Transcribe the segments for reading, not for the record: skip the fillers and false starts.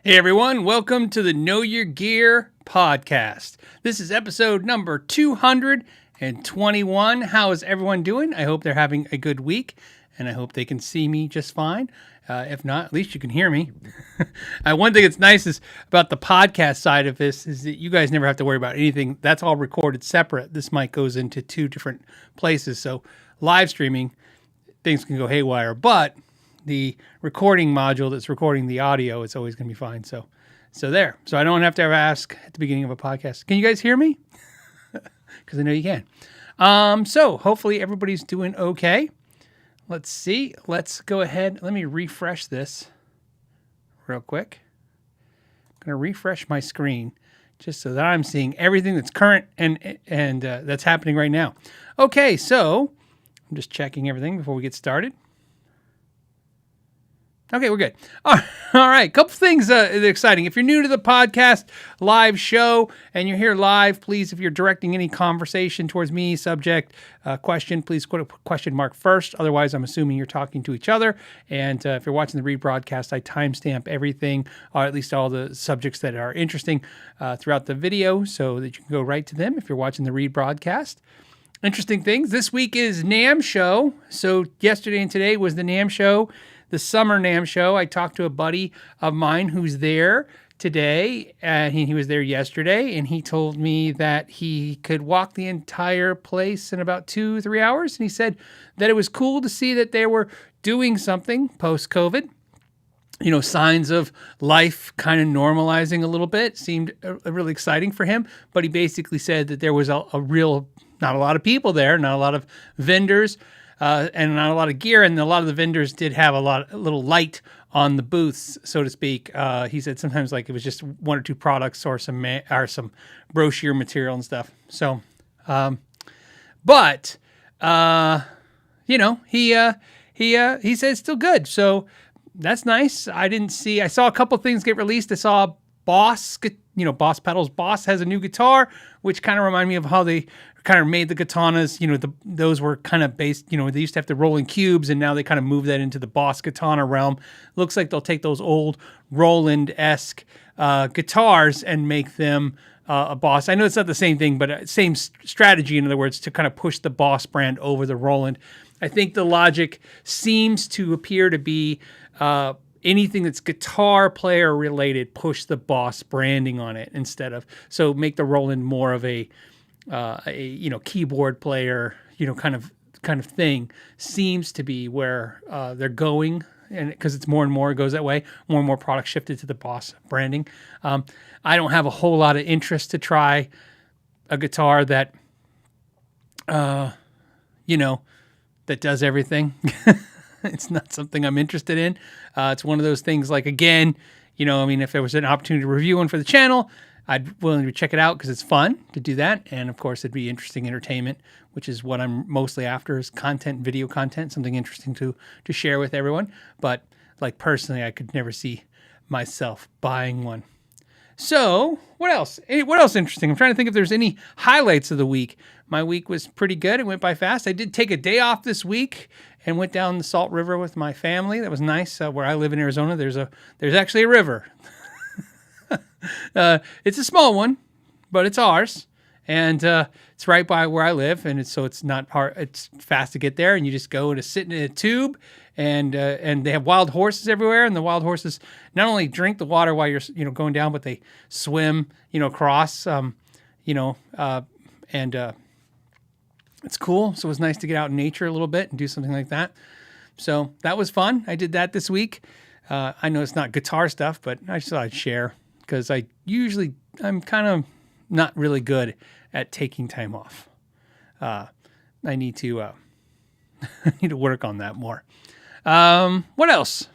Hey everyone, welcome to the Know Your Gear podcast. This is episode number 221. How is everyone doing? I hope they're having a good week, and I hope they can see me just fine. If not, at least you can hear me. One thing that's nice is about the podcast side of this is that you guys never have to worry about anything. That's all recorded separate. This mic goes into two different places, so live streaming, things can go haywire, but the recording module that's recording the audio, it's always going to be fine. So there. So I don't have to ever ask at the beginning of a podcast, can you guys hear me? Because I know you can. So hopefully everybody's doing okay. Let's see. Let's go ahead. Let me refresh this real quick. I'm going to refresh my screen just so that I'm seeing everything that's current and that's happening right now. Okay, so I'm just checking everything before we get started. Okay, we're good. All right, couple things that are exciting. If you're new to the podcast live show and you're here live, please, if you're directing any conversation towards me, subject, question, please put a question mark first. Otherwise, I'm assuming you're talking to each other. And if you're watching the rebroadcast, I timestamp everything, or at least all the subjects that are interesting throughout the video so that you can go right to them if you're watching the rebroadcast. Interesting things. This week is NAMM show. So yesterday and today was the NAMM show. The summer NAMM show. I talked to a buddy of mine who's there today, and he was there yesterday, and he told me that he could walk the entire place in about 2-3 hours, and he said that it was cool to see that they were doing something post-COVID. You know, signs of life kind of normalizing a little bit. Seemed really exciting for him, but he basically said that there was a real, not a lot of people there, not a lot of vendors, and not a lot of gear, and a lot of the vendors did have a little light on the booths, so to speak. He said sometimes like it was just one or two products or some brochure material and stuff. So, but you know, he said it's still good. So that's nice. I saw a couple things get released. I saw Boss pedals. Boss has a new guitar, which kind of reminded me of how they kind of made the katanas. You know, those were kind of based, you know, they used to have the rolling cubes, and now they kind of moved that into the Boss katana realm. Looks like they'll take those old Roland-esque guitars and make them a Boss. I know it's not the same thing, but same strategy, in other words, to kind of push the Boss brand over the Roland. I think the logic seems to appear to be anything that's guitar player related, push the Boss branding on it instead of, so make the Roland more of a keyboard player, kind of thing. Seems to be where they're going, and because it's more and more it goes that way, more and more products shifted to the Boss branding. I don't have a whole lot of interest to try a guitar that that does everything. It's not something I'm interested in. It's one of those things like, again, if there was an opportunity to review one for the channel, I'd be willing to check it out because it's fun to do that. And of course, it'd be interesting entertainment, which is what I'm mostly after, is content, video content, something interesting to share with everyone. But like personally, I could never see myself buying one. So what else? What else interesting? I'm trying to think if there's any highlights of the week. My week was pretty good. It went by fast. I did take a day off this week and went down the Salt River with my family. That was nice. Where I live in Arizona, there's actually a river. It's a small one, but it's ours, and it's right by where I live, and it's not hard. It's fast to get there, and you just go to sit in a tube, and they have wild horses everywhere, and the wild horses not only drink the water while you're going down, but they swim across, and it's cool. So it was nice to get out in nature a little bit and do something like that. So that was fun. I did that this week. I know it's not guitar stuff, but I just thought I'd share, because I'm kind of not really good at taking time off. I need to work on that more. What else?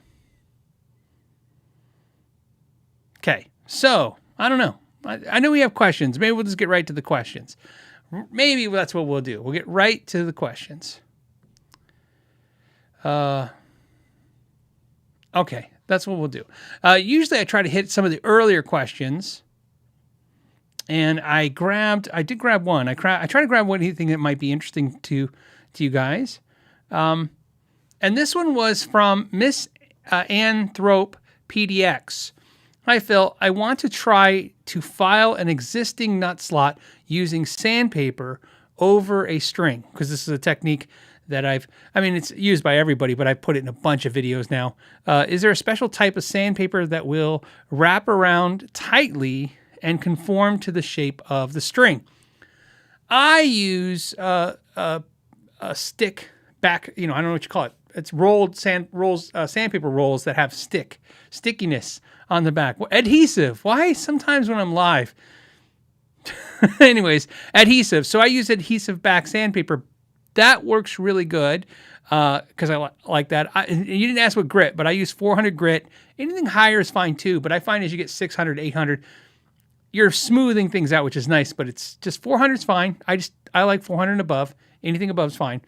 Okay, so I don't know. I know we have questions. Maybe we'll just get right to the questions. Maybe that's what we'll do. We'll get right to the questions. Okay, that's what we'll do. Usually I try to hit some of the earlier questions, and I did grab one. I try to grab anything that might be interesting to you guys. And this one was from Miss Anthrope PDX. Hi, Phil. I want to try to file an existing nut slot using sandpaper over a string, because this is a technique that it's used by everybody, but I've put it in a bunch of videos now. Is there a special type of sandpaper that will wrap around tightly and conform to the shape of the string? I use a stick back, I don't know what you call it. It's sandpaper rolls that have stickiness on the back. Adhesive. Why? Sometimes when I'm live. Anyways, adhesive. So I use adhesive back sandpaper. That works really good because I like that. You didn't ask what grit, but I use 400 grit. Anything higher is fine too, but I find as you get 600, 800, you're smoothing things out, which is nice, but it's just 400 is fine. I like 400 and above. Anything above is fine.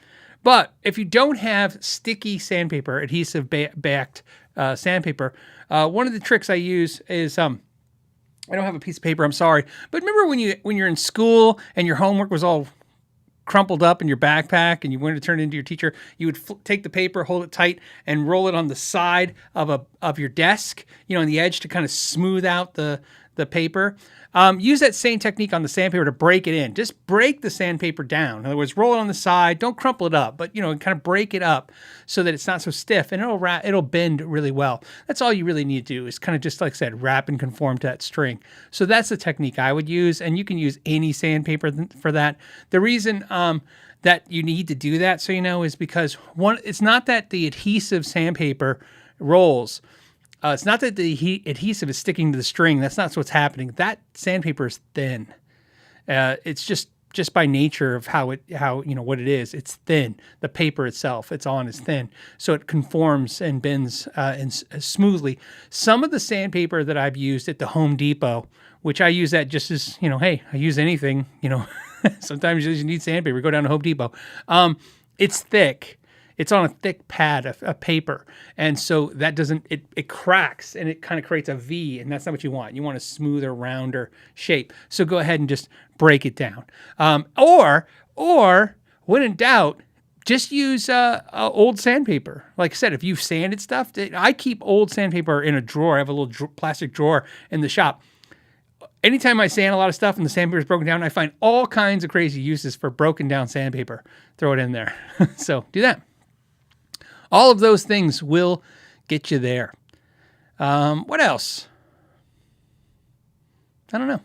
But if you don't have sticky sandpaper, adhesive backed sandpaper, one of the tricks I use is I don't have a piece of paper. I'm sorry, but remember when you're in school and your homework was all crumpled up in your backpack and you wanted to turn it into your teacher, you would take the paper, hold it tight, and roll it on the side of your desk, on the edge to kind of smooth out the paper. Use that same technique on the sandpaper to break it in. Just break the sandpaper down. In other words, roll it on the side. Don't crumple it up, but kind of break it up so that it's not so stiff, and it'll bend really well. That's all you really need to do is kind of just, like I said, wrap and conform to that string. So that's the technique I would use, and you can use any sandpaper for that. The reason that you need to do that, is because it's not that the adhesive sandpaper rolls. It's not that the adhesive is sticking to the string. That's not what's happening. That sandpaper is thin. It's just by nature of how what it is. It's thin. The paper itself, it's on, is thin, so it conforms and bends smoothly. Some of the sandpaper that I've used at the Home Depot, which I use that just as hey, I use anything. Sometimes you need sandpaper. Go down to Home Depot. It's thick. It's on a thick pad of paper. And so that it cracks and it kind of creates a V, and that's not what you want. You want a smoother, rounder shape. So go ahead and just break it down. Or when in doubt, just use old sandpaper. Like I said, if you've sanded stuff, I keep old sandpaper in a drawer. I have a little plastic drawer in the shop. Anytime I sand a lot of stuff and the sandpaper is broken down, I find all kinds of crazy uses for broken down sandpaper. Throw it in there. So do that. All of those things will get you there. What else? I don't know.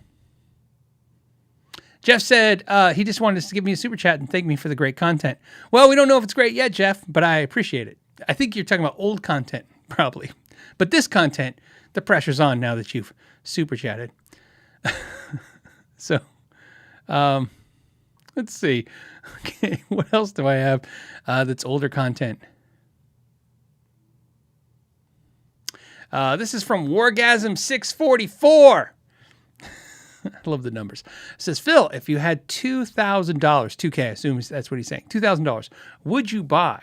Jeff said he just wanted to give me a super chat and thank me for the great content. Well, we don't know if it's great yet, Jeff, but I appreciate it. I think you're talking about old content, probably. But this content, the pressure's on now that you've super chatted. So, let's see. Okay, what else do I have that's older content? This is from Wargasm 644. I love the numbers. It says, Phil, if you had $2,000, $2K, I assume that's what he's saying, $2,000, would you buy?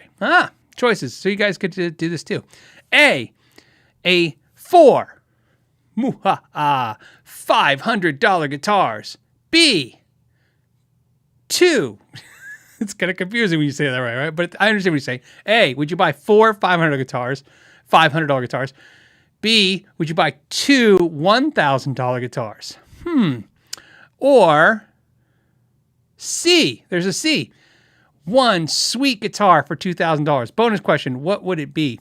Choices. So you guys could do this too. A 4 $500 guitars. B, 2. It's kind of confusing when you say that right? But I understand what you're saying. A, would you buy 4 $500 guitars? B, would you buy 2 $1,000 guitars? Or C, there's a C. 1 sweet guitar for $2,000. Bonus question, what would it be?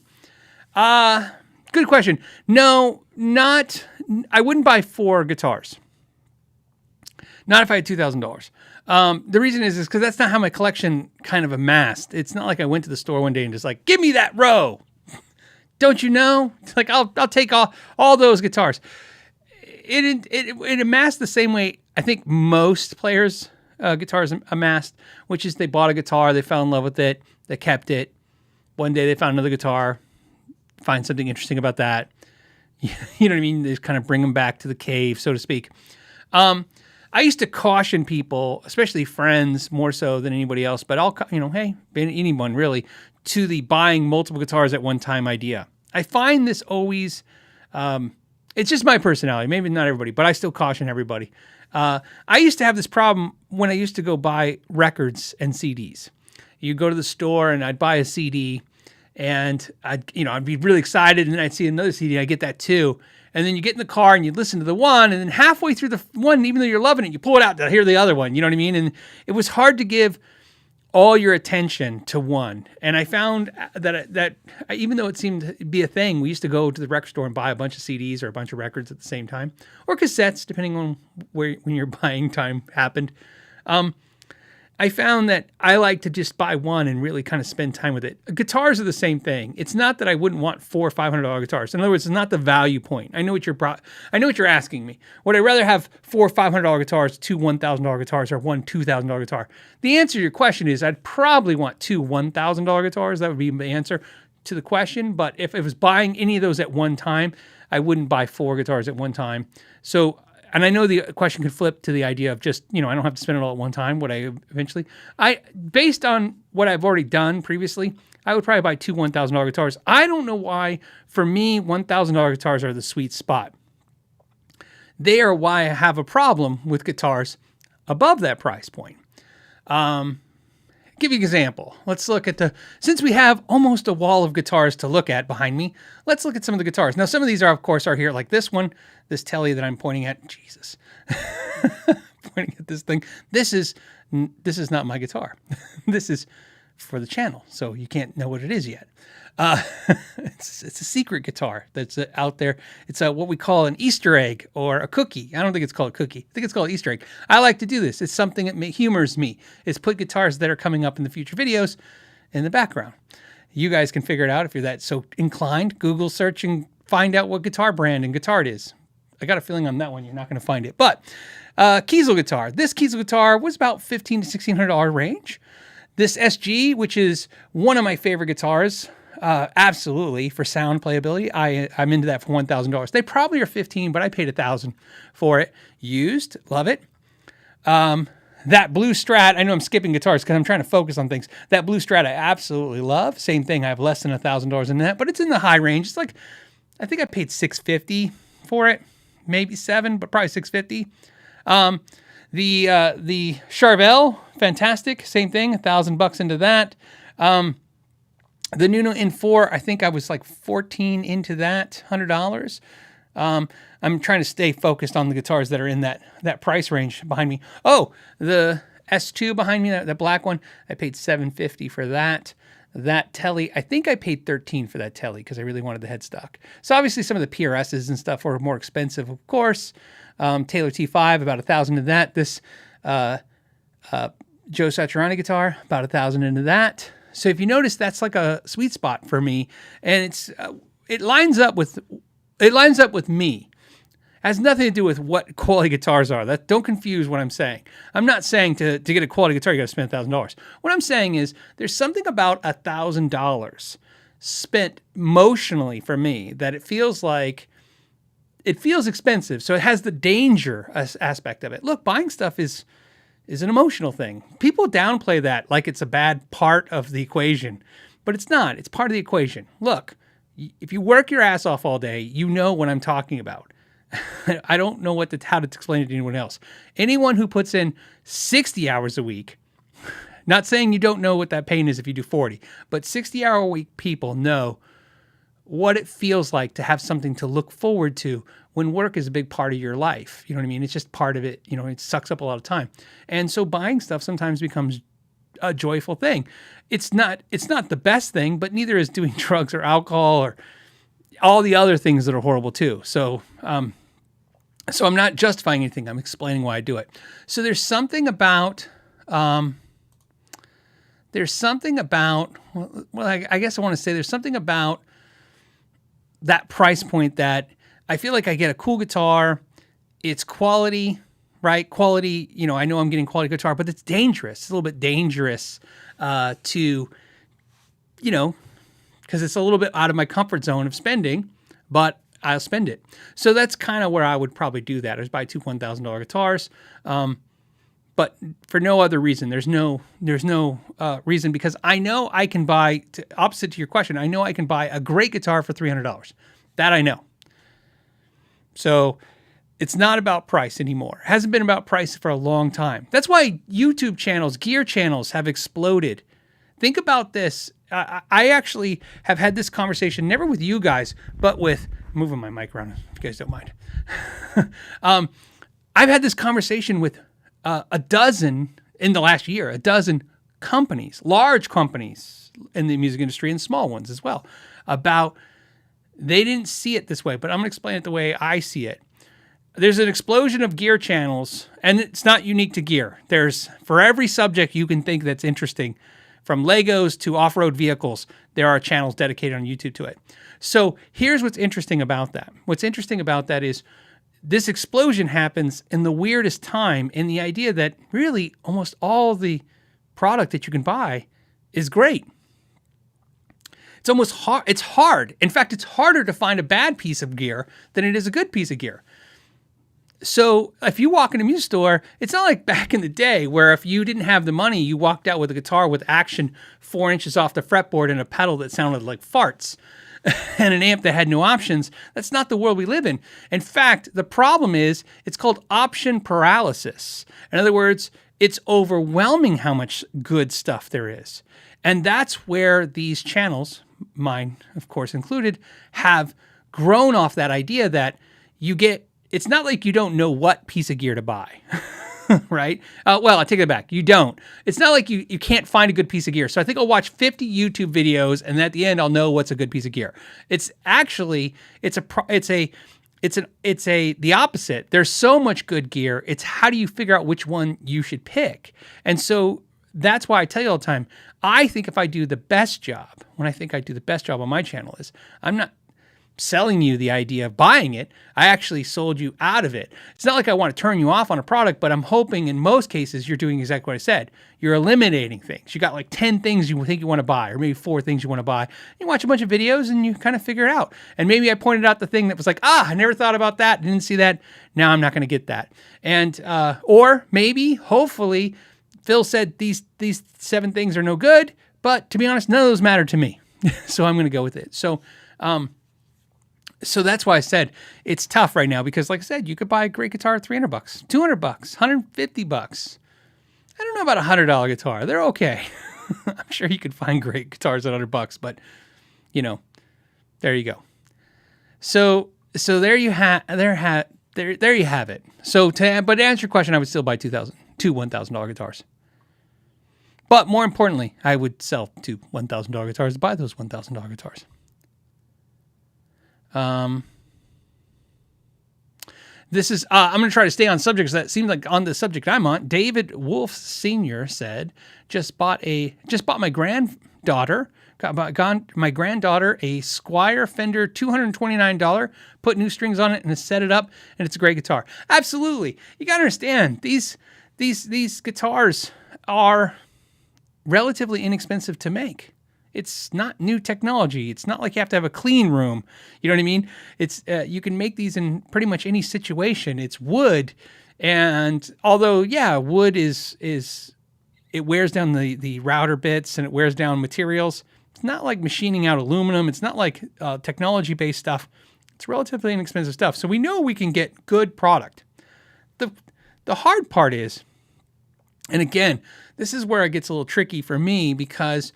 Good question. No, I wouldn't buy 4 guitars. Not if I had $2,000. The reason is because that's not how my collection kind of amassed. It's not like I went to the store one day and just like, give me that row. Don't you know? It's like, I'll take all those guitars. It amassed the same way I think most players' guitars amassed, which is they bought a guitar, they fell in love with it, they kept it. One day they found another guitar, find something interesting about that. You know what I mean? They just kind of bring them back to the cave, so to speak. I used to caution people, especially friends more so than anybody else, but hey, anyone really, to the buying multiple guitars at one time idea. I find this always, it's just my personality, maybe not everybody, but I still caution everybody. I used to have this problem when I used to go buy records and CDs. You go to the store and I'd buy a CD and I'd be really excited, and then I'd see another CD and I'd get that too. And then you get in the car and you listen to the one, and then halfway through the one, even though you're loving it, you pull it out to hear the other one. You know what I mean? And it was hard to give all your attention to one. And I found that even though it seemed to be a thing, we used to go to the record store and buy a bunch of CDs or a bunch of records at the same time, or cassettes, depending on when your buying time happened. I found that I like to just buy one and really kind of spend time with it. Guitars are the same thing. It's not that I wouldn't want $400 or $500 guitars. In other words, it's not the value point. I know what you're asking me. Would I rather have $400 or $500 guitars, two $1,000 guitars, or one $2,000 guitar? The answer to your question is I'd probably want two $1,000 guitars. That would be the answer to the question. But if I was buying any of those at one time, I wouldn't buy 4 guitars at one time. So. And I know the question could flip to the idea of just, I don't have to spend it all at one time. Would I eventually? Based on what I've already done previously, I would probably buy two $1,000 guitars. I don't know why, for me, $1,000 guitars are the sweet spot. They are why I have a problem with guitars above that price point. Give you an example. Let's look at since we have almost a wall of guitars to look at behind me, let's look at some of the guitars. Now, some of these are, of course, here, like this one, this telly that I'm pointing at. Jesus. Pointing at this thing. This is not my guitar. This is for the channel, so you can't know what it is yet. It's a secret guitar that's out there. It's what we call an Easter egg or a cookie. I don't think it's called a cookie. I think it's called an Easter egg. I like to do this. It's something that humors me. It's put guitars that are coming up in the future videos in the background. You guys can figure it out if you're that so inclined. Google search and find out what guitar brand and guitar it is. I got a feeling on that one you're not going to find it. But Kiesel guitar. This Kiesel guitar was about $1,500 to $1,600 range. This SG, which is one of my favorite guitars, absolutely, for sound playability. I'm into that for $1,000. They probably are $1,500, but I paid $1,000 for it. Used, love it. That blue Strat, I know I'm skipping guitars because I'm trying to focus on things. That blue Strat I absolutely love. Same thing, I have less than $1,000 in that, but it's in the high range. It's like, I think I paid $650 for it, maybe $700, but probably $650. The Charvel, fantastic, same thing, $1,000 into that. The Nuno N4, I think I was like 14 into that, $100. I'm trying to stay focused on the guitars that are in that price range behind me. Oh, the S2 behind me, that black one, I paid $750 for that. That telly, I think I paid $13 for that telly because I really wanted the headstock. So obviously some of the PRSs and stuff were more expensive, of course. Taylor T5, about $1,000 into that. This Joe Satriani guitar, about $1,000 into that. So if you notice, that's like a sweet spot for me, and it lines up with me. It has nothing to do with what quality guitars are. Don't confuse what I'm saying. I'm not saying to get a quality guitar you got to spend $1,000. What I'm saying is there's something about $1,000 spent emotionally for me that it feels expensive. So it has the danger aspect of it. Look, buying stuff is an emotional thing. People downplay that like it's a bad part of the equation, but it's not. It's part of the equation. Look, if you work your ass off all day, you know what I'm talking about. I don't know how to explain it to anyone else. Anyone who puts in 60 hours a week, not saying you don't know what that pain is if you do 40, but 60-hour-a-week people know what it feels like to have something to look forward to when work is a big part of your life. You know what I mean? It's just part of it. It sucks up a lot of time. And so buying stuff sometimes becomes a joyful thing. It's not the best thing, but neither is doing drugs or alcohol or all the other things that are horrible too. So I'm not justifying anything. I'm explaining why I do it. So there's something about, I guess I want to say there's something about that price point that I feel like I get a cool guitar. It's quality, right? Quality, I know I'm getting quality guitar, but it's dangerous. It's a little bit dangerous because it's a little bit out of my comfort zone of spending, but I'll spend it. So that's kind of where I would probably do that, is buy two $1,000 guitars. But for no other reason. There's no reason, because I know I can buy, opposite to your question, I know I can buy a great guitar for $300. That I know. So it's not about price anymore. It hasn't been about price for a long time. That's why YouTube channels, gear channels have exploded. Think about this. I actually have had this conversation, never with you guys, but with moving my mic around if you guys don't mind. I've had this conversation with a dozen in the last year, a dozen companies, large companies in the music industry and small ones as well, about they didn't see it this way, but I'm going to explain it the way I see it. There's an explosion of gear channels, and it's not unique to gear. There's, for every subject you can think that's interesting, from Legos to off-road vehicles, there are channels dedicated on YouTube to it. So here's what's interesting about that. What's interesting about that is this explosion happens in the weirdest time, in the idea that really almost all the product that you can buy is great. It's almost hard. It's hard. In fact, it's harder to find a bad piece of gear than it is a good piece of gear. So if you walk in a music store, it's not like back in the day where if you didn't have the money, you walked out with a guitar with action 4 inches off the fretboard and a pedal that sounded like farts and an amp that had no options. That's not the world we live in. In fact, the problem is it's called option paralysis. In other words, it's overwhelming how much good stuff there is. And that's where these channels, mine of course included, have grown off that idea that you get. It's not like you don't know what piece of gear to buy, right? Well, I take it back. You don't. It's not like you can't find a good piece of gear. So I think I'll watch 50 YouTube videos, and at the end I'll know what's a good piece of gear. It's actually the opposite. There's so much good gear. It's how do you figure out which one you should pick? And so that's why I tell you all the time. I think if I do the best job, when I think I do the best job on my channel is I'm not selling you the idea of buying it. I actually sold you out of it. It's not like I want to turn you off on a product, but I'm hoping in most cases you're doing exactly what I said. You're eliminating things. You got like 10 things you think you want to buy, or maybe 4 things you want to buy. You watch a bunch of videos and you kind of figure it out. And maybe I pointed out the thing that was like, I never thought about that. Didn't see that. Now I'm not going to get that. And, or maybe, hopefully, Phil said these 7 things are no good, but to be honest, none of those matter to me. So I'm going to go with it. So that's why I said it's tough right now because, like I said, you could buy a great guitar at $300, $200, $150. I don't know about $100 guitar. They're okay. I'm sure you could find great guitars at $100, but there you go. So there you have it. So but to answer your question, I would still buy two $1,000 guitars. But more importantly, I would sell 2 $1,000 guitars to buy those $1,000 guitars. This is, I'm going to try to stay on subjects that seem like on the subject I'm on. David Wolf Sr. said, just bought my granddaughter a Squier Fender $229, put new strings on it and set it up, and it's a great guitar. Absolutely. You got to understand, these guitars are relatively inexpensive to make. It's not new technology. It's not like you have to have a clean room. You know what I mean? It's you can make these in pretty much any situation. It's wood, and although wood is it wears down the router bits and it wears down materials. It's not like machining out aluminum. It's not like technology-based stuff. It's relatively inexpensive stuff. So we know we can get good product. The hard part is, and again, this is where it gets a little tricky for me because,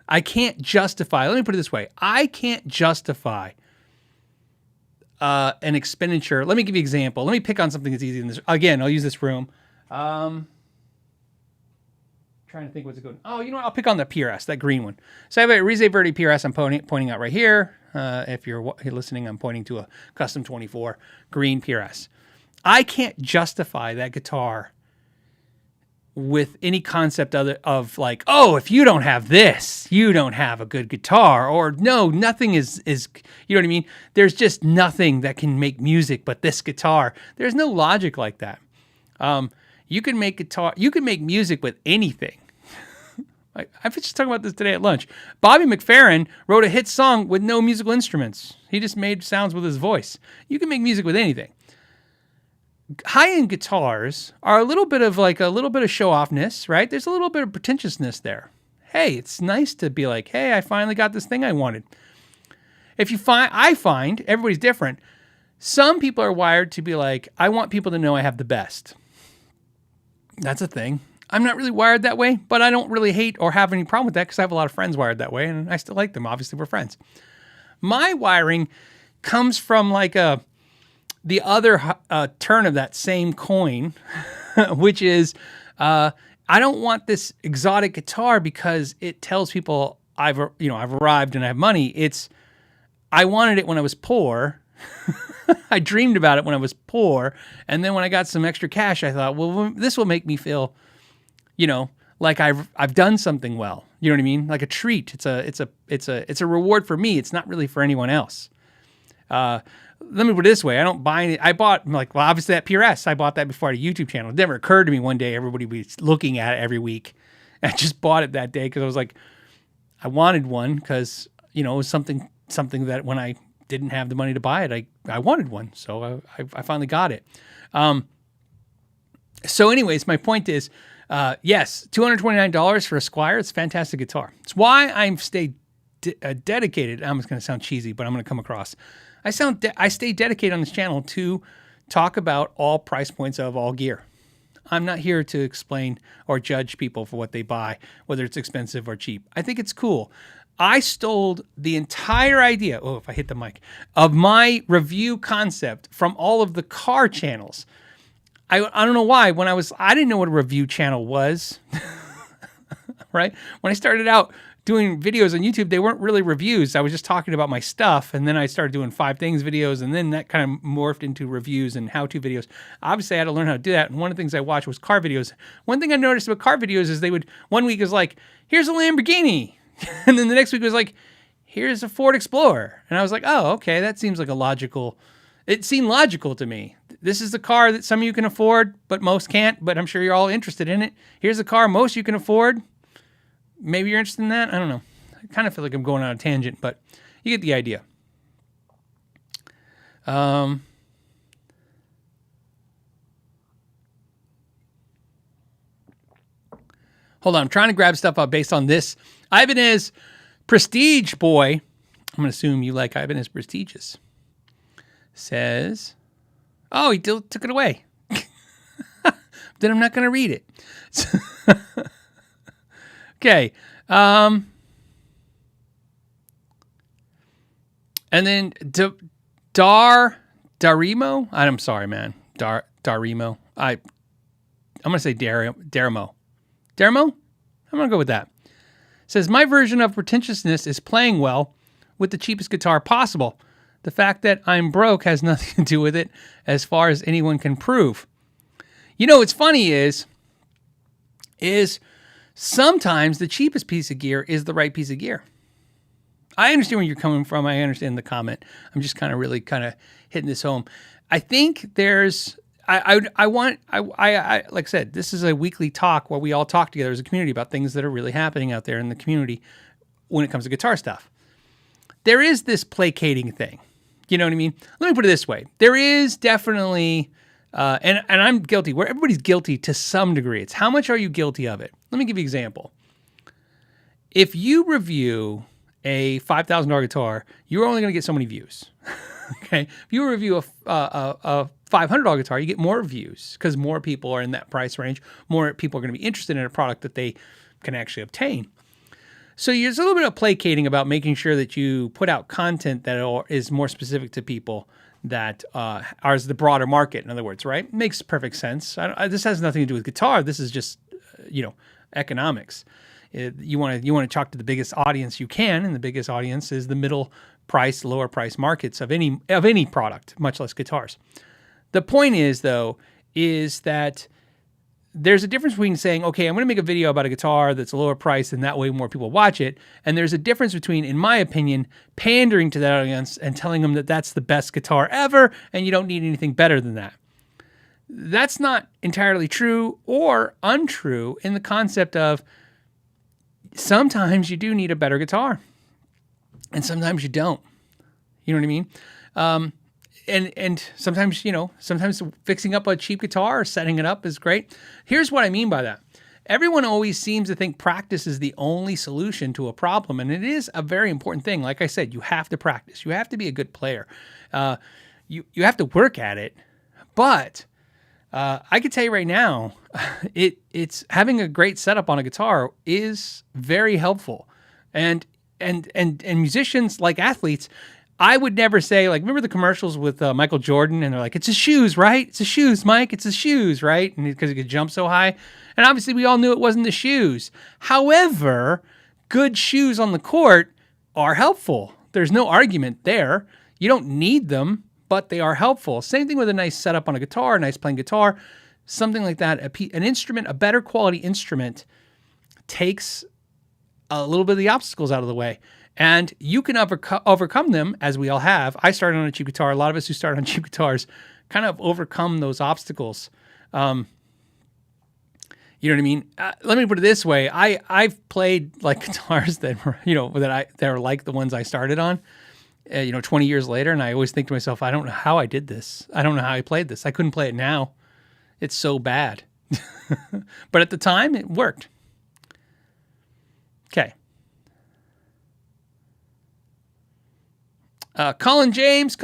I can't justify, let me put it this way. I can't justify an expenditure. Let me give you an example. Let me pick on something that's easy in this. Again, I'll use this room. Trying to think what's it going. Oh, you know what? I'll pick on the PRS, that green one. So I have a Rise Verde PRS I'm pointing out right here. If you're listening, I'm pointing to a Custom 24 green PRS. I can't justify that guitar with any concept of like, oh, if you don't have this, you don't have a good guitar, or no, nothing is, you know what I mean? There's just nothing that can make music but this guitar. There's no logic like that. You can make music with anything. I was just talking about this today at lunch. Bobby McFerrin wrote a hit song with no musical instruments. He just made sounds with his voice. You can make music with anything. High-end guitars are a little bit of show-offness, right? There's a little bit of pretentiousness there. Hey, it's nice to be like, hey, I finally got this thing I wanted. I find everybody's different. Some people are wired to be like, I want people to know I have the best. That's a thing. I'm not really wired that way, but I don't really hate or have any problem with that because I have a lot of friends wired that way, and I still like them. Obviously, we're friends. My wiring comes from like the other turn of that same coin, which is I don't want this exotic guitar because it tells people I've arrived and I have money. I wanted it when I was poor. I dreamed about it when I was poor, and then when I got some extra cash, I thought, well, this will make me feel, like I've done something well. You know what I mean? Like a treat. It's a reward for me. It's not really for anyone else. Let me put it this way: I don't buy any. I bought obviously that PRS. I bought that before I had a YouTube channel. It never occurred to me one day everybody was looking at it every week. I just bought it that day because I was like, I wanted one because it was something that when I didn't have the money to buy it, I wanted one. So I finally got it. So anyways, my point is, yes, $229 for a Squier. It's a fantastic guitar. It's why I've stayed dedicated. I'm just going to sound cheesy, but I'm going to come across. I stay dedicated on this channel to talk about all price points of all gear. I'm not here to explain or judge people for what they buy, whether it's expensive or cheap. I think it's cool. I stole the entire idea, if I hit the mic, of my review concept from all of the car channels. I don't know why. I didn't know what a review channel was, right? When I started out doing videos on YouTube, they weren't really reviews. I was just talking about my stuff, and then I started doing 5 things videos, and then that kind of morphed into reviews and how-to videos. Obviously, I had to learn how to do that, and one of the things I watched was car videos. One thing I noticed about car videos is one week is like, here's a Lamborghini, and then the next week was like, here's a Ford Explorer. And I was like, oh, okay, that seems like it seemed logical to me. This is the car that some of you can afford, but most can't, but I'm sure you're all interested in it. Here's a car most you can afford. Maybe you're interested in that. I don't know. I kind of feel like I'm going on a tangent, but you get the idea. Hold on. I'm trying to grab stuff up based on this. Ibanez Prestige Boy. I'm going to assume you like Ibanez Prestiges. Says, oh, he took it away. Then I'm not going to read it. Okay. And then Darimo. I'm sorry, man. Darimo. I'm going to say Darimo. Darimo? I'm going to go with that. Says, my version of pretentiousness is playing well with the cheapest guitar possible. The fact that I'm broke has nothing to do with it as far as anyone can prove. What's funny is sometimes the cheapest piece of gear is the right piece of gear. I understand where you're coming from. I understand the comment. I'm just really hitting this home. I think there's, like I said, this is a weekly talk where we all talk together as a community about things that are really happening out there in the community when it comes to guitar stuff. There is this placating thing. You know what I mean? Let me put it this way. There is definitely, and I'm guilty, where everybody's guilty to some degree. It's how much are you guilty of it? Let me give you an example. If you review a $5,000 guitar, you're only going to get so many views. Okay? If you review a $500 guitar, you get more views because more people are in that price range. More people are going to be interested in a product that they can actually obtain. So there's a little bit of placating about making sure that you put out content that is more specific to people that are the broader market, in other words, right? Makes perfect sense. This has nothing to do with guitar. This is just, economics. You want to talk to the biggest audience you can, and the biggest audience is the middle price, lower price markets of any product, much less guitars. The point is, though, is that there's a difference between saying, okay, I'm going to make a video about a guitar that's a lower price and that way more people watch it. And there's a difference between, in my opinion, pandering to that audience and telling them that that's the best guitar ever and you don't need anything better than that. That's not entirely true or untrue in the concept of sometimes you do need a better guitar and sometimes you don't. You know what I mean? And sometimes, sometimes fixing up a cheap guitar or setting it up is great. Here's what I mean by that. Everyone always seems to think practice is the only solution to a problem, and it is a very important thing. Like I said, you have to practice. You have to be a good player. You have to work at it. But I can tell you right now, it's having a great setup on a guitar is very helpful. And and musicians like athletes, I would never say, like, remember the commercials with Michael Jordan, and they're like, it's his shoes, right? It's his shoes, Mike. It's his shoes, right? And because he could jump so high. And obviously we all knew it wasn't the shoes. However, good shoes on the court are helpful. There's no argument there. You don't need them, but they are helpful. Same thing with a nice setup on a guitar, a nice playing guitar, something like that. An instrument, a better quality instrument takes a little bit of the obstacles out of the way. And you can overcome them, as we all have. I started on a cheap guitar. A lot of us who start on cheap guitars kind of overcome those obstacles. You know what I mean? Let me put it this way. I've played like guitars that were, that are like the ones I started on, 20 years later. And I always think to myself, I don't know how I did this. I don't know how I played this. I couldn't play it now. It's so bad. But at the time, it worked. Okay. Colin James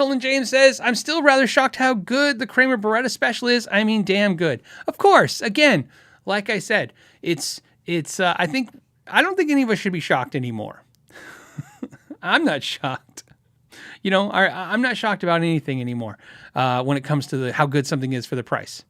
says, I'm still rather shocked how good the Kramer Beretta Special is. I mean, damn good. Of course, again, like I said, it's. I don't think any of us should be shocked anymore. I'm not shocked. I'm not shocked about anything anymore when it comes to how good something is for the price.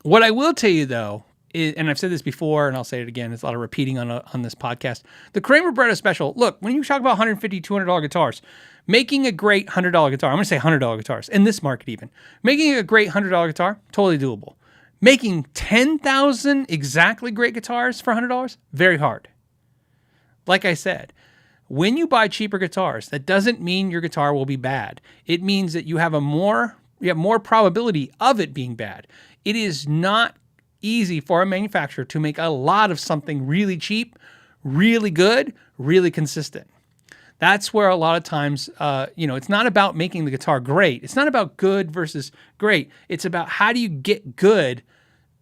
What I will tell you, though, and I've said this before, and I'll say it again, it's a lot of repeating on this podcast. The Kramer Beretta Special, look, when you talk about $150, $200 guitars, making a great $100 guitar, I'm going to say $100 guitars, in this market even, making a great $100 guitar, totally doable. Making 10,000 exactly great guitars for $100, very hard. Like I said, when you buy cheaper guitars, that doesn't mean your guitar will be bad. It means that you have more probability of it being bad. It is not easy for a manufacturer to make a lot of something really cheap, really good, really consistent. That's where a lot of times, it's not about making the guitar great. It's not about good versus great. It's about how do you get good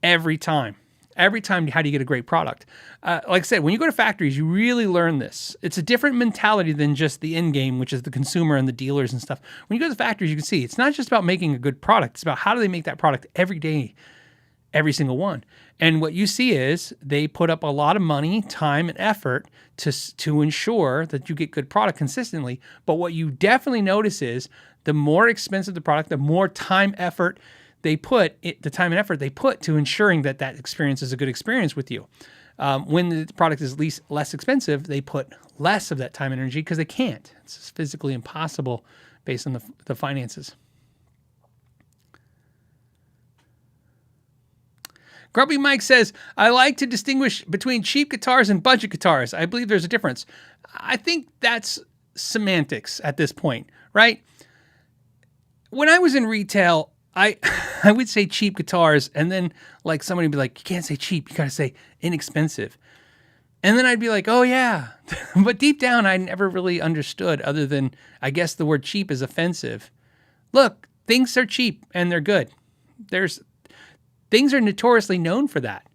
every time. Every time, how do you get a great product? Like I said, when you go to factories, you really learn this. It's a different mentality than just the end game, which is the consumer and the dealers and stuff. When you go to the factories, you can see it's not just about making a good product. It's about how do they make that product every day, every single one. And what you see is they put up a lot of money, time, and effort to ensure that you get good product consistently. But what you definitely notice is the more expensive the product, the more time, effort they put, the time and effort they put to ensuring that experience is a good experience with you. When the product is less expensive, they put less of that time and energy because they can't. It's just physically impossible based on the finances. Grumpy Mike says, I like to distinguish between cheap guitars and budget guitars. I believe there's a difference. I think that's semantics at this point, right? When I was in retail, I would say cheap guitars, and then like somebody would be like, you can't say cheap, you gotta say inexpensive. And then I'd be like, oh yeah. But deep down, I never really understood other than, I guess the word cheap is offensive. Look, things are cheap and they're good. Things are notoriously known for that.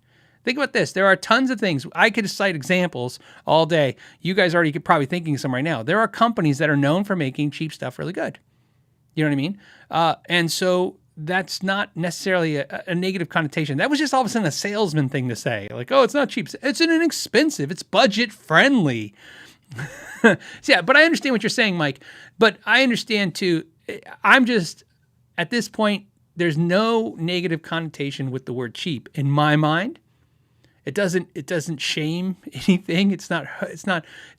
Think about this. There are tons of things. I could cite examples all day. You guys already could probably thinking of some right now. There are companies that are known for making cheap stuff really good. You know what I mean? And so that's not necessarily a negative connotation. That was just all of a sudden a salesman thing to say. Like, oh, it's not cheap. It's inexpensive. It's budget friendly. So, yeah, but I understand what you're saying, Mike. But I understand too. I'm just, at this point, there's no negative connotation with the word cheap in my mind. It doesn't shame anything. It's not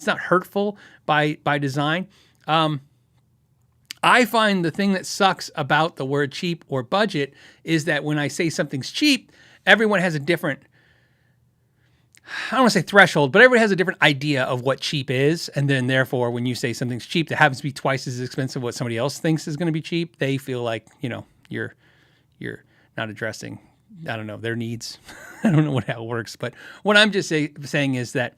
hurtful by design. I find the thing that sucks about the word cheap or budget is that when I say something's cheap, everyone has a different, I don't want to say threshold, but everybody has a different idea of what cheap is. And then therefore, when you say something's cheap that happens to be twice as expensive as what somebody else thinks is going to be cheap, they feel like, you're not addressing, I don't know, their needs. I don't know how it works, but what I'm just saying is that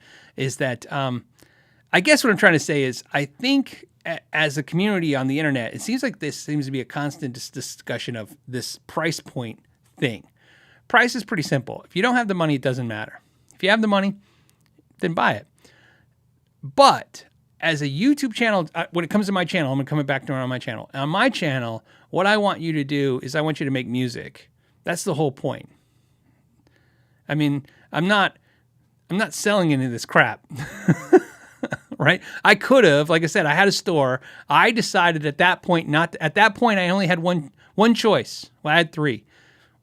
I guess what I'm trying to say is I think as a community on the internet, it seems like this seems to be a constant discussion of this price point thing. Price is pretty simple. If you don't have the money, it doesn't matter. If you have the money, then buy it. But as a YouTube channel, when it comes to my channel, I'm coming back to on my channel. On my channel, what I want you to do is I want you to make music. That's the whole point. I mean, I'm not selling any of this crap. right? I could have, like I said, I had a store. I decided at that point I only had one choice. Well, I had three.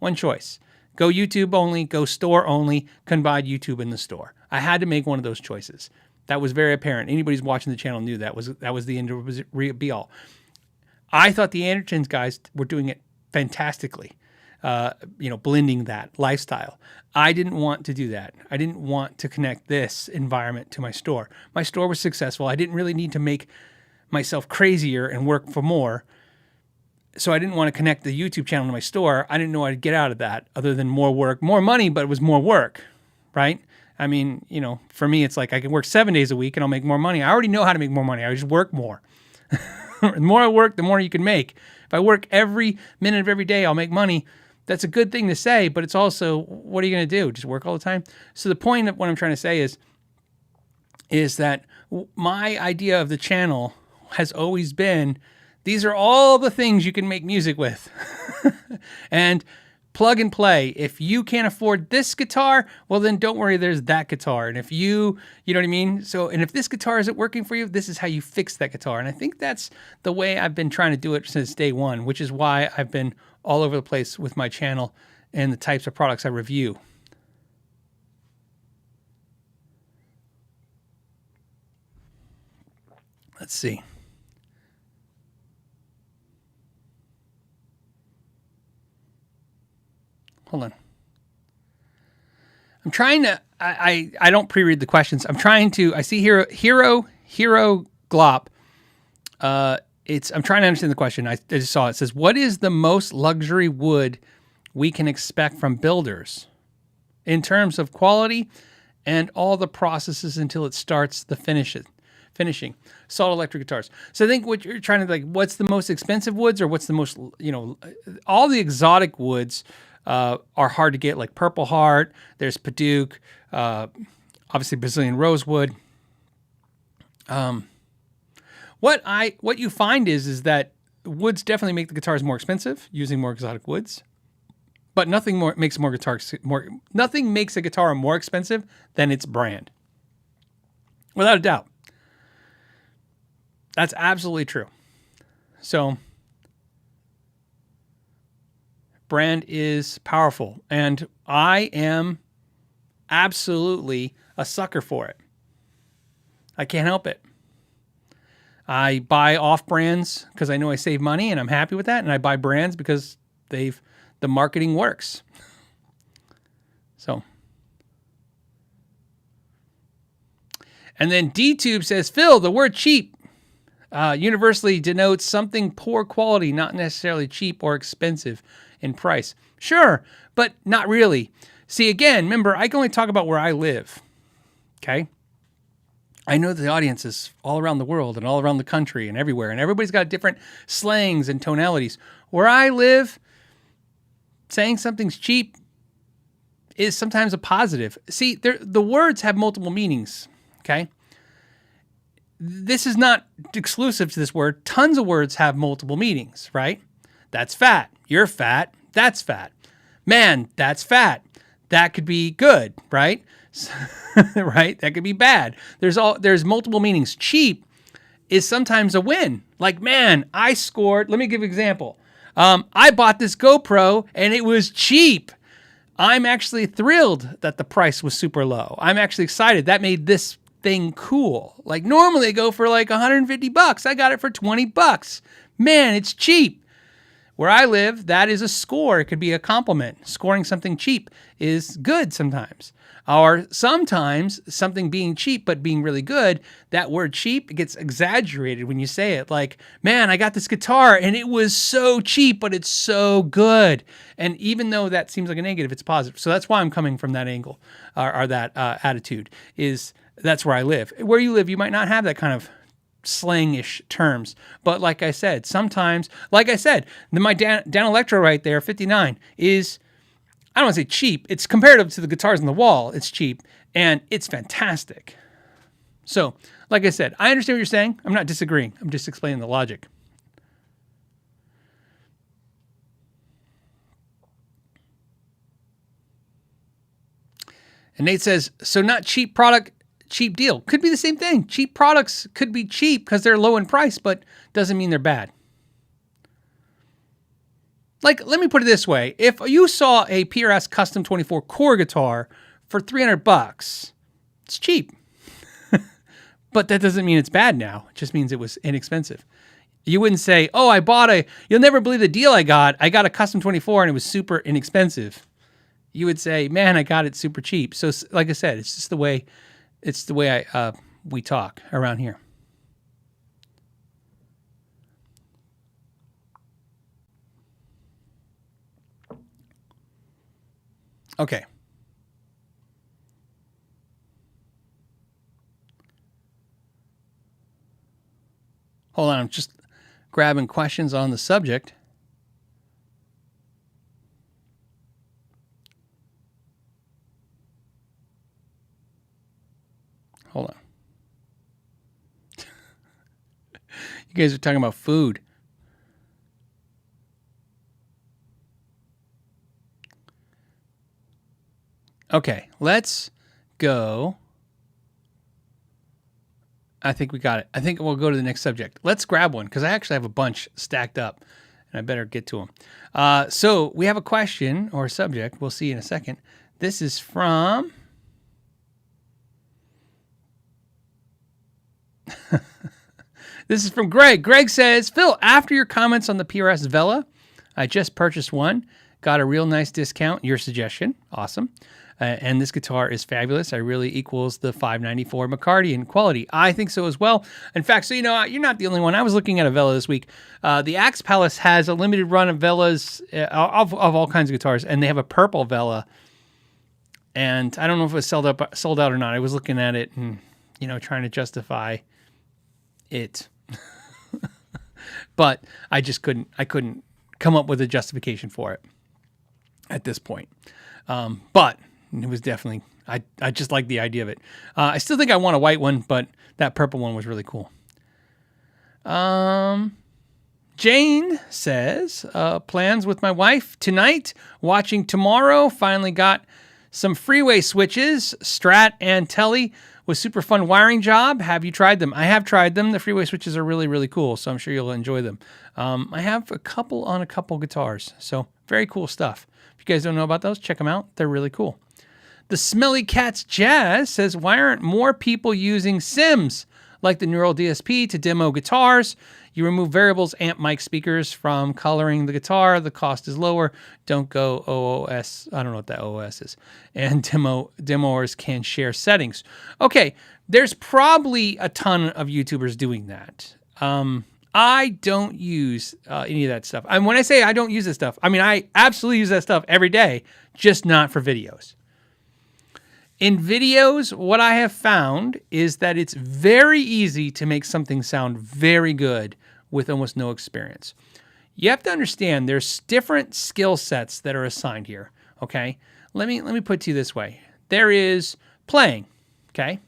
One choice. Go YouTube only, go store only, couldn't buy YouTube in the store. I had to make one of those choices. That was very apparent. Anybody who's watching the channel knew that was the end of be all. I thought the Andertons guys were doing it fantastically, blending that lifestyle. I didn't want to do that. I didn't want to connect this environment to my store. My store was successful. I didn't really need to make myself crazier and work for more. So I didn't want to connect the YouTube channel to my store. I didn't know I'd get out of that other than more work, more money, but it was more work, right? I mean, for me, it's like I can work 7 days a week and I'll make more money. I already know how to make more money. I just work more. The more I work, the more you can make. If I work every minute of every day, I'll make money. That's a good thing to say, but it's also, what are you going to do? Just work all the time? So the point of what I'm trying to say is that my idea of the channel has always been, these are all the things you can make music with. And plug and play. If you can't afford this guitar, well, then don't worry, there's that guitar. And if you know what I mean? So, and if this guitar isn't working for you, this is how you fix that guitar. And I think that's the way I've been trying to do it since day one, which is why I've been all over the place with my channel and the types of products I review. Let's see. Hold on. I'm trying to, I don't pre-read the questions. I'm trying to, I see Hero Glop. I'm trying to understand the question. I just saw it. It says, what is the most luxury wood we can expect from builders in terms of quality and all the processes until it starts the finishing? Salt electric guitars. So I think what you're trying to what's the most expensive woods, or what's the most, all the exotic woods are hard to get, like Purple Heart. There's Padauk, obviously Brazilian rosewood. What you find is that woods definitely make the guitars more expensive using more exotic woods, but nothing makes a guitar more expensive than its brand, without a doubt. That's absolutely true. So brand is powerful, and I am absolutely a sucker for it. I can't help it. I buy off brands because I know I save money and I'm happy with that, and I buy brands because the marketing works. So, and then DTube says, Phil, the word cheap universally denotes something poor quality, not necessarily cheap or expensive in price. Sure, but not really. See, again, remember, I can only talk about where I live. Okay? I know the audience is all around the world and all around the country and everywhere, and everybody's got different slangs and tonalities. Where I live, saying something's cheap is sometimes a positive. See, the words have multiple meanings. Okay? This is not exclusive to this word. Tons of words have multiple meanings, right? That's fat. You're fat. That's fat. Man, that's fat. That could be good, right? Right? That could be bad. There's multiple meanings. Cheap is sometimes a win. Like, man, I scored. Let me give an example. I bought this GoPro and it was cheap. I'm actually thrilled that the price was super low. I'm actually excited. That made this thing cool. Like, normally they go for like $150. I got it for $20. Man, it's cheap. Where I live, that is a score. It could be a compliment. Scoring something cheap is good sometimes. Or sometimes something being cheap but being really good, that word cheap gets exaggerated when you say it. Like, man, I got this guitar and it was so cheap, but it's so good. And even though that seems like a negative, it's positive. So that's why I'm coming from that angle, or that attitude, is that's where I live. Where you live, you might not have that kind of slangish terms. But like I said, sometimes, like I said, my Dan Electro right there, 59, is, I don't want to say cheap. It's comparative to the guitars on the wall. It's cheap and it's fantastic. So, like I said, I understand what you're saying. I'm not disagreeing. I'm just explaining the logic. And Nate says, so not cheap product, cheap deal. Could be the same thing. Cheap products could be cheap because they're low in price, but doesn't mean they're bad. Like, let me put it this way. If you saw a PRS Custom 24 core guitar for $300, it's cheap. But that doesn't mean it's bad now. It just means it was inexpensive. You wouldn't say, oh, you'll never believe the deal I got. I got a Custom 24 and it was super inexpensive. You would say, man, I got it super cheap. So like I said, it's just the way we talk around here. Okay. Hold on, I'm just grabbing questions on the subject. Hold on. You guys are talking about food. Okay, let's go. I think we got it. I think we'll go to the next subject. Let's grab one because I actually have a bunch stacked up and I better get to them. So we have a question or a subject. We'll see in a second. This is from... This is from Greg. Greg says, Phil, after your comments on the PRS Vela, I just purchased one. Got a real nice discount. Your suggestion. Awesome. And this guitar is fabulous. I really equals the 594 McCarty in quality. I think so as well. In fact, so you know, you're not the only one. I was looking at a Vela this week. The Axe Palace has a limited run of Velas of all kinds of guitars, and they have a purple Vela. And I don't know if it was sold out or not. I was looking at it and, you know, trying to justify it. But I just couldn't come up with a justification for it at this point. But it was definitely, I just like the idea of it. I still think I want a white one, but that purple one was really cool. Jane says, plans with my wife tonight, watching tomorrow. Finally got some freeway switches, Strat and Telly, with super fun wiring job. Have you tried them? I have tried them. The freeway switches are really, really cool, so I'm sure you'll enjoy them. I have a couple on a couple guitars, so very cool stuff. If you guys don't know about those, check them out. They're really cool. The Smelly Cats Jazz says, why aren't more people using Sims like the Neural DSP to demo guitars? You remove variables, amp, mic, speakers from coloring the guitar. The cost is lower. Don't go OOS. I don't know what that OOS is. And demoers can share settings. Okay, there's probably a ton of YouTubers doing that. I don't use any of that stuff. And when I say I don't use this stuff, I mean I absolutely use that stuff every day, just not for videos. In videos, what I have found is that it's very easy to make something sound very good with almost no experience. You have to understand there's different skill sets that are assigned here, okay? Let me put it to you this way. There is playing, okay?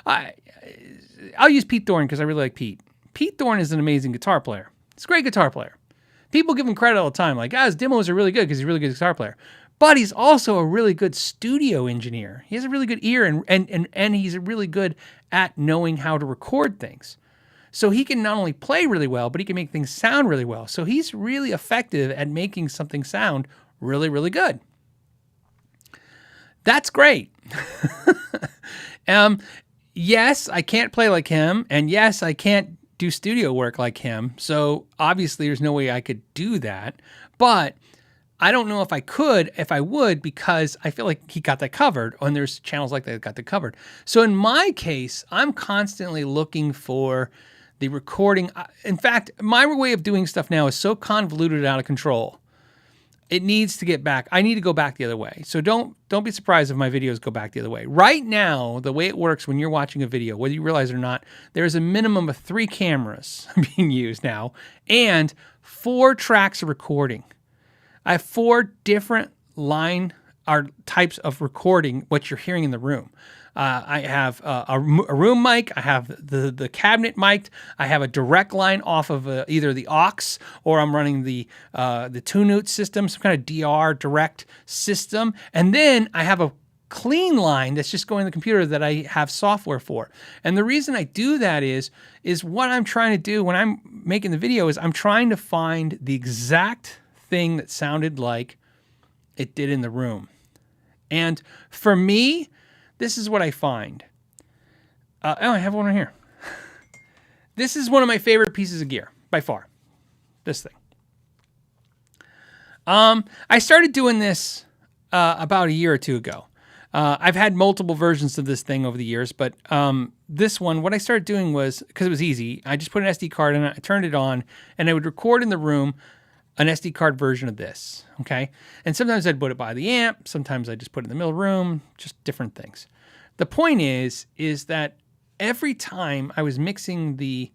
I'll use Pete Thorne because I really like Pete. Pete Thorne is an amazing guitar player. He's a great guitar player. People give him credit all the time, like, his demos are really good because he's a really good guitar player. But he's also a really good studio engineer. He has a really good ear, and he's really good at knowing how to record things. So he can not only play really well, but he can make things sound really well. So he's really effective at making something sound really, really good. That's great. Yes, I can't play like him, and yes, I can't do studio work like him. So obviously there's no way I could do that. But I don't know if I would, because I feel like he got that covered, and there's channels like that got that covered. So in my case, I'm constantly looking for the recording. In fact, my way of doing stuff now is so convoluted and out of control. It needs to get back. I need to go back the other way. So don't be surprised if my videos go back the other way. Right now, the way it works when you're watching a video, whether you realize it or not, there's a minimum of 3 cameras being used now and 4 tracks of recording. I have 4 different types of recording what you're hearing in the room. I have a room mic. I have the cabinet mic. I have a direct line off of either the aux, or I'm running the Tunut system, some kind of DR direct system. And then I have a clean line that's just going to the computer that I have software for. And the reason I do that is what I'm trying to do when I'm making the video is I'm trying to find the exact thing that sounded like it did in the room. And for me, this is what I find. I have one right here. This is one of my favorite pieces of gear by far. This thing. I started doing this about a year or two ago. I've had multiple versions of this thing over the years, but this one, what I started doing was, because it was easy, I just put an SD card in it, I turned it on, and I would record in the room an SD card version of this, okay? And sometimes I'd put it by the amp, sometimes I'd just put it in the middle of the room, just different things. The point is that every time I was mixing the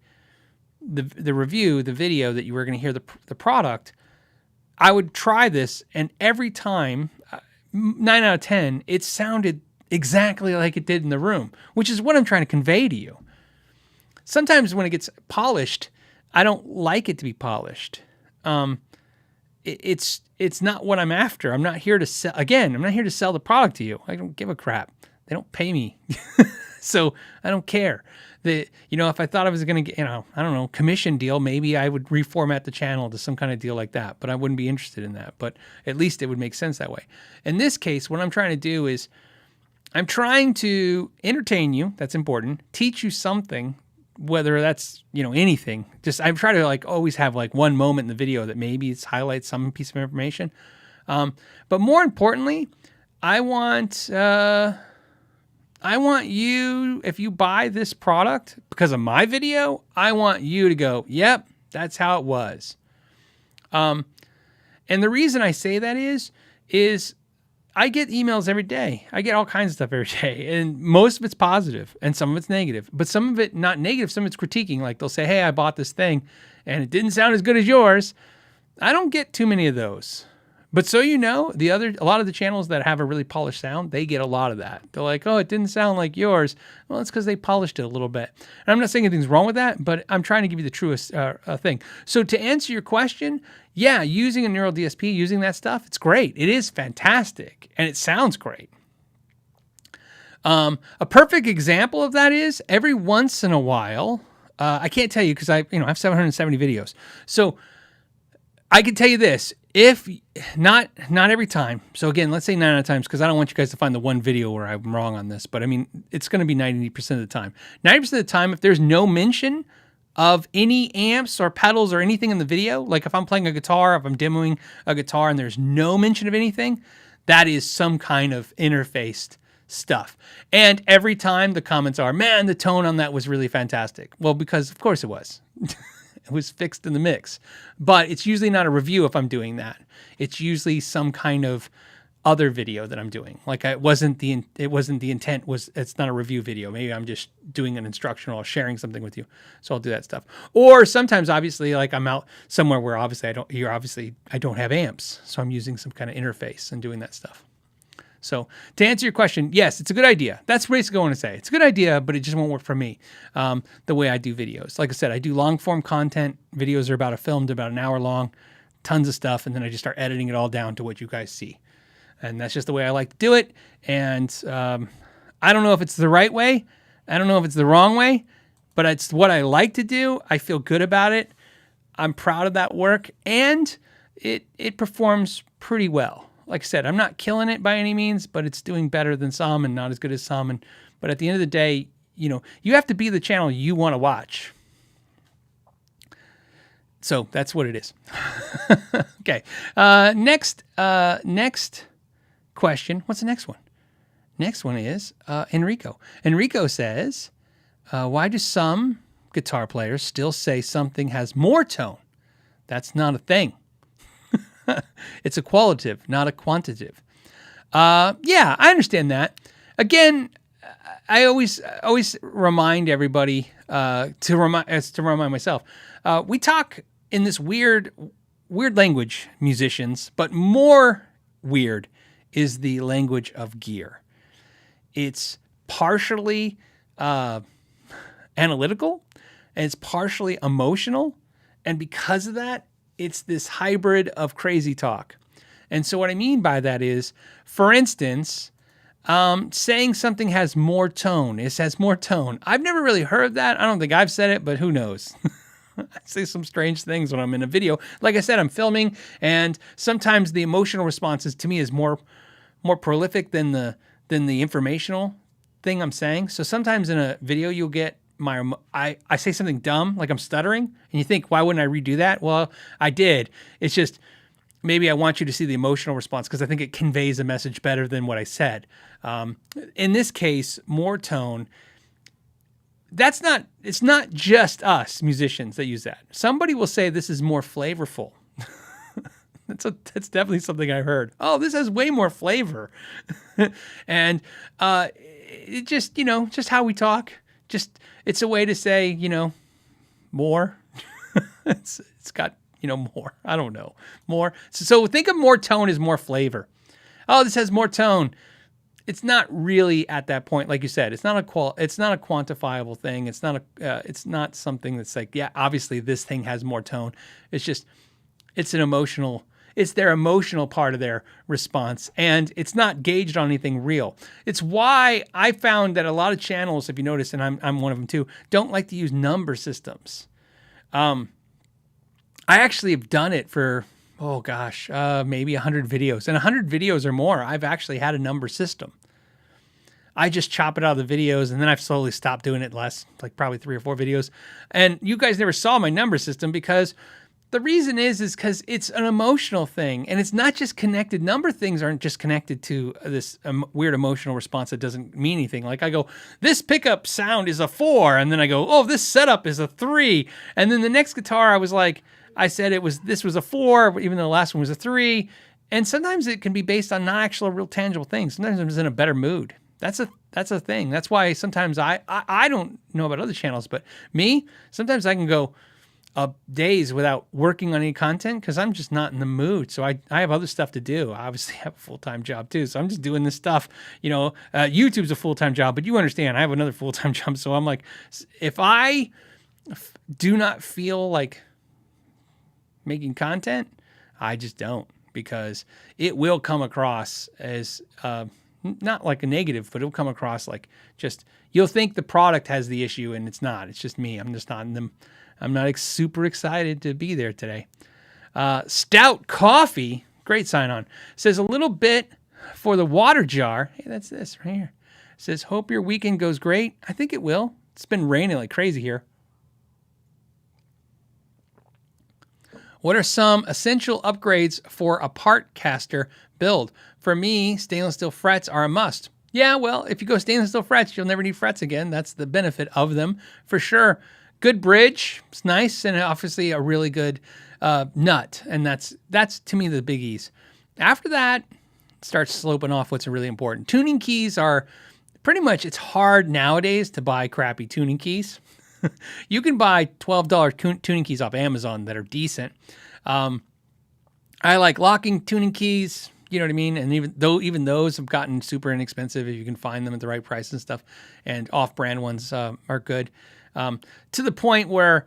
review, the video that you were going to hear the product, I would try this, and every time, 9 out of 10, it sounded exactly like it did in the room, which is what I'm trying to convey to you. Sometimes when it gets polished, I don't like it to be polished. It's not what I'm after. I'm not here to sell. Again, I'm not here to sell the product to you. I don't give a crap. They don't pay me, so I don't care. If I thought I was going to get, I don't know, commission deal, maybe I would reformat the channel to some kind of deal like that, but I wouldn't be interested in that. But at least it would make sense that way. In this case, what I'm trying to do is I'm trying to entertain you. That's important. Teach you something, whether that's, anything. Just I try to always have one moment in the video that maybe it's highlights some piece of information. But more importantly, I want you, if you buy this product because of my video, I want you to go, yep, that's how it was. And the reason I say that is I get emails every day. I get all kinds of stuff every day, and most of it's positive and some of it's negative, but some of it not negative. Some of it's critiquing. Like they'll say, hey, I bought this thing and it didn't sound as good as yours. I don't get too many of those. But so a lot of the channels that have a really polished sound, they get a lot of that. They're like, oh, it didn't sound like yours. Well, it's because they polished it a little bit. And I'm not saying anything's wrong with that, but I'm trying to give you the truest thing. So to answer your question, yeah, using a neural DSP, using that stuff, it's great. It is fantastic, and it sounds great. A perfect example of that is every once in a while, I can't tell you because I have 770 videos. So I can tell you this. If not every time. So again, let's say 9 out of times, because I don't want you guys to find the one video where I'm wrong on this, but I mean, it's going to be 90% of the time. 90% of the time, if there's no mention of any amps or pedals or anything in the video, like if I'm playing a guitar, if I'm demoing a guitar and there's no mention of anything, that is some kind of interfaced stuff. And every time the comments are, man, the tone on that was really fantastic. Well, because of course it was. It was fixed in the mix, but it's usually not a review if I'm doing that. It's usually some kind of other video that I'm doing. Like it wasn't the intent was, it's not a review video. Maybe I'm just doing an instructional or sharing something with you. So I'll do that stuff. Or sometimes obviously like I'm out somewhere where obviously I don't have amps. So I'm using some kind of interface and doing that stuff. So to answer your question, yes, it's a good idea. That's basically what I want to say. It's a good idea, but it just won't work for me the way I do videos. Like I said, I do long form content. Videos are filmed about an hour long, tons of stuff, and then I just start editing it all down to what you guys see. And that's just the way I like to do it. And I don't know if it's the right way. I don't know if it's the wrong way, but it's what I like to do. I feel good about it. I'm proud of that work, and it performs pretty well. Like I said, I'm not killing it by any means, but it's doing better than some and not as good as some. But at the end of the day, you have to be the channel you want to watch. So that's what it is. Okay. Next question. What's the next one? Next one is Enrico. Enrico says, why do some guitar players still say something has more tone? That's not a thing. It's a qualitative, not a quantitative. Yeah, I understand that. Again, I always remind everybody to remind myself. We talk in this weird language, musicians, but more weird is the language of gear. It's partially analytical and it's partially emotional, and because of that, it's this hybrid of crazy talk. And so what I mean by that is, for instance, Saying something has more tone. It has more tone. I've never really heard that. I don't think I've said it, but who knows? I say some strange things when I'm in a video. Like I said, I'm filming, and sometimes the emotional responses to me is more prolific than the informational thing I'm saying. So sometimes in a video you'll get I say something dumb, like I'm stuttering, and you think, why wouldn't I redo that? Well, I did. It's just maybe I want you to see the emotional response because I think it conveys a message better than what I said. In this case, more tone. It's not just us musicians that use that. Somebody will say this is more flavorful. That's definitely something I heard. Oh, this has way more flavor. And it just, just how we talk. Just, it's a way to say, more. It's got, more. I don't know. More. So think of more tone as more flavor. Oh, this has more tone. It's not really at that point, like you said. It's not a quantifiable thing. It's not something that's like, yeah, obviously this thing has more tone. It's just, it's their emotional part of their response, and it's not gauged on anything real. It's why I found that a lot of channels, if you notice, and I'm one of them too, don't like to use number systems. I actually have done it for, maybe 100 videos. And 100 videos or more, I've actually had a number system. I just chop it out of the videos, and then I've slowly stopped doing it less, like probably 3 or 4 videos. And you guys never saw my number system because the reason is because it's an emotional thing, and it's not just connected. Number things aren't just connected to this weird emotional response that doesn't mean anything. Like I go, this pickup sound is a 4, and then I go, oh, this setup is a 3. And then the next guitar, I said this was a 4, even though the last one was a 3. And sometimes it can be based on not actual real tangible things. Sometimes I'm just in a better mood. That's a thing. That's why sometimes I don't know about other channels, but me, sometimes I can go days without working on any content because I'm just not in the mood. So I have other stuff to do. I obviously have a full-time job too. So I'm just doing this stuff. YouTube's a full-time job, but you understand I have another full-time job. So I'm like, if I do not feel like making content, I just don't, because it will come across as not like a negative, but it'll come across like just, you'll think the product has the issue and it's not. It's just me. I'm just not in them. I'm not super excited to be there today. Stout Coffee, great sign on, says a little bit for the water jar. Hey, that's this right here. Says, hope your weekend goes great. I think it will. It's been raining like crazy here. What are some essential upgrades for a part caster build? For me, stainless steel frets are a must. Yeah, well, if you go stainless steel frets, you'll never need frets again. That's the benefit of them, for sure. Good bridge, it's nice, and obviously a really good nut, and that's to me the biggies. After that, it starts sloping off what's really important. Tuning keys are pretty much, it's hard nowadays to buy crappy tuning keys. You can buy $12 tuning keys off Amazon that are decent. I like locking tuning keys, you know what I mean? And even those have gotten super inexpensive if you can find them at the right price and stuff. And off-brand ones are good. To the point where,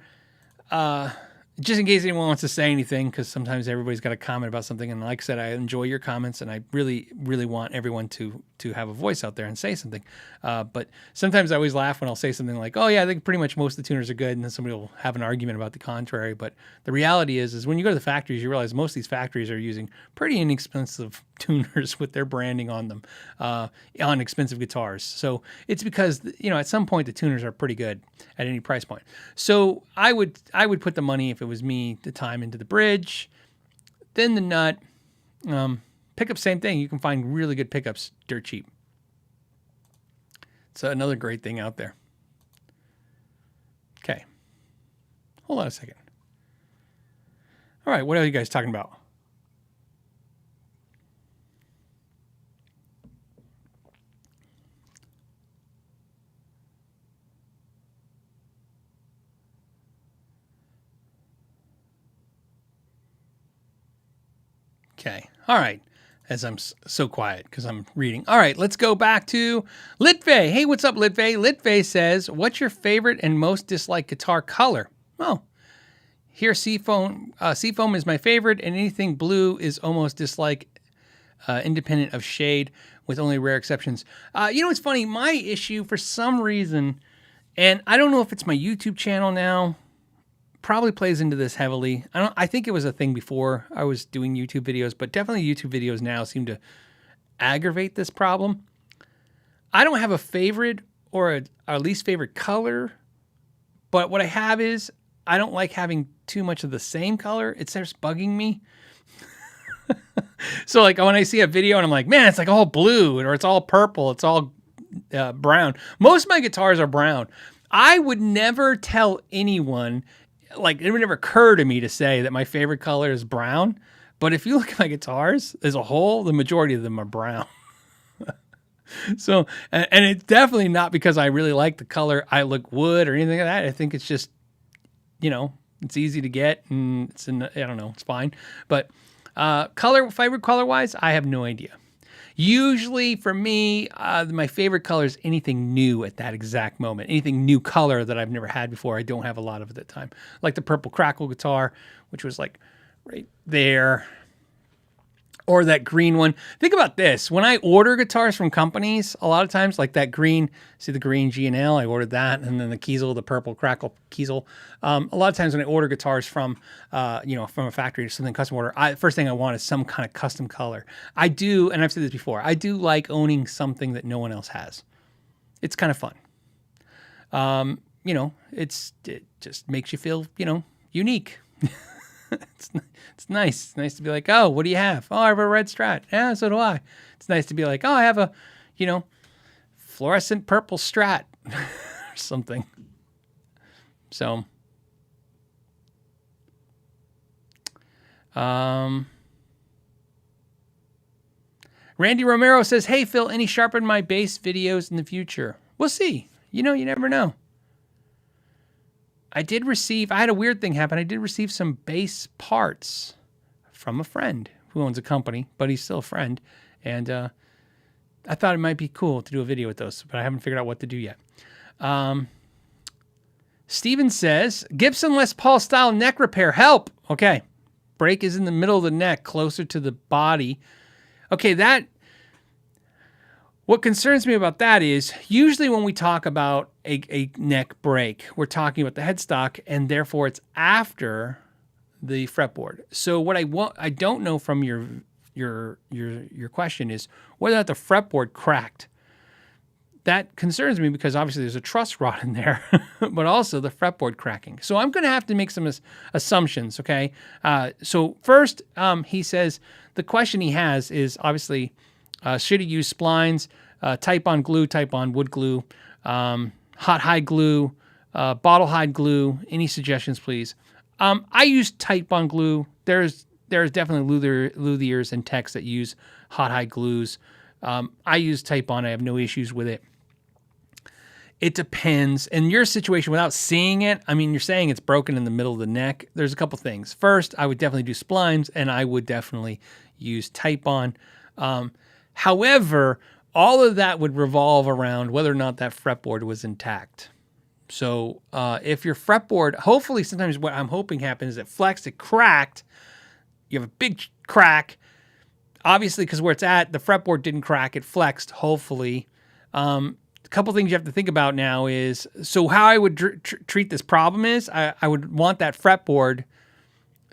just in case anyone wants to say anything, because sometimes everybody's got a comment about something. And like I said, I enjoy your comments, and I really, really want everyone to have a voice out there and say something. But sometimes I always laugh when I'll say something like, oh yeah, I think pretty much most of the tuners are good. And then somebody will have an argument about the contrary. But the reality is when you go to the factories, you realize most of these factories are using pretty inexpensive tuners with their branding on them, on expensive guitars. So it's because, at some point the tuners are pretty good at any price point. So I would put the money, if it was me, the time into the bridge, then the nut. Pickup, same thing. You can find really good pickups dirt cheap. It's another great thing out there. Okay. Hold on a second. All right, what are you guys talking about? Okay. All right. As I'm so quiet because I'm reading. All right, let's go back to Litvey. Hey, what's up, Litvey? Litvey says, what's your favorite and most disliked guitar color? Oh, here Seafoam is my favorite, and anything blue is almost dislike, independent of shade. with only rare exceptions. It's funny. My issue, for some reason, and I don't know if it's my YouTube channel now, probably plays into this heavily. I think it was a thing before I was doing YouTube videos, but definitely YouTube videos now seem to aggravate this problem. I don't have a favorite or a least favorite color, but what I have is I don't like having too much of the same color. It starts bugging me. So like when I see a video and I'm like, man, it's like all blue or it's all purple, it's all brown. Most of my guitars are brown. I would never tell anyone, like it would never occur to me to say that my favorite color is brown. But if you look at my guitars as a whole, the majority of them are brown. So, and it's definitely not because I really like the color I look wood or anything like that. I think it's just, it's easy to get and I don't know, it's fine. But favorite color wise, I have no idea. Usually for me, my favorite color is anything new at that exact moment. Anything new color that I've never had before. I don't have a lot of it at that time. Like the purple crackle guitar, which was like right there. Or that green one. Think about this. When I order guitars from companies, a lot of times, like that green, see the green G&L, I ordered that, and then the Kiesel, the purple crackle Kiesel. A lot of times when I order guitars from a factory or something custom order, first thing I want is some kind of custom color. I do, and I've said this before, I do like owning something that no one else has. It's kind of fun. It just makes you feel, unique. It's nice. It's nice to be like, oh, what do you have? Oh, I have a red Strat. Yeah, so do I. It's nice to be like, oh, I have a, fluorescent purple Strat or something. So, Randy Romero says, hey, Phil, any sharpen my bass videos in the future? We'll see. You never know. I had a weird thing happen. I did receive some bass parts from a friend who owns a company, but he's still a friend. And I thought it might be cool to do a video with those, but I haven't figured out what to do yet. Steven says, Gibson Les Paul style neck repair, help. Okay. Break is in the middle of the neck, closer to the body. Okay, what concerns me about that is usually when we talk about a neck break, we're talking about the headstock, and therefore it's after the fretboard. So what I don't know from your question is whether or not the fretboard cracked. That concerns me because obviously there's a truss rod in there, but also the fretboard cracking. So I'm going to have to make some assumptions. Okay. So first, he says the question he has is obviously. Should he use splines, type-on glue, type-on wood glue, hot hide glue, bottle hide glue? Any suggestions, please? I use type-on glue. There's definitely luthiers and techs that use hot hide glues. I use type-on. I have no issues with it. It depends. In your situation, without seeing it, you're saying it's broken in the middle of the neck. There's a couple things. First, I would definitely do splines, and I would definitely use type-on. However, all of that would revolve around whether or not that fretboard was intact. So if your fretboard, hopefully sometimes what I'm hoping happens is it flexed, it cracked, you have a big crack, obviously because where it's at, the fretboard didn't crack, it flexed, hopefully. A couple things you have to think about now is, so how I would treat this problem is, I would want that fretboard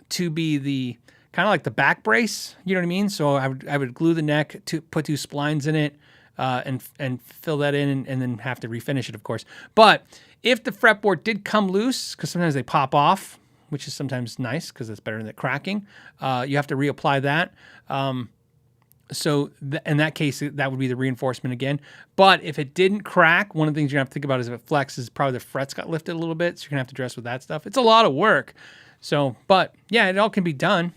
to be the kind of like the back brace, you know what I mean? So I would glue the neck, to put two splines in it, and fill that in, and then have to refinish it, of course. But if the fretboard did come loose, because sometimes they pop off, which is sometimes nice because it's better than the cracking, you have to reapply that. So in that case, that would be the reinforcement again. But if it didn't crack, one of the things you're going to have to think about is if it flexes, probably the frets got lifted a little bit, so you're going to have to dress with that stuff. It's a lot of work. So, but yeah, it all can be done.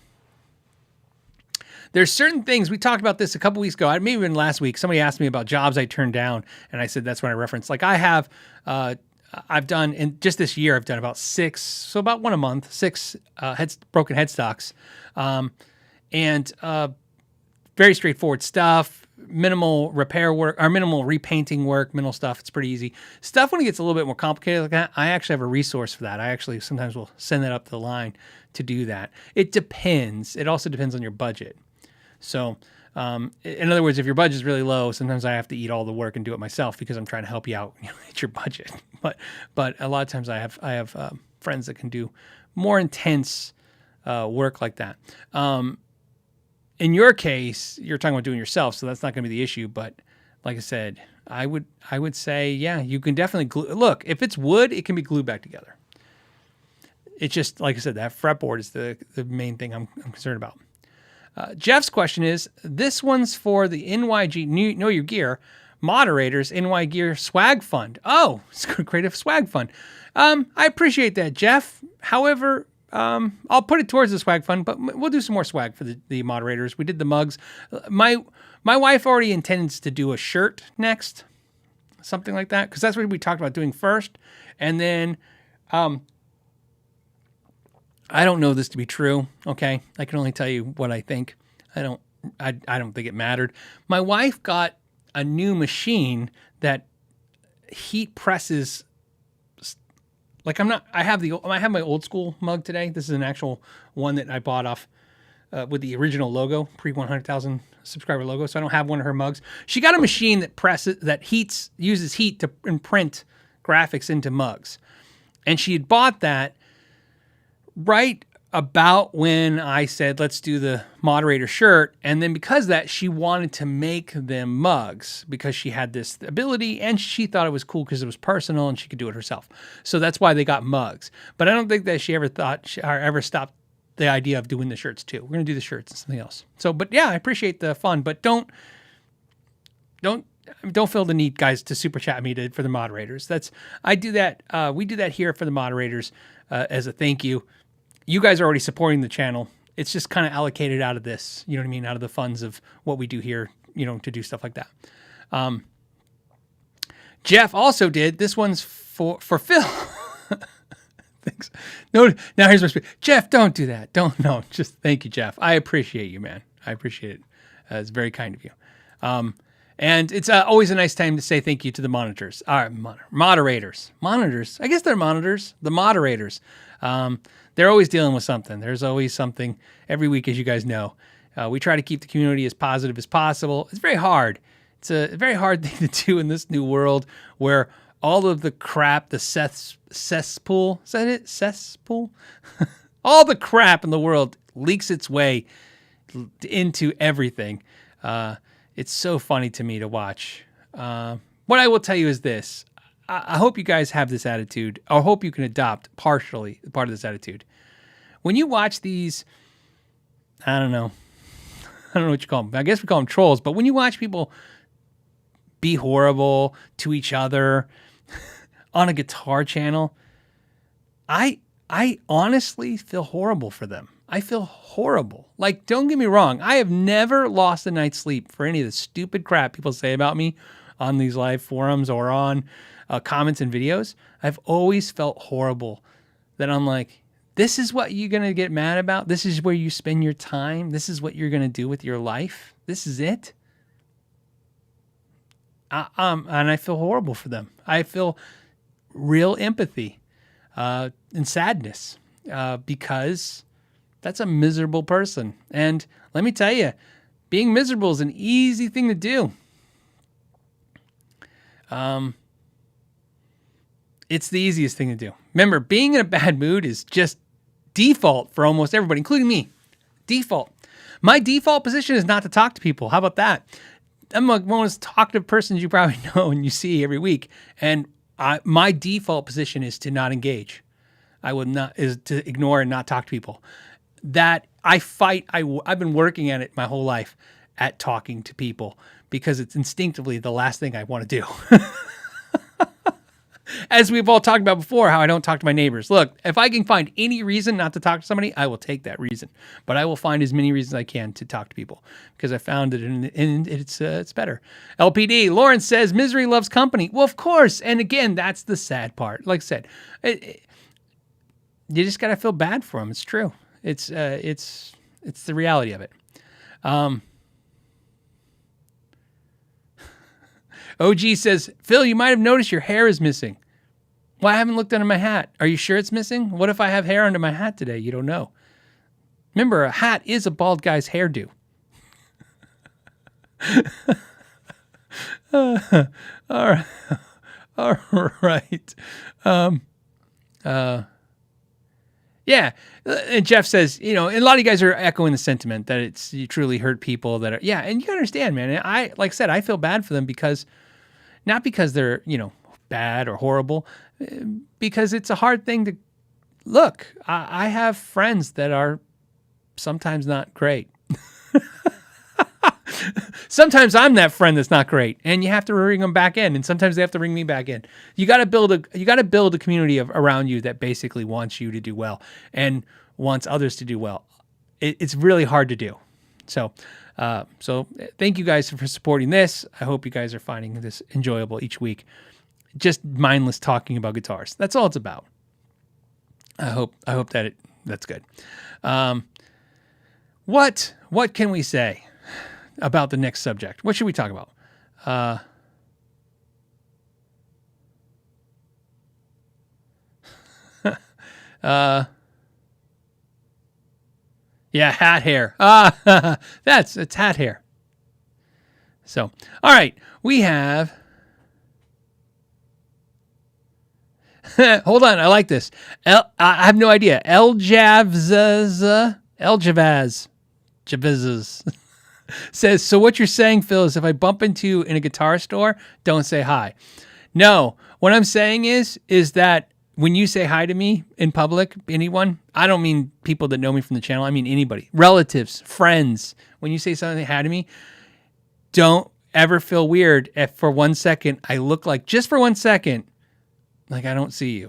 There's certain things, we talked about this a couple weeks ago, maybe even last week, somebody asked me about jobs I turned down, and I said that's when I referenced. Like I've done, in just this year, I've done about six broken headstocks, and very straightforward stuff, minimal repair work, or minimal repainting work, minimal stuff. It's pretty easy. Stuff when it gets a little bit more complicated like that, I actually have a resource for that. I actually sometimes will send that up the line to do that. It depends. It also depends on your budget. So In other words, if your budget is really low, sometimes I have to eat all the work and do it myself because I'm trying to help you out. Hit your budget. But a lot of times I have friends that can do more intense work like that. In your case, you're talking about doing yourself, so that's not going to be the issue. But like I said, I would say, yeah, you can definitely glue. Look, if it's wood, it can be glued back together. It's just, like I said, that fretboard is the main thing I'm concerned about. Jeff's question is, this one's for the NYG, Know Your Gear, Moderators, NY Gear Swag Fund. Oh, it's going to create a swag fund. I appreciate that, Jeff. However, I'll put it towards the swag fund, but we'll do some more swag for the Moderators. We did the mugs. My wife already intends to do a shirt next, something like that, because that's what we talked about doing first. And then, I don't know this to be true. Okay, I can only tell you what I think. I don't think it mattered. My wife got a new machine that heat presses. Like I have my old school mug today. This is an actual one that I bought off with the original logo, pre 100,000 subscriber logo. So I don't have one of her mugs. She got a machine that uses heat to imprint graphics into mugs, and she had bought that right about when I said, let's do the moderator shirt. And then because of that, she wanted to make them mugs because she had this ability and she thought it was cool because it was personal and she could do it herself. So that's why they got mugs. But I don't think that she ever ever stopped the idea of doing the shirts too. We're going to do the shirts and something else. So, but yeah, I appreciate the fun, but don't feel the need, guys, to super chat me for the moderators. I do that. We do that here for the moderators as a thank you. You guys are already supporting the channel. It's just kind of allocated out of this, you know what I mean? Out of the funds of what we do here, to do stuff like that. Jeff also did, this one's for Phil. Thanks. No, now here's my speech. Jeff, don't do that. Just thank you, Jeff. I appreciate you, man. I appreciate it. It's very kind of you. And it's always a nice time to say thank you to the moderators. Moderators. Monitors. I guess they're monitors. The moderators. They're always dealing with something. There's always something every week, as you guys know. We try to keep the community as positive as possible. It's very hard. It's a very hard thing to do in this new world where all of the crap, the cesspool, is that it? Cesspool? All the crap in the world leaks its way into everything. It's so funny to me to watch. What I will tell you is this. I hope you guys have this attitude. I hope you can adopt partially part of this attitude. When you watch these, I don't know what you call them. I guess we call them trolls. But when you watch people be horrible to each other on a guitar channel, I honestly feel horrible for them. I feel horrible. Like, don't get me wrong. I have never lost a night's sleep for any of the stupid crap people say about me on these live forums or on comments and videos. I've always felt horrible that I'm like, this is what you're going to get mad about? This is where you spend your time? This is what you're going to do with your life? This is it? And I feel horrible for them. I feel real empathy and sadness because that's a miserable person. And let me tell you, being miserable is an easy thing to do. It's the easiest thing to do. Remember, being in a bad mood is just default for almost everybody, including me. Default. My default position is not to talk to people. How about that? I'm like one of those talkative persons you probably know and you see every week. And my default position is to not engage. Is to ignore and not talk to people. That I fight. I've been working at it my whole life at talking to people because it's instinctively the last thing I want to do. As we've all talked about before, how I don't talk to my neighbors. Look, if I can find any reason not to talk to somebody, I will take that reason. But I will find as many reasons I can to talk to people because I found it and it's better. LPD, Lawrence says, misery loves company. Well, of course. And again, that's the sad part. Like I said, you just got to feel bad for them. It's true. It's the reality of it. OG says, Phil, you might have noticed your hair is missing. Well, I haven't looked under my hat. Are you sure it's missing? What if I have hair under my hat today? You don't know. Remember, a hat is a bald guy's hairdo. All right. All right. Yeah. And Jeff says, and a lot of you guys are echoing the sentiment that you truly hurt people that are, yeah. And you can understand, man. And like I said, I feel bad for them not because they're, bad or horrible, because it's a hard thing to look. I have friends that are sometimes not great. Sometimes I'm that friend that's not great, and you have to ring them back in, and sometimes they have to ring me back in. You got to build a community around you that basically wants you to do well and wants others to do well. It's really hard to do. So thank you guys for supporting this. I hope you guys are finding this enjoyable each week. Just mindless talking about guitars. That's all it's about. I hope that's good. What can we say about the next subject? What should we talk about? Yeah, hat hair. It's hat hair. So, all right, we have. Hold on, I like this. I have no idea. Javaz says, so what you're saying, Phil, is if I bump into you in a guitar store, don't say hi. No, what I'm saying is that when you say hi to me in public, anyone, I don't mean people that know me from the channel. I mean anybody, relatives, friends. When you say something hi to me, don't ever feel weird if for 1 second I look like, just for 1 second, like I don't see you.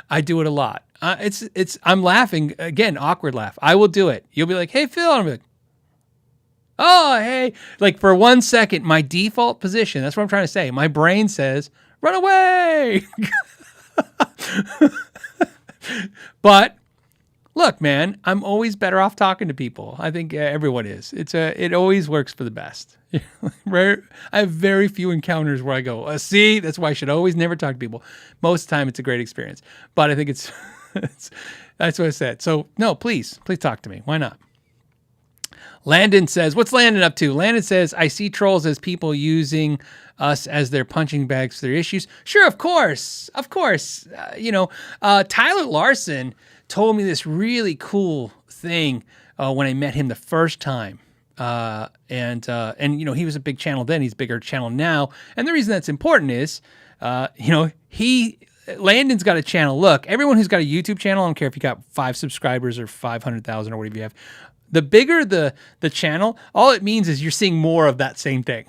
I do it a lot. I'm laughing again, awkward laugh. I will do it. You'll be like, hey, Phil. I'm like, oh, hey. Like for 1 second, my default position, that's what I'm trying to say. My brain says, run away. But look, man, I'm always better off talking to people. I think everyone is. It always works for the best. I have very few encounters where I go, see, that's why I should always never talk to people. Most of the time, it's a great experience. But I think that's what I said. So no, please talk to me. Why not? Landon says, what's Landon up to? Landon says, I see trolls as people using us as their punching bags for their issues. Sure, of course. Tyler Larson told me this really cool thing when I met him the first time. And he was a big channel then. He's a bigger channel now. And the reason that's important is, Landon's got a channel. Look, everyone who's got a YouTube channel, I don't care if you got 5 subscribers or 500,000 or whatever you have. The bigger the channel, all it means is you're seeing more of that same thing.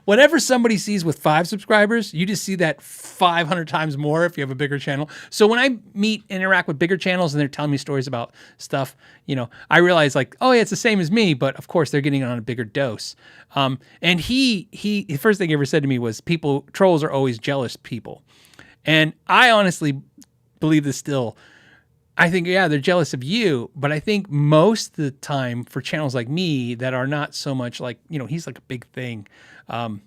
Whatever somebody sees with 5 subscribers, you just see that 500 times more if you have a bigger channel. So when I interact with bigger channels and they're telling me stories about stuff, I realize like, oh yeah, it's the same as me, but of course they're getting it on a bigger dose. And the first thing he ever said to me was trolls are always jealous people. And I honestly believe this still. I think, yeah, they're jealous of you, but I think most of the time for channels like me that are not so much like, he's like a big thing. In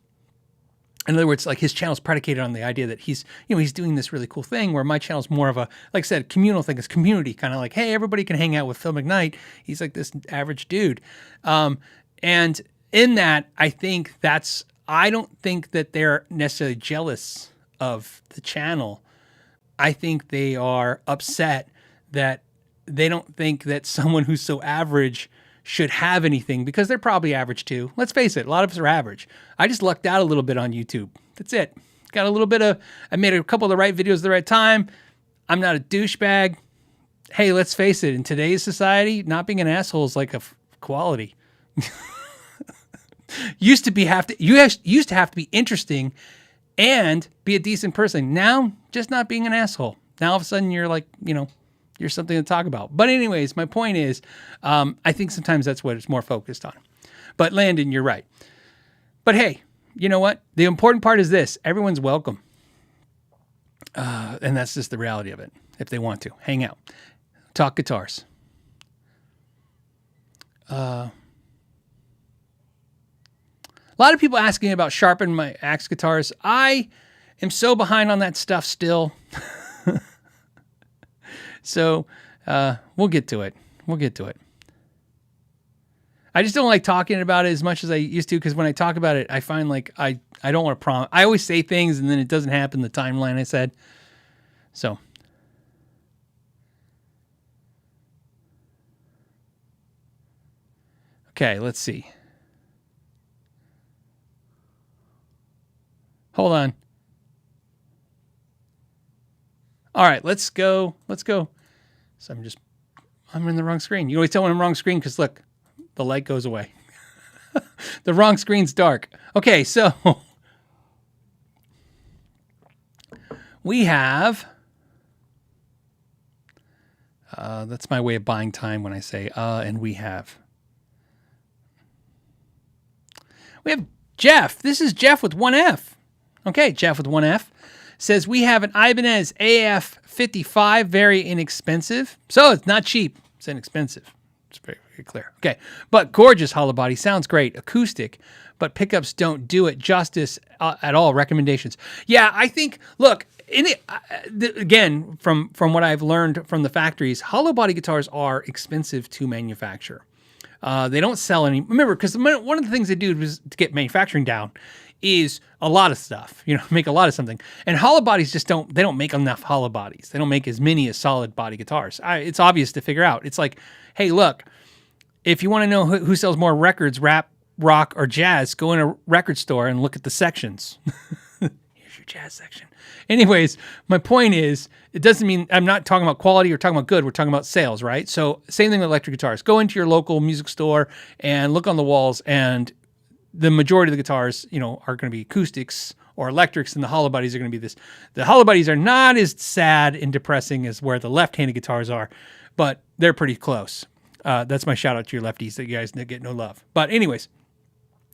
other words, like his channel's predicated on the idea that he's doing this really cool thing, where my channel's more of a, like I said, communal thing. It's community, kind of like, hey, everybody can hang out with Phil McKnight. He's like this average dude. And in that, I don't think that they're necessarily jealous of the channel. I think they are upset that they don't think that someone who's so average should have anything, because they're probably average too. Let's face it, a lot of us are average. I just lucked out a little bit on YouTube. That's it. Got a little bit I made a couple of the right videos at the right time. I'm not a douchebag. Hey, let's face it, in today's society, not being an asshole is like a quality. Used to have to be interesting and be a decent person. Now, just not being an asshole. Now all of a sudden you're like, you're something to talk about. But anyways, my point is, I think sometimes that's what it's more focused on. But Landon, you're right. But hey, you know what? The important part is this. Everyone's welcome. And that's just the reality of it. If they want to, hang out. Talk guitars. A lot of people asking about sharpening my axe guitars. I am so behind on that stuff still. So we'll get to it. I just don't like talking about it as much as I used to, because when I talk about it, I find like I don't want to promise. I always say things and then it doesn't happen the timeline I said. So. Okay, let's see. Hold on. All right, let's go. So I'm in the wrong screen. You always tell when I'm wrong screen because look, the light goes away. The wrong screen's dark. Okay, so we have, that's my way of buying time when I say, and we have Jeff. This is Jeff with one F. Okay, Jeff with one F says we have an Ibanez AF55, very inexpensive. So it's not cheap, it's inexpensive. It's very, very clear. Okay, but gorgeous hollow body, sounds great, acoustic, but pickups don't do it justice at all. Recommendations? Yeah, I think, look, again, from what I've learned from the factories, hollow body guitars are expensive to manufacture. They don't sell any. Remember, because one of the things they do is to get manufacturing down is a lot of stuff, make a lot of something. And hollow bodies just don't make enough hollow bodies. They don't make as many as solid body guitars. It's obvious to figure out. It's like, hey, look, if you want to know who sells more records, rap, rock, or jazz, go in a record store and look at the sections. Here's your jazz section. Anyways, my point is, it doesn't mean I'm not talking about quality or talking about good. We're talking about sales, right? So same thing with electric guitars. Go into your local music store and look on the walls, and the majority of the guitars, are going to be acoustics or electrics, and the hollow bodies are going to be this. The hollow bodies are not as sad and depressing as where the left-handed guitars are, but they're pretty close. That's my shout out to your lefties that you guys get no love. But anyways,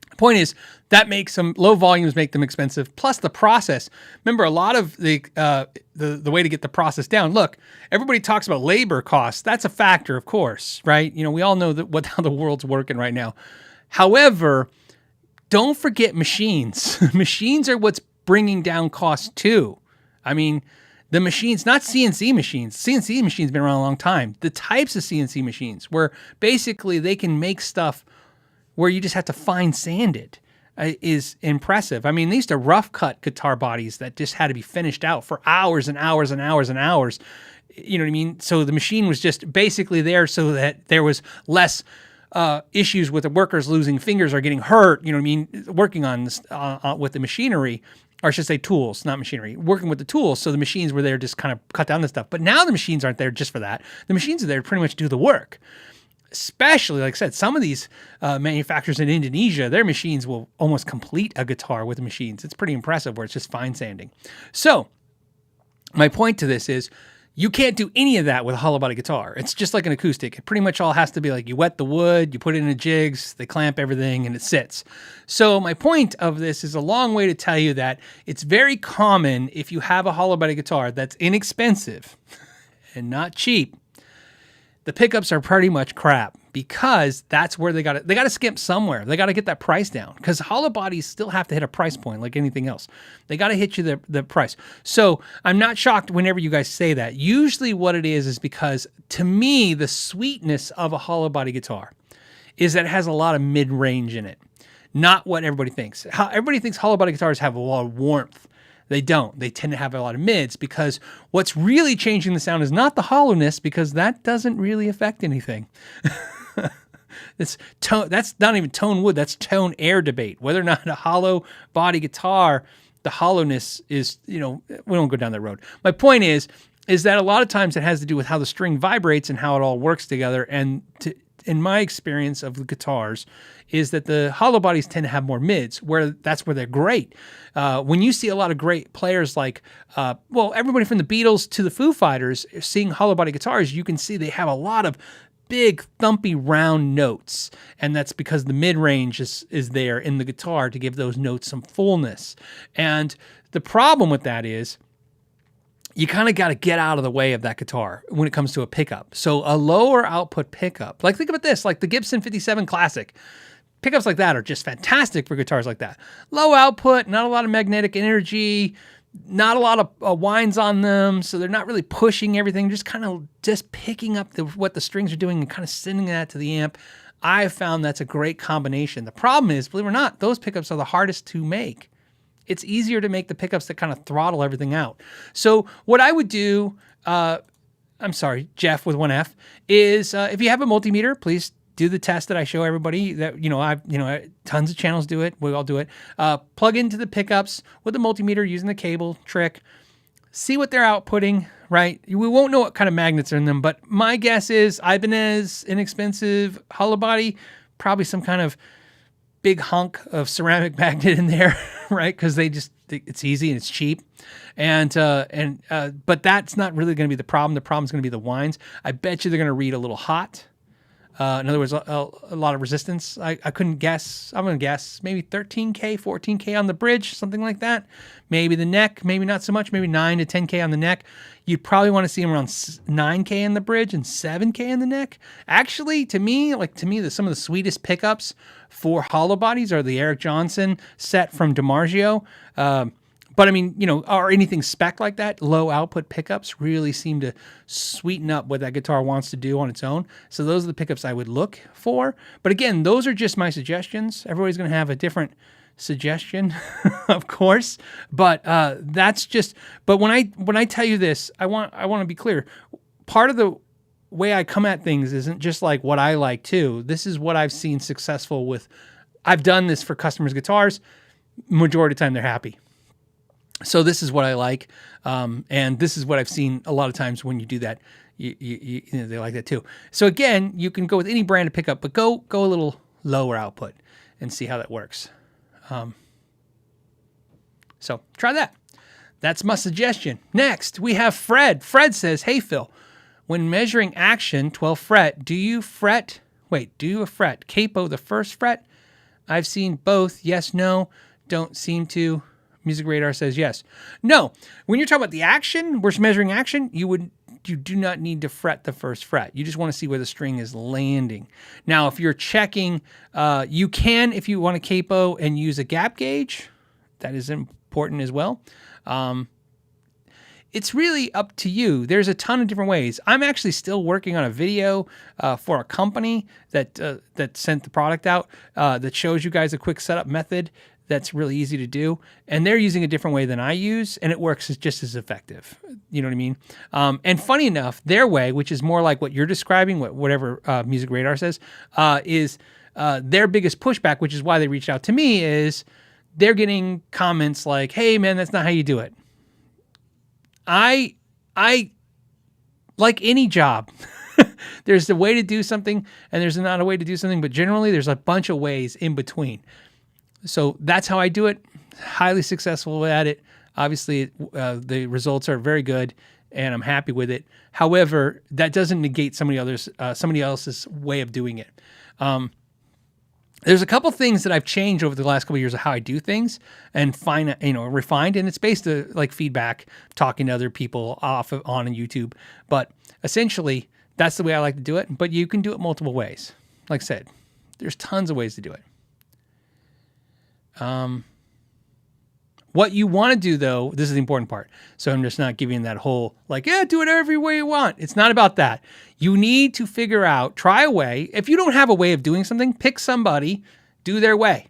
the point is that makes some low volumes make them expensive. Plus the process. Remember, a lot of the way to get the process down. Look, everybody talks about labor costs. That's a factor, of course, right? We all know how the world's working right now. However, don't forget machines. Machines are what's bringing down costs too. I mean, the machines, not CNC machines. CNC machines have been around a long time. The types of CNC machines where basically they can make stuff where you just have to fine sand it is impressive. I mean, they used to rough cut guitar bodies that just had to be finished out for hours and hours and hours and hours. You know what I mean? So the machine was just basically there so that there was less issues with the workers losing fingers or getting hurt, working on this, with the machinery, or I should say tools, not machinery, working with the tools. So the machines were there just kind of cut down the stuff. But now the machines aren't there just for that. The machines are there to pretty much do the work. Especially, like I said, some of these manufacturers in Indonesia, their machines will almost complete a guitar with the machines. It's pretty impressive where it's just fine sanding. So my point to this is, you can't do any of that with a hollow body guitar. It's just like an acoustic. It pretty much all has to be like you wet the wood, you put it in the jigs, they clamp everything, and it sits. So my point of this is a long way to tell you that it's very common if you have a hollow body guitar that's inexpensive and not cheap, the pickups are pretty much crap, because that's where they got to skimp somewhere. They got to get that price down, because hollow bodies still have to hit a price point like anything else. They got to hit you the price. So I'm not shocked whenever you guys say that. Usually what it is because, to me, the sweetness of a hollow body guitar is that it has a lot of mid-range in it. Not what everybody thinks. Everybody thinks hollow body guitars have a lot of warmth. They don't. They tend to have a lot of mids, because what's really changing the sound is not the hollowness, because that doesn't really affect anything. That's not even tone wood. That's tone air debate. Whether or not a hollow body guitar, the hollowness is, we don't go down that road. My point is that a lot of times it has to do with how the string vibrates and how it all works together. And in my experience of the guitars, is that the hollow bodies tend to have more mids, that's where they're great. When you see a lot of great players like, everybody from the Beatles to the Foo Fighters sing hollow body guitars, you can see they have a lot of big, thumpy, round notes. And that's because the mid-range is there in the guitar to give those notes some fullness. And the problem with that is, you kind of got to get out of the way of that guitar when it comes to a pickup. So a lower output pickup, like think about this, like the Gibson 57 Classic. Pickups like that are just fantastic for guitars like that. Low output, not a lot of magnetic energy, not a lot of winds on them, so they're not really pushing everything, just picking up what the strings are doing and kind of sending that to the amp. I found that's a great combination. The problem is, believe it or not, those pickups are the hardest to make. It's easier to make the pickups that kind of throttle everything out. So what I would do, I'm sorry, Jeff with one F, is if you have a multimeter, please do the test that I show everybody. That tons of channels do it. We all do it. Plug into the pickups with the multimeter using the cable trick. See what they're outputting. Right, we won't know what kind of magnets are in them, but my guess is Ibanez inexpensive hollow body, probably some kind of big hunk of ceramic magnet in there, right? Because it's easy and it's cheap, but that's not really going to be the problem. The problem is going to be the wines. I bet you they're going to read a little hot. In other words, a lot of resistance. I couldn't guess. I'm going to guess maybe 13K, 14K on the bridge, something like that. Maybe the neck, maybe not so much, maybe 9 to 10K on the neck. You'd probably want to see them around 9K in the bridge and 7K in the neck. Actually, to me, some of the sweetest pickups for hollow bodies are the Eric Johnson set from DiMarzio. But I mean, or anything spec like that, low output pickups really seem to sweeten up what that guitar wants to do on its own. So those are the pickups I would look for. But again, those are just my suggestions. Everybody's going to have a different suggestion, of course. But that's just. But when I tell you this, I want to be clear. Part of the way I come at things isn't just like what I like too. This is what I've seen successful with. I've done this for customers' guitars. Majority of the time, they're happy. So this is what I like, and this is what I've seen a lot of times when you do that. They like that too. So again, you can go with any brand of pickup, but go a little lower output and see how that works. So try that. That's my suggestion. Next, we have Fred. Fred says, "Hey Phil, when measuring action 12th fret, do you fret capo the first fret? I've seen both. Yes, no, don't seem to." Music Radar says yes. No, when you're talking about the action, we're measuring action, you do not need to fret the first fret. You just want to see where the string is landing. Now, if you're checking, you can, if you want a capo and use a gap gauge, that is important as well. It's really up to you. There's a ton of different ways. I'm actually still working on a video for a company that sent the product out that shows you guys a quick setup method that's really easy to do. And they're using a different way than I use, and it works just as effective. You know what I mean? And funny enough, their way, which is more like what you're describing, whatever Music Radar says, is their biggest pushback, which is why they reached out to me, is they're getting comments like, "Hey man, that's not how you do it." I like any job. There's a way to do something and there's not a way to do something, but generally there's a bunch of ways in between. So that's how I do it. Highly successful at it. Obviously, the results are very good and I'm happy with it. However, that doesn't negate somebody else's way of doing it. There's a couple things that I've changed over the last couple of years of how I do things and refined, and it's based on like feedback, talking to other people on YouTube. But essentially, that's the way I like to do it. But you can do it multiple ways. Like I said, there's tons of ways to do it. What you want to do, though, this is the important part. So I'm just not giving that whole, do it every way you want. It's not about that. You need to figure out, try a way. If you don't have a way of doing something, pick somebody, do their way.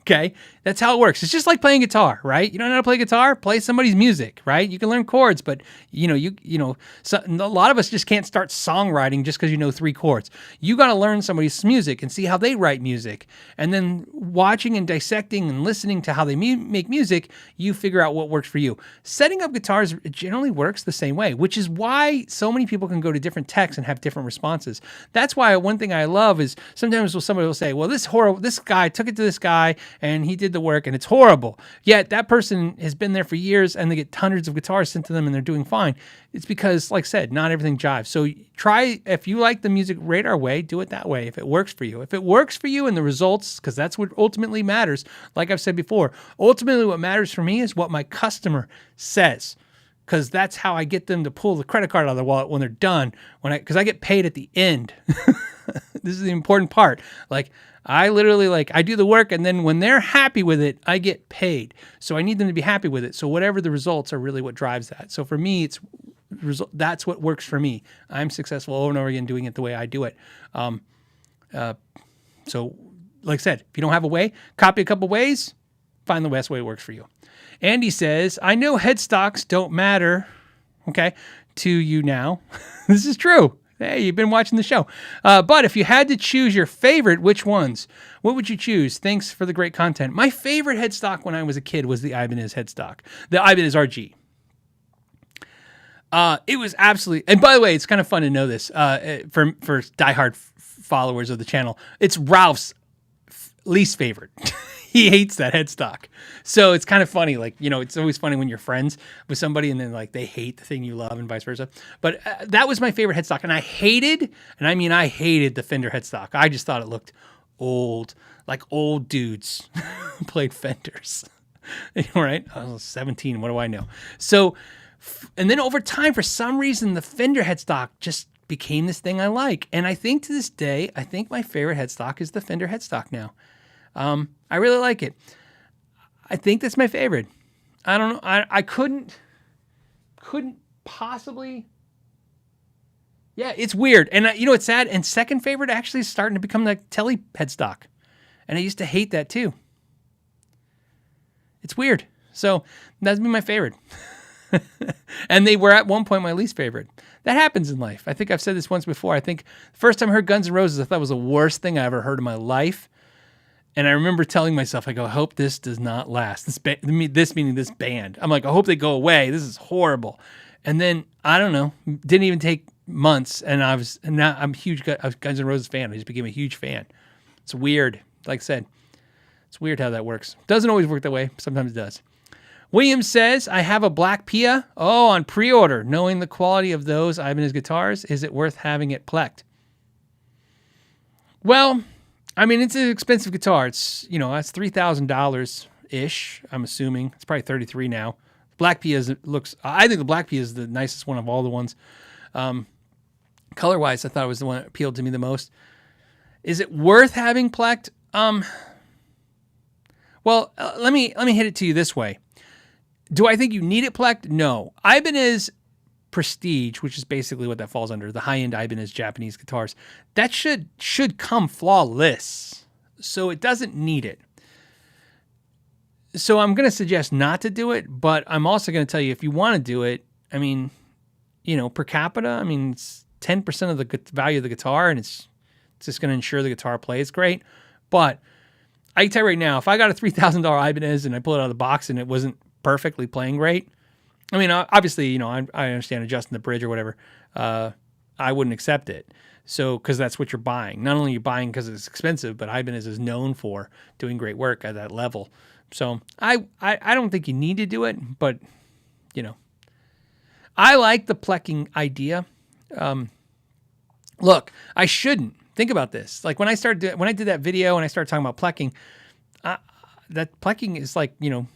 Okay? That's how it works. It's just like playing guitar, right? You don't know how to play guitar? Play somebody's music, right? You can learn chords, but a lot of us just can't start songwriting just because you know 3 chords. You got to learn somebody's music and see how they write music. And then watching and dissecting and listening to how they make music, you figure out what works for you. Setting up guitars generally works the same way, which is why so many people can go to different techs and have different responses. That's why one thing I love is sometimes somebody will say, well, this guy took it to this guy and he did the work and it's horrible. Yet that person has been there for years and they get hundreds of guitars sent to them and they're doing fine. It's because, like I said, not everything jives. So try, if you like the Music Radar way, do it that way if it works for you. If it works for you and the results, because that's what ultimately matters, like I've said before, ultimately what matters for me is what my customer says. Because that's how I get them to pull the credit card out of their wallet when they're done. Because I get paid at the end. This is the important part. I literally I do the work, and then when they're happy with it, I get paid. So I need them to be happy with it. So whatever the results are really what drives that. So for me, that's what works for me. I'm successful over and over again doing it the way I do it. So, like I said, if you don't have a way, copy a couple ways, find the best way that works for you. Andy says, I know headstocks don't matter, okay, to you now. This is true. Hey, you've been watching the show. But if you had to choose your favorite, which ones? What would you choose? Thanks for the great content. My favorite headstock when I was a kid was the Ibanez headstock, the Ibanez RG. It was absolutely, and by the way, it's kind of fun to know this for diehard followers of the channel. It's Ralph's least favorite. He hates that headstock. So it's kind of funny. Like, you know, it's always funny when you're friends with somebody and then like they hate the thing you love and vice versa. But that was my favorite headstock. And I hated the Fender headstock. I just thought it looked old, like old dudes played Fenders. Right? I was 17. What do I know? So, and then over time, for some reason, the Fender headstock just became this thing I like. And I think to this day, I think my favorite headstock is the Fender headstock now. I really like it. I think that's my favorite. I don't know. I couldn't possibly. Yeah, it's weird. And you know, it's sad. And second favorite actually is starting to become like Tele headstock. And I used to hate that too. It's weird. So that'd be my favorite. And they were at one point my least favorite. That happens in life. I think I've said this once before. I think the first time I heard Guns N' Roses, I thought it was the worst thing I ever heard in my life. And I remember telling myself, I go, I hope this does not last. This meaning this band. I'm like, I hope they go away. This is horrible. And then, I don't know, didn't even take months. And now I'm a huge Guns N' Roses fan. I just became a huge fan. It's weird. Like I said, it's weird how that works. Doesn't always work that way. Sometimes it does. William says, I have a black Pia. Oh, on pre-order. Knowing the quality of those Ibanez guitars, is it worth having it Pleked? Well, I mean, it's an expensive guitar. It's, you know, that's $3,000-ish, I'm assuming. It's probably $33,000 now. Black Pia I think the Black Pia is the nicest one of all the ones. Color-wise, I thought it was the one that appealed to me the most. Is it worth having Pleked? Well, let me hit it to you this way. Do I think you need it Pleked? No. Ibanez Prestige, which is basically what that falls under, the high-end Ibanez Japanese guitars, that should come flawless. So it doesn't need it. So I'm going to suggest not to do it, but I'm also going to tell you if you want to do it, I mean, you know, per capita, I mean, it's 10% of the value of the guitar, and it's just going to ensure the guitar plays great. But I can tell you right now, if I got a $3,000 Ibanez and I pulled it out of the box and it wasn't perfectly playing great, I mean, obviously, you know, I understand adjusting the bridge or whatever. I wouldn't accept it. So, because that's what you're buying. Not only are you buying because it's expensive, but Ibanez is known for doing great work at that level. So, I don't think you need to do it, but, you know, I like the Plekking idea. Look, I shouldn't. Think about this. Like when I did that video and I started talking about Plekking, that Plekking is like, you know,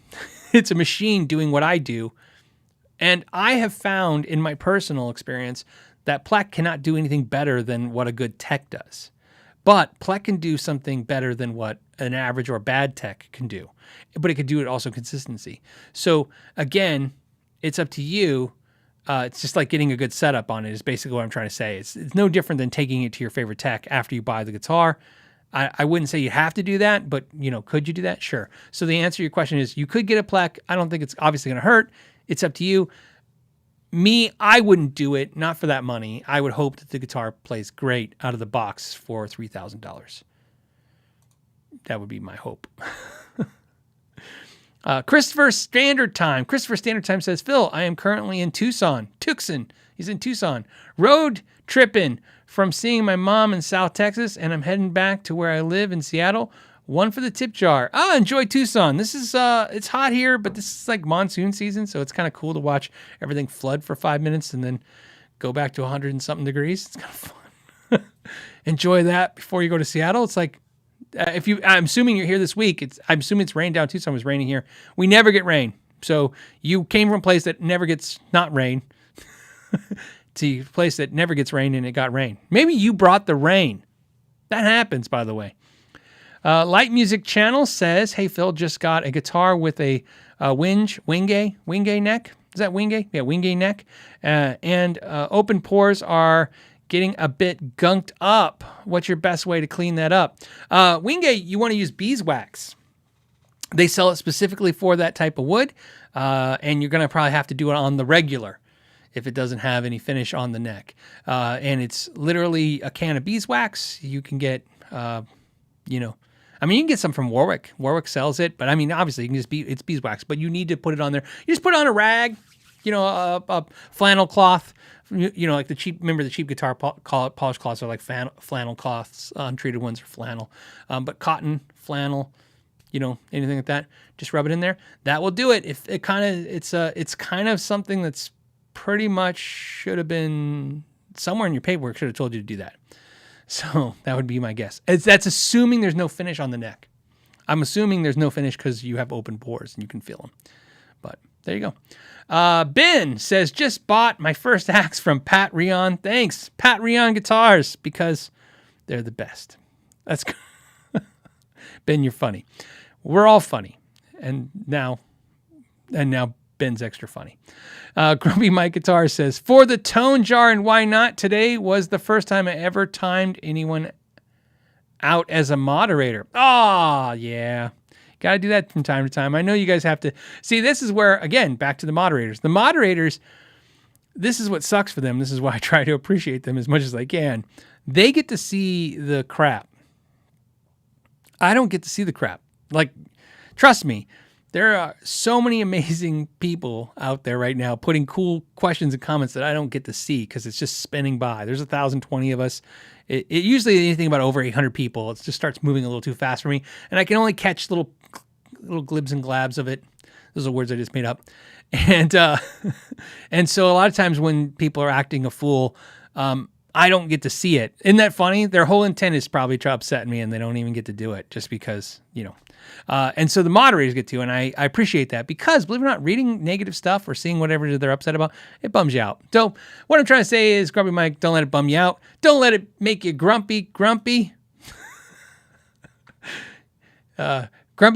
it's a machine doing what I do. And I have found in my personal experience that Plek cannot do anything better than what a good tech does. But Plek can do something better than what an average or bad tech can do. But it could do it also consistency. So again, it's up to you. It's just like getting a good setup on it is basically what I'm trying to say. It's no different than taking it to your favorite tech after you buy the guitar. I wouldn't say you have to do that, but, you know, could you do that? Sure. So the answer to your question is you could get a Plek. I don't think it's obviously going to hurt. It's up to you. Me, I wouldn't do it, not for that money. I would hope that the guitar plays great out of the box for $3,000. That would be my hope. Christopher Standard Time. Christopher Standard Time says, Phil, I am currently in Tucson. He's in Tucson. Road tripping from seeing my mom in South Texas, and I'm heading back to where I live in Seattle. One for the tip jar. Enjoy Tucson. This is, it's hot here, but this is like monsoon season, so it's kind of cool to watch everything flood for 5 minutes and then go back to 100 and something degrees. It's kind of fun. Enjoy that before you go to Seattle. It's like, I'm assuming you're here this week. I'm assuming it's rained down Tucson. It was raining here. We never get rain. So you came from a place that never gets not rain to a place that never gets rain and it got rain. Maybe you brought the rain. That happens, by the way. Light Music Channel says, hey, Phil, just got a guitar with a Wingay neck. Is that Wingay? Yeah, Wingay neck. And open pores are getting a bit gunked up. What's your best way to clean that up? Wingate, you want to use beeswax. They sell it specifically for that type of wood, and you're going to probably have to do it on the regular if it doesn't have any finish on the neck. And it's literally a can of beeswax. You can get, you can get some from Warwick. Warwick sells it, but I mean, obviously, it's beeswax, but you need to put it on there. You just put it on a rag, a flannel cloth. Like the cheap guitar polish cloths are like flannel cloths. Untreated ones are flannel, but cotton, flannel, anything like that. Just rub it in there. That will do it. If it it's kind of something that's pretty much should have been somewhere in your paperwork. Should have told you to do that. So that would be my guess. That's assuming there's no finish on the neck. I'm assuming there's no finish because you have open pores and you can feel them. But there you go. Ben says, just bought my first axe from Pat Rion. Thanks, Pat Rion Guitars, because they're the best. That's good. Ben, you're funny. We're all funny. And now Ben's extra funny. Grumpy Mike Guitar says, for the tone jar and why not, today was the first time I ever timed anyone out as a moderator. Oh, yeah. Got to do that from time to time. I know you guys have to. See, this is where, again, back to the moderators. The moderators, this is what sucks for them. This is why I try to appreciate them as much as I can. They get to see the crap. I don't get to see the crap. Like, trust me, there are so many amazing people out there right now putting cool questions and comments that I don't get to see because it's just spinning by. There's 1,020 of us. It usually anything about over 800 people. It just starts moving a little too fast for me, and I can only catch little glibs and glabs of it. Those are words I just made up, and so a lot of times when people are acting a fool, I don't get to see it. Isn't that funny? Their whole intent is probably to upset me, and they don't even get to do it just because And so the moderators get to, and I appreciate that because, believe it or not, reading negative stuff or seeing whatever they're upset about, it bums you out. So what I'm trying to say is, Grumpy Mike, don't let it bum you out. Don't let it make you grumpy. Grumpy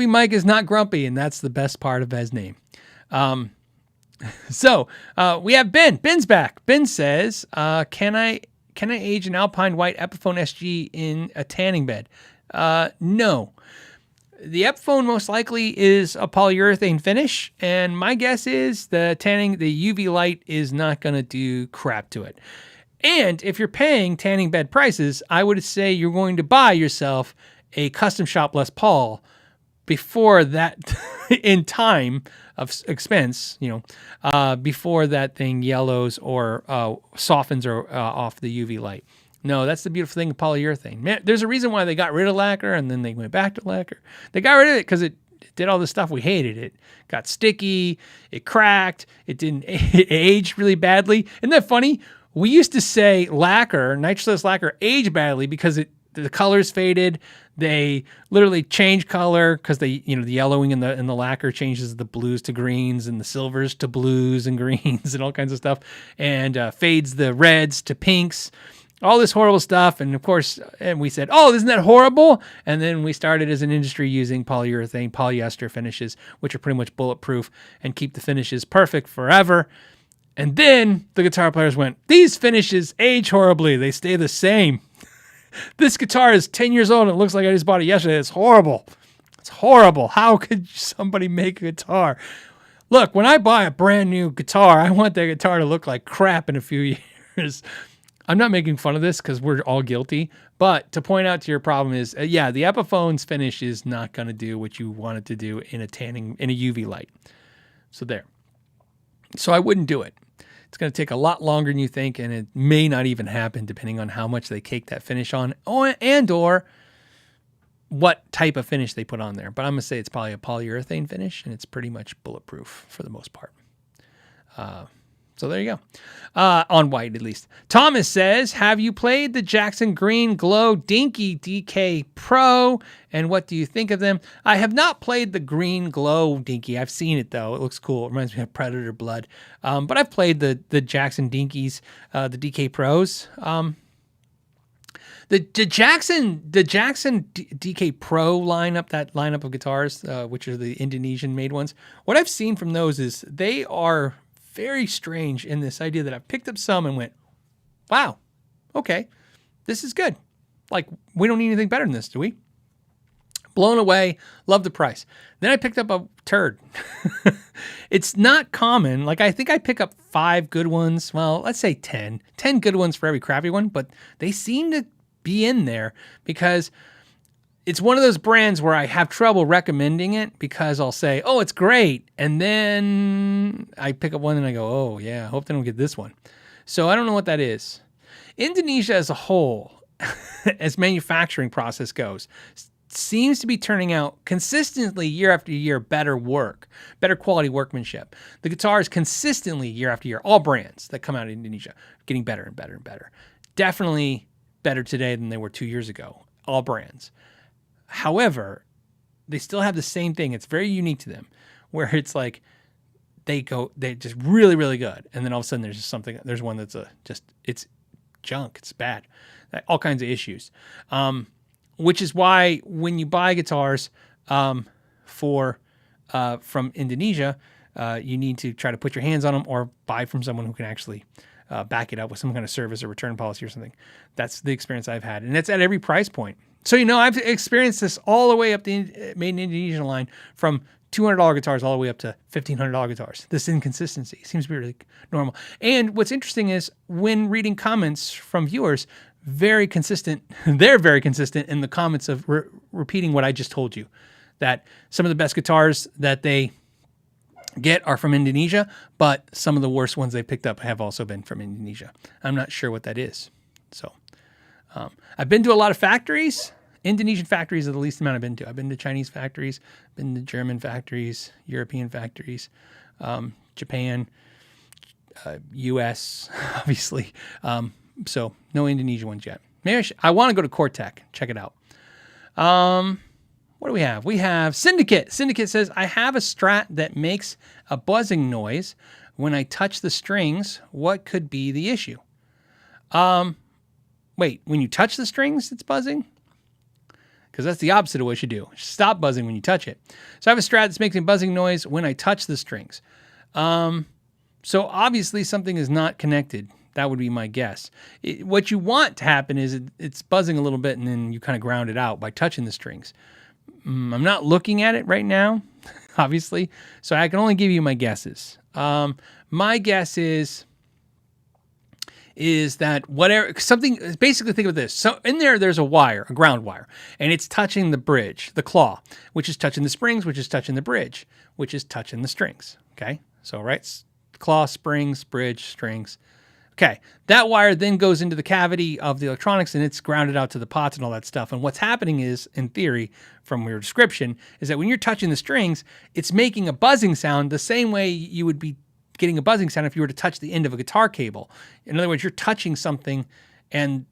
Mike is not grumpy, and that's the best part of his name. So we have Ben. Ben's back. Ben says, can I age an Alpine White Epiphone SG in a tanning bed? No. The Epiphone most likely is a polyurethane finish, and my guess is the UV light is not going to do crap to it. And if you're paying tanning bed prices, I would say you're going to buy yourself a custom shop Les Paul before that, in time of expense, before that thing yellows or softens or off the UV light. No, that's the beautiful thing of polyurethane. Man, there's a reason why they got rid of lacquer and then they went back to lacquer. They got rid of it because it did all this stuff we hated. It got sticky, it cracked, it aged really badly. Isn't that funny? We used to say lacquer, nitrous lacquer, aged badly because the colors faded. They literally change color because the yellowing in the lacquer changes the blues to greens and the silvers to blues and greens and all kinds of stuff, and fades the reds to pinks. All this horrible stuff, and of course, and we said, oh, isn't that horrible? And then we started as an industry using polyurethane, polyester finishes, which are pretty much bulletproof and keep the finishes perfect forever. And then the guitar players went, these finishes age horribly. They stay the same. This guitar is 10 years old, and it looks like I just bought it yesterday. It's horrible. It's horrible. How could somebody make a guitar? Look, when I buy a brand new guitar, I want that guitar to look like crap in a few years. I'm not making fun of this because we're all guilty, but to point out to your problem is, the Epiphone's finish is not going to do what you want it to do in a UV light. So there. So I wouldn't do it. It's going to take a lot longer than you think, and it may not even happen depending on how much they cake that finish on or what type of finish they put on there. But I'm going to say it's probably a polyurethane finish, and it's pretty much bulletproof for the most part. So there you go. On white, at least. Thomas says, have you played the Jackson Green Glow Dinky DK Pro? And what do you think of them? I have not played the Green Glow Dinky. I've seen it, though. It looks cool. It reminds me of Predator Blood. But I've played the Jackson Dinkies, the DK Pros. The Jackson DK Pro lineup, that lineup of guitars, which are the Indonesian made ones, what I've seen from those is they are very strange in this idea that I've picked up some and went, wow, okay, this is good. Like, we don't need anything better than this, do we? Blown away. Love the price. Then I picked up a turd. It's not common. Like, I think I pick up 5 good ones. Well, let's say 10. 10 good ones for every crappy one, but they seem to be in there because it's one of those brands where I have trouble recommending it because I'll say, oh, it's great. And then I pick up one and I go, oh, yeah, I hope they don't get this one. So I don't know what that is. Indonesia as a whole, as manufacturing process goes, seems to be turning out consistently year after year better work, better quality workmanship. The guitars consistently year after year, all brands that come out of Indonesia, getting better and better and better. Definitely better today than they were 2 years ago, all brands. However, they still have the same thing. It's very unique to them where it's like they're just really, really good. And then all of a sudden there's one that's it's junk. It's bad. All kinds of issues. Which is why when you buy guitars from Indonesia, you need to try to put your hands on them or buy from someone who can actually back it up with some kind of service or return policy or something. That's the experience I've had. And it's at every price point. So, I've experienced this all the way up the Made in Indonesia line from $200 guitars all the way up to $1,500 guitars. This inconsistency seems to be really normal. And what's interesting is when reading comments from viewers, very consistent. They're very consistent in the comments of repeating what I just told you, that some of the best guitars that they get are from Indonesia, but some of the worst ones they picked up have also been from Indonesia. I'm not sure what that is. So I've been to a lot of factories. Indonesian factories are the least amount I've been to. I've been to Chinese factories, been to German factories, European factories, Japan, U.S., obviously. So no Indonesian ones yet. Maybe I want to go to Cortec. Check it out. What do we have? We have Syndicate. Syndicate says, I have a Strat that makes a buzzing noise when I touch the strings. What could be the issue? Wait, when you touch the strings, it's buzzing? Because that's the opposite of what you should do. Stop buzzing when you touch it. So I have a Strat that's making a buzzing noise when I touch the strings. So obviously something is not connected. That would be my guess. What you want to happen is it's buzzing a little bit and then you kind of ground it out by touching the strings. I'm not looking at it right now, obviously, so I can only give you my guesses. My guess is that basically think of this. So in there's a wire, a ground wire, and it's touching the bridge, the claw, which is touching the springs, which is touching the bridge, which is touching the strings. Okay. So, right. Claw, springs, bridge, strings. Okay. That wire then goes into the cavity of the electronics and it's grounded out to the pots and all that stuff. And what's happening is, in theory, from your description, is that when you're touching the strings, it's making a buzzing sound the same way you would be getting a buzzing sound if you were to touch the end of a guitar cable. In other words, you're touching something and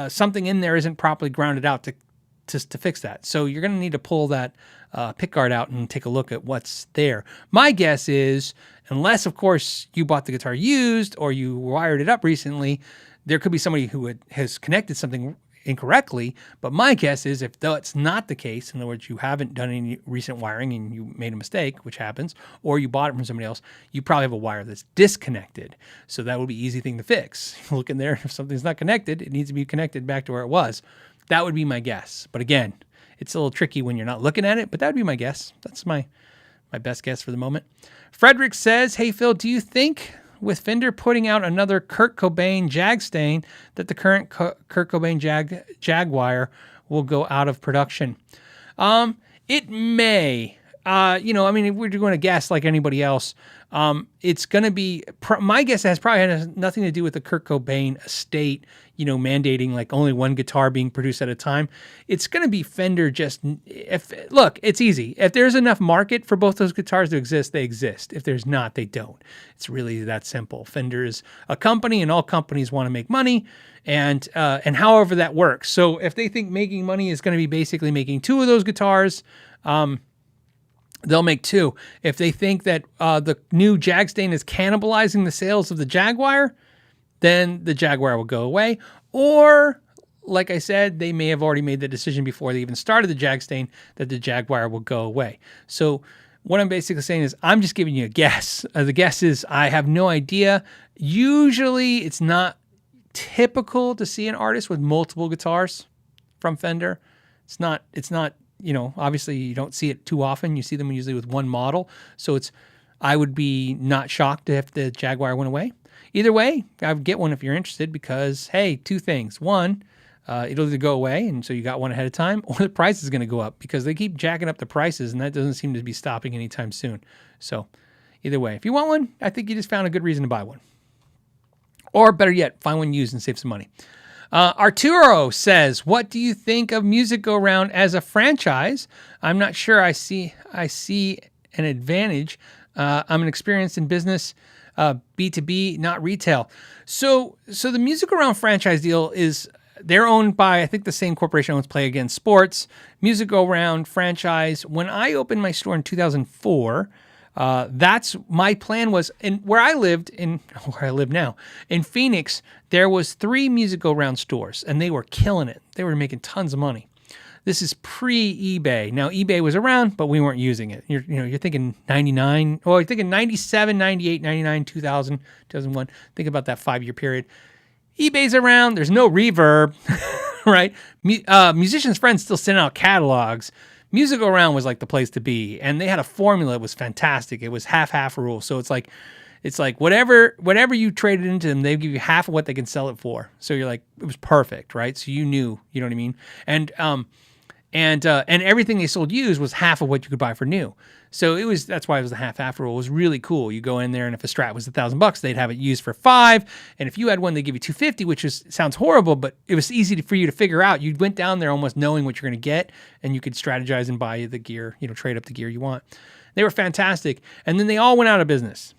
something in there isn't properly grounded out to fix that. So you're going to need to pull that pickguard out and take a look at what's there. My guess is, unless, of course, you bought the guitar used or you wired it up recently, there could be somebody who has connected something incorrectly. But my guess is if that's not the case, in other words, you haven't done any recent wiring and you made a mistake, which happens, or you bought it from somebody else, you probably have a wire that's disconnected. So that would be an easy thing to fix. Look in there. If something's not connected, it needs to be connected back to where it was. That would be my guess. But again, it's a little tricky when you're not looking at it, but that would be my guess. That's my best guess for the moment. Frederick says, hey, Phil, do you think with Fender putting out another Kurt Cobain Jag stain that the current Kurt Cobain Jaguar will go out of production? It may. If we're going to guess like anybody else, it's going to be, my guess has probably nothing to do with the Kurt Cobain estate, mandating like only one guitar being produced at a time. It's going to be Fender it's easy. If there's enough market for both those guitars to exist, they exist. If there's not, they don't. It's really that simple. Fender is a company and all companies want to make money and however that works. So if they think making money is going to be basically making 2 of those guitars, they'll make 2. If they think that the new Jag stain is cannibalizing the sales of the Jaguar, then the Jaguar will go away. Or, like I said, they may have already made the decision before they even started the Jag stain that the Jaguar will go away. So what I'm basically saying is I'm just giving you a guess. The guess is I have no idea. Usually it's not typical to see an artist with multiple guitars from Fender. It's not, obviously you don't see it too often. You see them usually with one model. So I would be not shocked if the Jaguar went away. Either way, I would get one if you're interested because, hey, two things. One, it'll either go away, and so you got one ahead of time, or the price is going to go up because they keep jacking up the prices, and that doesn't seem to be stopping anytime soon. So either way, if you want one, I think you just found a good reason to buy one. Or better yet, find one used and save some money. Arturo says, what do you think of Music Go Round as a franchise? I'm not sure I see an advantage. I'm an experienced in business, B2B, not retail. So the Music Go Round franchise deal is, they're owned by, I think, the same corporation owns Play Again Sports. Music Go Round franchise. When I opened my store in 2004, that's my plan was, and where I live now in Phoenix, there was 3 Music Go Round stores, and they were killing it. They were making tons of money. This is pre-eBay. Now, eBay was around, but we weren't using it. You're thinking 99, or you're thinking 97, 98, 99, 2000, 2001. Think about that 5-year period. eBay's around. There's no reverb, right? Musicians' Friends still send out catalogs. Music Go Round was like the place to be, and they had a formula that was fantastic. It was half rule. So it's like whatever you traded into them, they give you half of what they can sell it for. So you're like, it was perfect, right? So you knew, you know what I mean? And everything they sold used was half of what you could buy for new. So that's why it was the half rule. It was really cool. You go in there, and if a Strat was $1,000, they'd have it used for $5. And if you had one, they give you $250, which sounds horrible, but it was easy for you to figure out. You went down there almost knowing what you're going to get, and you could strategize and buy the gear, trade up the gear you want. They were fantastic. And then they all went out of business.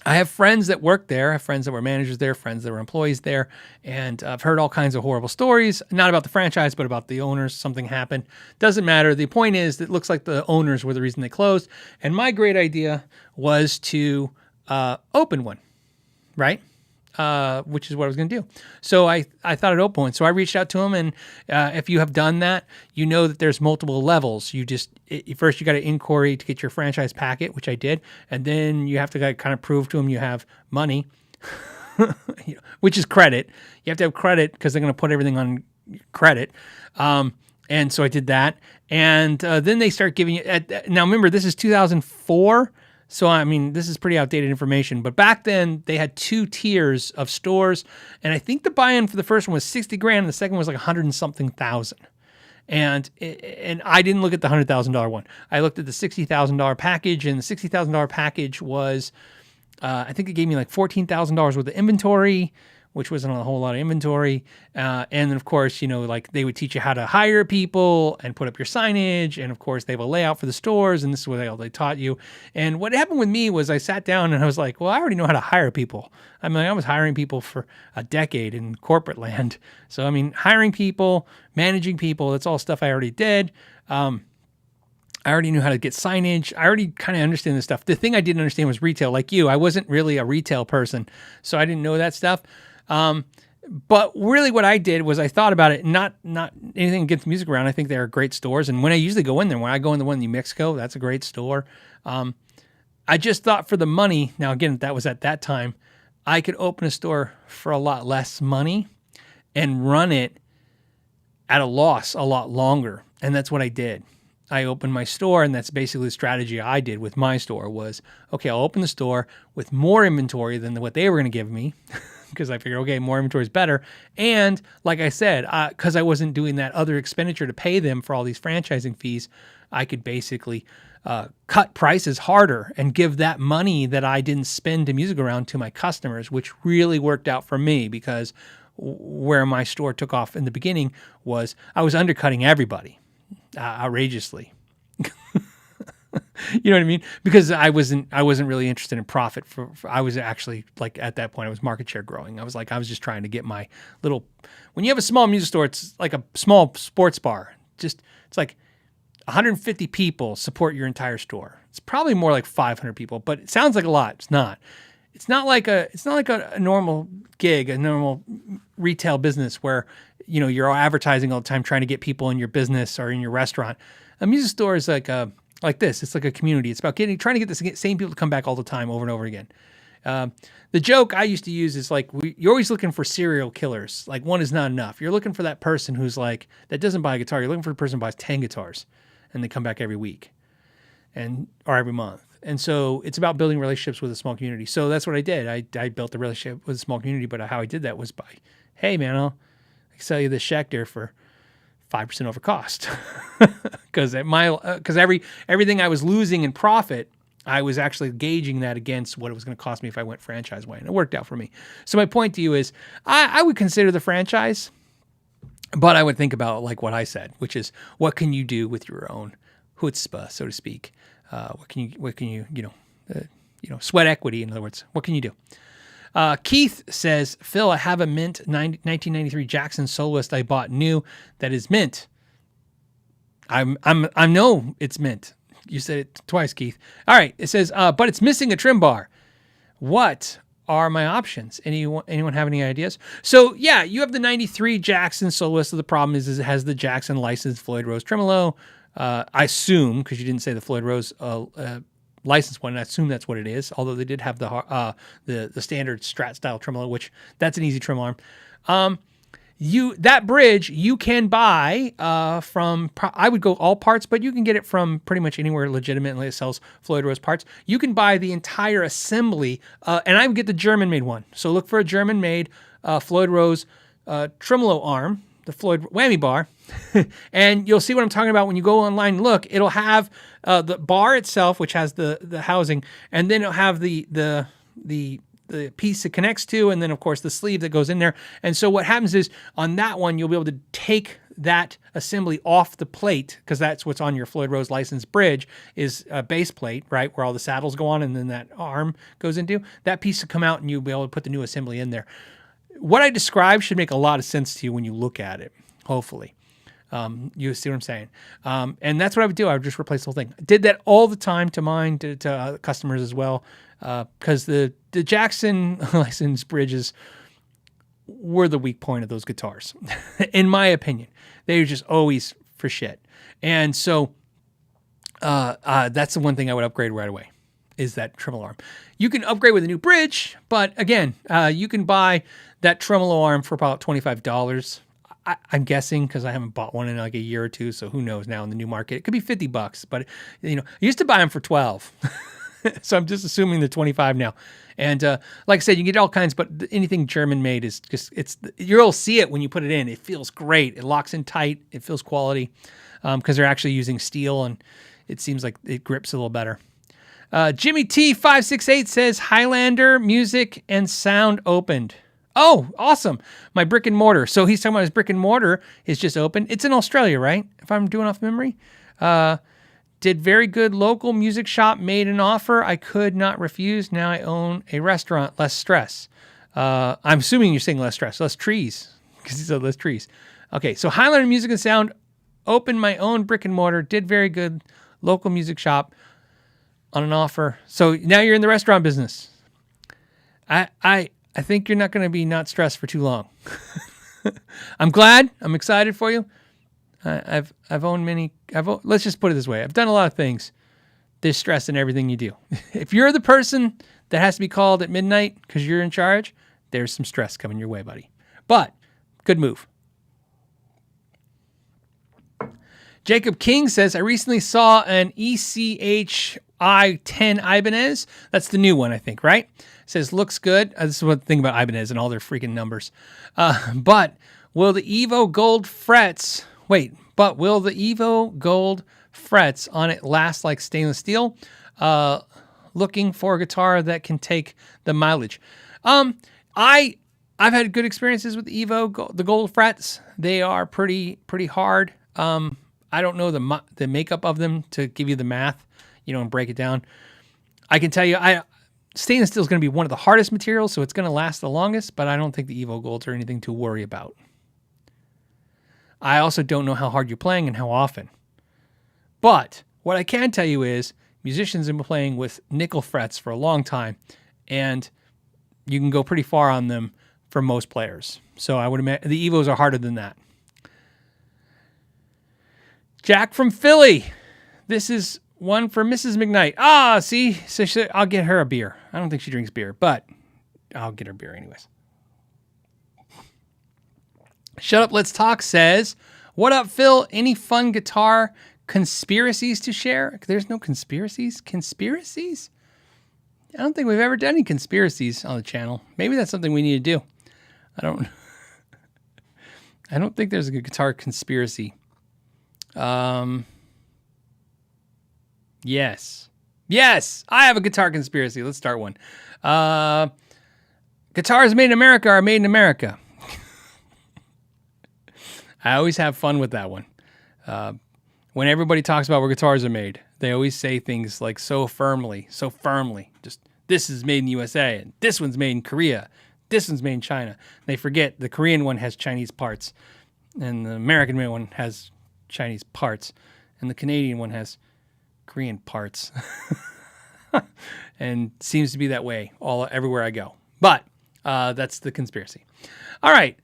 I have friends that worked there. I have friends that were managers there, friends that were employees there, and I've heard all kinds of horrible stories, not about the franchise, but about the owners. Something happened. Doesn't matter. The point is, it looks like the owners were the reason they closed, and my great idea was to open one, right? Which is what I was going to do. So I thought I'd open one. So I reached out to them, and if you have done that, you know that there's multiple levels. First you got to inquiry to get your franchise packet, which I did, and then you have to kind of prove to them you have money, which is credit. You have to have credit because they're going to put everything on credit. And so I did that, and then they start giving you. Now remember, this is 2004. So, I mean, this is pretty outdated information, but back then they had 2 tiers of stores, and I think the buy-in for the first one was $60,000, and the second was like 100 and something thousand. And I didn't look at the $100,000 one. I looked at the $60,000 package, and the $60,000 package was, I think it gave me like $14,000 worth of inventory, which wasn't a whole lot of inventory. And then, of course, like they would teach you how to hire people and put up your signage. And, of course, they have a layout for the stores, and this is what they taught you. And what happened with me was I sat down and I was like, well, I already know how to hire people. I mean, I was hiring people for a decade in corporate land. So, I mean, hiring people, managing people, that's all stuff I already did. I already knew how to get signage. I already kind of understand this stuff. The thing I didn't understand was retail. Like you, I wasn't really a retail person, so I didn't know that stuff. But really what I did was I thought about it, not anything against Music Around. I think they're great stores. And when I usually go in there, when I go in the one in New Mexico, that's a great store. I just thought for the money, now again, that was at that time, I could open a store for a lot less money and run it at a loss a lot longer. And that's what I did. I opened my store, and that's basically the strategy I did with my store was, okay, I'll open the store with more inventory than what they were going to give me because I figured, okay, more inventory is better. And like I said, because I wasn't doing that other expenditure to pay them for all these franchising fees, I could basically cut prices harder and give that money that I didn't spend to Music Around to my customers, which really worked out for me because where my store took off in the beginning was I was undercutting everybody outrageously. You know what I mean? Because I wasn't really interested in profit. I was actually like at that point I was market share growing. I was just trying to get my little. When you have a small music store, it's like a small sports bar. It's like 150 people support your entire store. It's probably more like 500 people, but it sounds like a lot. It's not. It's not like a normal gig, a normal retail business where you're advertising all the time trying to get people in your business or in your restaurant. A music store is like this. It's like a community. It's about trying to get the same people to come back all the time over and over again. The joke I used to use is like, you're always looking for serial killers. Like, one is not enough. You're looking for that person who's like, that doesn't buy a guitar. You're looking for the person who buys 10 guitars and they come back every week or every month. And so it's about building relationships with a small community. So that's what I did. I built a relationship with a small community, but how I did that was by, hey man, I'll sell you this Schecter for 5% over cost. Because everything I was losing in profit, I was actually gauging that against what it was going to cost me if I went franchise way, and it worked out for me. So my point to you is, I would consider the franchise, but I would think about like what I said, which is what can you do with your own chutzpah, so to speak. What can you sweat equity? In other words, what can you do? Keith says, Phil, I have a mint 1993 Jackson Soloist I bought new that is mint. I know it's mint. You said it twice, Keith. All right. It says, but it's missing a trim bar. What are my options? Anyone have any ideas? So yeah, you have the 93 Jackson Soloist. So the problem is it has the Jackson licensed Floyd Rose tremolo. I assume, because you didn't say the Floyd Rose licensed one, I assume that's what it is. Although they did have the standard Strat style tremolo, which that's an easy trim arm. That bridge you can buy from, I would go all parts, but you can get it from pretty much anywhere legitimately that sells Floyd Rose parts. You can buy the entire assembly, and I would get the German-made one. So look for a German-made Floyd Rose tremolo arm, the Floyd whammy bar, and you'll see what I'm talking about when you go online and look. It'll have the bar itself, which has the housing, and then it'll have the piece it connects to, and then of course the sleeve that goes in there. And so what happens is on that one, you'll be able to take that assembly off the plate, because that's what's on your Floyd Rose licensed bridge is a base plate, right, where all the saddles go on and then that arm goes into. That piece will come out and you'll be able to put the new assembly in there. What I described should make a lot of sense to you when you look at it, hopefully. You see what I'm saying? And that's what I would do. I would just replace the whole thing. I did that all the time to mine, to customers as well, because the Jackson license bridges were the weak point of those guitars, in my opinion. They were just always for shit. And so that's the one thing I would upgrade right away, is that tremolo arm. You can upgrade with a new bridge, but again, you can buy that tremolo arm for about $25. I'm guessing, because I haven't bought one in like a year or two, so who knows now in the new market. It could be $50, but I used to buy them for 12. So I'm just assuming they're 25 now. And like I said, you can get all kinds, but anything German made is just, you'll see it when you put it in. It feels great. It locks in tight. It feels quality, because they're actually using steel, and it seems like it grips a little better. Jimmy T568 says Highlander Music and Sound opened. Oh, awesome. My brick and mortar. So he's talking about his brick and mortar is just open. It's in Australia, right? If I'm doing off memory. Did very good local music shop, made an offer I could not refuse. Now I own a restaurant. Less stress. I'm assuming you're saying less stress. Less trees. Because he said less trees. Okay, so Highlander Music and Sound opened my own brick and mortar. Did very good local music shop on an offer. So now you're in the restaurant business. I think you're not going to be not stressed for too long. I'm glad. I'm excited for you. I've owned many. Let's just put it this way. I've done a lot of things. There's stress in everything you do. If you're the person that has to be called at midnight because you're in charge, there's some stress coming your way, buddy. But good move. Jacob King says, I recently saw an ECHI 10 Ibanez. That's the new one, I think, right? Says, looks good. This is one thing about Ibanez and all their freaking numbers. But will the Evo Gold frets on it last like stainless steel? Looking for a guitar that can take the mileage. I've had good experiences with the Evo, the gold frets. They are pretty hard. I don't know the makeup of them to give you the math, and break it down. I can tell you, stainless steel is going to be one of the hardest materials, so it's going to last the longest, but I don't think the Evo Golds are anything to worry about. I also don't know how hard you're playing and how often. But what I can tell you is musicians have been playing with nickel frets for a long time, and you can go pretty far on them for most players. So I would imagine the Evos are harder than that. Jack from Philly. This is one for Mrs. McKnight. Ah, see? So I'll get her a beer. I don't think she drinks beer, but I'll get her beer anyways. Shut Up, Let's Talk says, what up, Phil? Any fun guitar conspiracies to share? There's no conspiracies? Conspiracies? I don't think we've ever done any conspiracies on the channel. Maybe that's something we need to do. I don't think there's a good guitar conspiracy. Yes. Yes, I have a guitar conspiracy. Let's start one. Guitars made in America are made in America. I always have fun with that one. When everybody talks about where guitars are made, they always say things like so firmly, just this is made in USA, and this one's made in Korea, this one's made in China. They forget the Korean one has Chinese parts, and the American made one has Chinese parts, and the Canadian one has Korean parts. And seems to be that way everywhere I go. But that's the conspiracy. All right.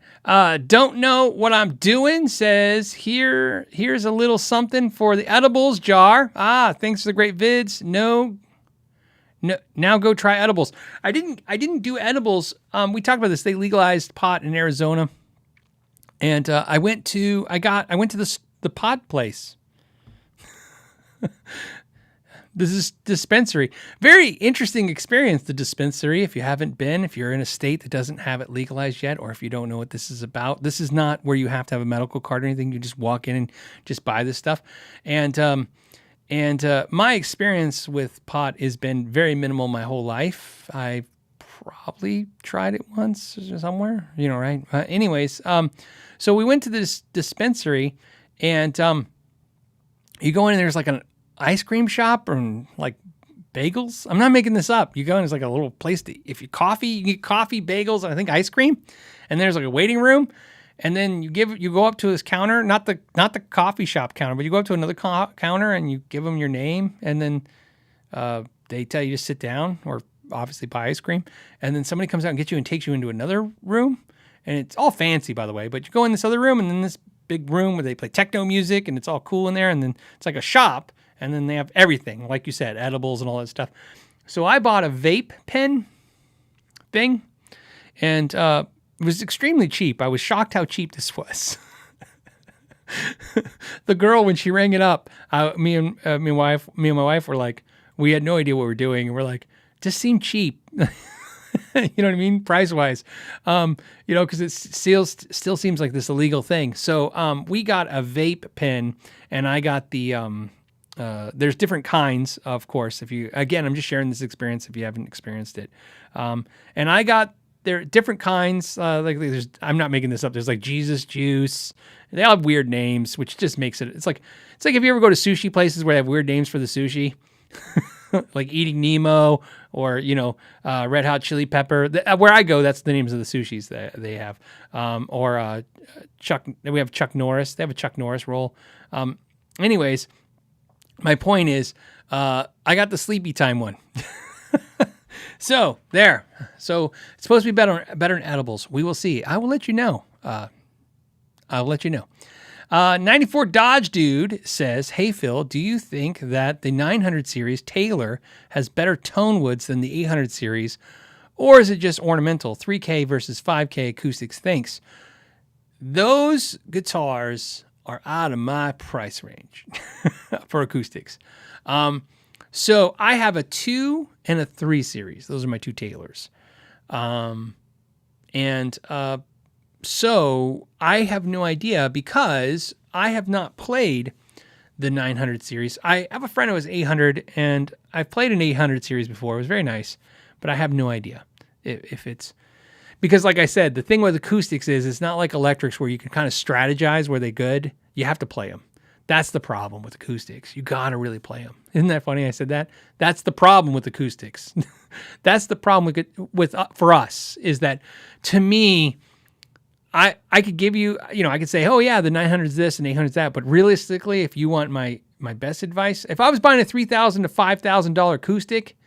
Don't know what I'm doing says here's a little something for the edibles jar. Thanks for the great vids. No, now go try edibles. I didn't do edibles. We talked about this. They legalized pot in Arizona, and I went to the pot place. This is dispensary. Very interesting experience, the dispensary. If you haven't been, if you're in a state that doesn't have it legalized yet, or if you don't know what this is about, this is not where you have to have a medical card or anything. You just walk in and just buy this stuff. And my experience with pot has been very minimal my whole life. I probably tried it once somewhere, right? Anyways, so we went to this dispensary, and you go in and there's like an ice cream shop and like bagels. I'm not making this up. You go in, there's like a little place to, if you get coffee, bagels, and I think ice cream. And there's like a waiting room. And then you go up to this counter, not the coffee shop counter, but you go up to another counter and you give them your name. And then they tell you to sit down or obviously buy ice cream. And then somebody comes out and gets you and takes you into another room. And it's all fancy, by the way, but you go in this other room and then this big room where they play techno music and it's all cool in there. And then it's like a shop. And then they have everything, like you said, edibles and all that stuff. So I bought a vape pen thing, and it was extremely cheap. I was shocked how cheap this was. The girl, when she rang it up, me and my wife were like, we had no idea what we were doing, and we're like, just seemed cheap. You know what I mean, price wise, because it still seems like this illegal thing. So we got a vape pen, and I got the. There's different kinds, of course. I'm just sharing this experience if you haven't experienced it. And I got there different kinds. I'm not making this up. There's like Jesus juice. They all have weird names, which just makes it. It's like if you ever go to sushi places where they have weird names for the sushi, like Eating Nemo or Red Hot Chili Pepper. Where I go, that's the names of the sushis that they have. Chuck. We have Chuck Norris. They have a Chuck Norris roll. Anyways. My point is, I got the sleepy time one. So there. So it's supposed to be better in edibles. We will see. I will let you know. 94 Dodge Dude says, hey, Phil, do you think that the 900 series Taylor has better tone woods than the 800 series, or is it just ornamental? 3K versus 5K acoustics. Thanks. Those guitars are out of my price range for acoustics. So I have a 2 and a 3 series. Those are my two Taylors. So I have no idea because I have not played the 900 series. I have a friend who has 800, and I've played an 800 series before. It was very nice, but I have no idea if it's... Because like I said, the thing with acoustics is it's not like electrics where you can kind of strategize where they're good. You have to play them. That's the problem with acoustics. You got to really play them. Isn't that funny I said that? That's the problem with acoustics. That's the problem with for us, is that to me, I could give you, I could say, oh yeah, the 900's this and 800's that. But realistically, if you want my best advice, if I was buying a $3,000 to $5,000 acoustic,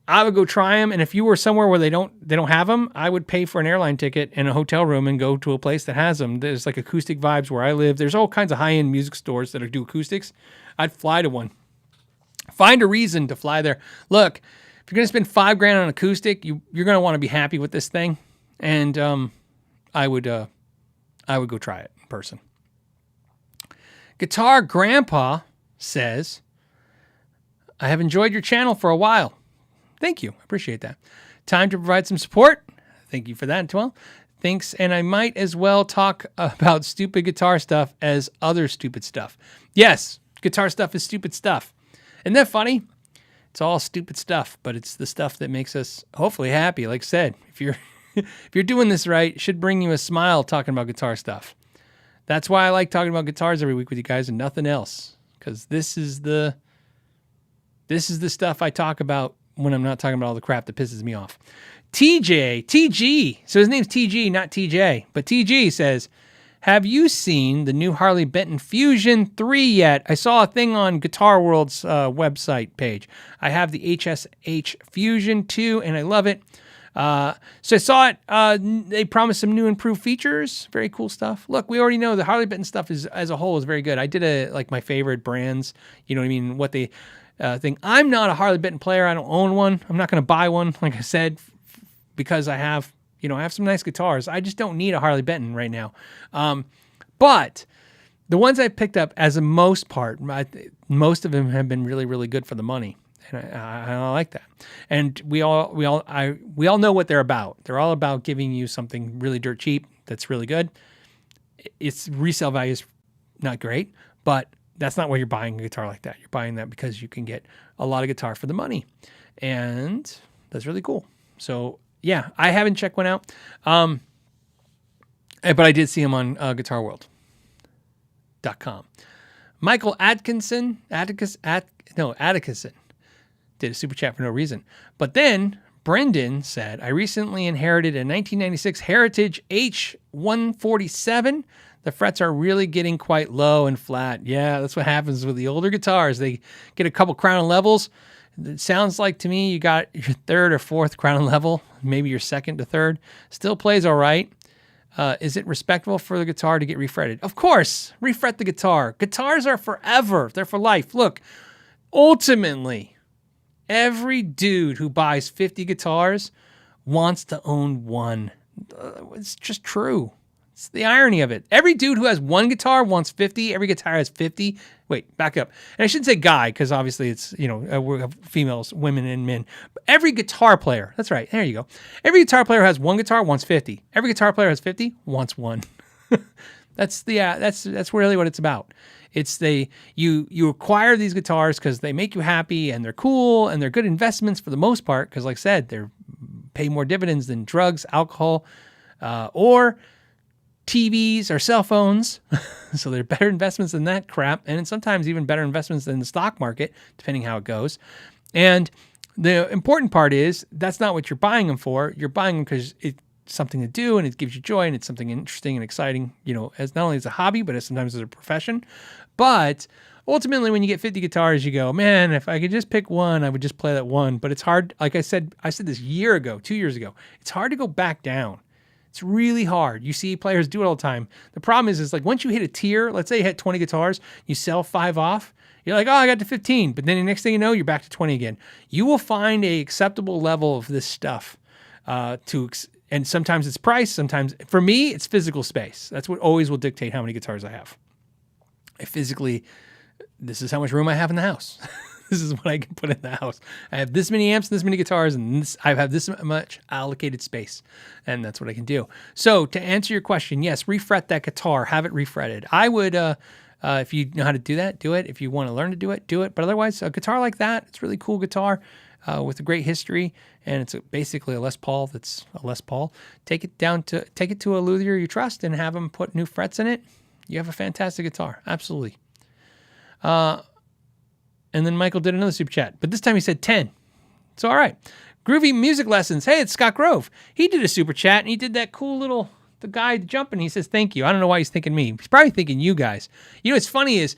I would go try them. And if you were somewhere where they don't have them, I would pay for an airline ticket and a hotel room and go to a place that has them. There's like Acoustic Vibes where I live. There's all kinds of high-end music stores that do acoustics. I'd fly to one. Find a reason to fly there. Look, if you're going to spend $5,000 on acoustic, you're going to want to be happy with this thing. And I would go try it in person. Guitar Grandpa says, I have enjoyed your channel for a while. Thank you. I appreciate that. Time to provide some support. Thank you for that as well. Thanks. And I might as well talk about stupid guitar stuff as other stupid stuff. Yes, guitar stuff is stupid stuff. Isn't that funny? It's all stupid stuff, but it's the stuff that makes us hopefully happy. Like I said, if you're doing this right, it should bring you a smile talking about guitar stuff. That's why I like talking about guitars every week with you guys and nothing else. Because this is the stuff I talk about when I'm not talking about all the crap that pisses me off. TG. So his name's TG, not TJ. But TG says, have you seen the new Harley Benton Fusion 3 yet? I saw a thing on Guitar World's website page. I have the HSH Fusion 2, and I love it. So I saw it. They promised some new improved features. Very cool stuff. Look, we already know the Harley Benton stuff as a whole is very good. I did my favorite brands. You know what I mean? What they think. I'm not a Harley Benton player. I don't own one. I'm not going to buy one, like I said, because I have some nice guitars. I just don't need a Harley Benton right now. But the ones I picked up, as a most part, most of them have been really, really good for the money. And I like that. And we all know what they're about. They're all about giving you something really dirt cheap that's really good. Its resale value is not great, but that's not why you're buying a guitar like that. You're buying that because you can get a lot of guitar for the money. And that's really cool. So, yeah, I haven't checked one out. But I did see him on GuitarWorld.com. Michael Atkinson did a super chat for no reason. But then Brendan said, I recently inherited a 1996 Heritage H147. The frets are really getting quite low and flat. Yeah, that's what happens with the older guitars. They get a couple crown and levels. It sounds like to me you got your third or fourth crown and level, maybe your second to third. Still plays all right. Is it respectable for the guitar to get refretted? Of course, refret the guitar. Guitars are forever. They're for life. Look, ultimately, every dude who buys 50 guitars wants to own one. It's just true. It's the irony of it. Every dude who has one guitar wants 50. Every guitar has 50. Wait, back up. And I shouldn't say guy because obviously it's, we have females, women, and men. But every guitar player, that's right, there you go. Every guitar player has one guitar, wants 50. Every guitar player has 50, wants one. That's really what it's about. It's you acquire these guitars because they make you happy and they're cool and they're good investments for the most part because, like I said, they pay more dividends than drugs, alcohol, or TVs or cell phones. So they're better investments than that crap, and sometimes even better investments than the stock market, depending how it goes. And the important part is that's not what you're buying them for. You're buying them because it's something to do and it gives you joy and it's something interesting and exciting, as not only as a hobby, but sometimes as a profession. But ultimately, when you get 50 guitars, you go, man, if I could just pick one, I would just play that one. But it's hard. Like I said this 2 years ago. It's hard to go back down. It's really hard. You see players do it all the time. The problem is like once you hit a tier, let's say you hit 20 guitars, you sell 5 off, you're like, oh, I got to 15. But then the next thing you know, you're back to 20 again. You will find a acceptable level of this stuff and sometimes it's price. Sometimes, for me, it's physical space. That's what always will dictate how many guitars I have. This is how much room I have in the house. This is what I can put in the house. I have this many amps, this many guitars, and I have this much allocated space, and that's what I can do. So to answer your question, yes, refret that guitar, have it refretted. I would, if you know how to do that, do it. If you want to learn to do it, do it. But otherwise, a guitar like that, it's a really cool guitar with a great history, and it's basically a Les Paul that's a Les Paul. Take it to a luthier you trust and have them put new frets in it. You have a fantastic guitar, absolutely. And then Michael did another super chat, but this time he said 10. It's all right. Groovy Music Lessons. Hey, it's Scott Grove. He did a super chat, and he did that cool little, the guy jumping. He says, thank you. I don't know why he's thinking me. He's probably thinking you guys. What's funny is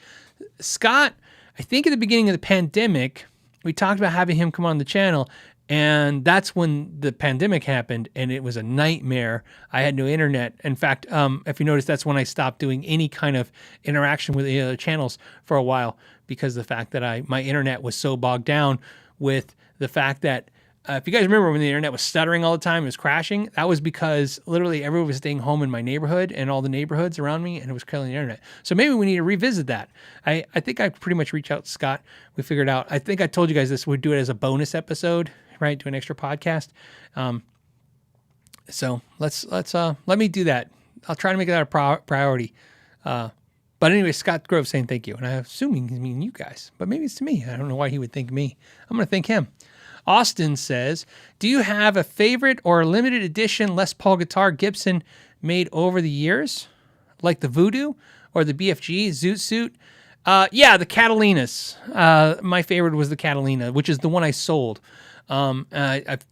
Scott, I think at the beginning of the pandemic, we talked about having him come on the channel, And that's when the pandemic happened, and it was a nightmare. I had no internet. In fact, if you notice, that's when I stopped doing any kind of interaction with any other channels for a while, because of the fact that my internet was so bogged down with the fact that if you guys remember when the internet was stuttering all the time, it was crashing, that was because literally everyone was staying home in my neighborhood and all the neighborhoods around me, and it was killing the internet. So maybe we need to revisit that. I think I pretty much reached out to Scott. We figured out, I think I told you guys this, we'd do it as a bonus episode, right? Do an extra podcast. So let me do that. I'll try to make that a priority. But anyway, Scott Grove saying thank you. And I'm assuming he's meaning you guys, but maybe it's to me. I don't know why he would thank me. I'm going to thank him. Austin says, do you have a favorite or limited edition Les Paul guitar Gibson made over the years? Like the Voodoo or the BFG Zoot Suit? Yeah, the Catalinas. My favorite was the Catalina, which is the one I sold. If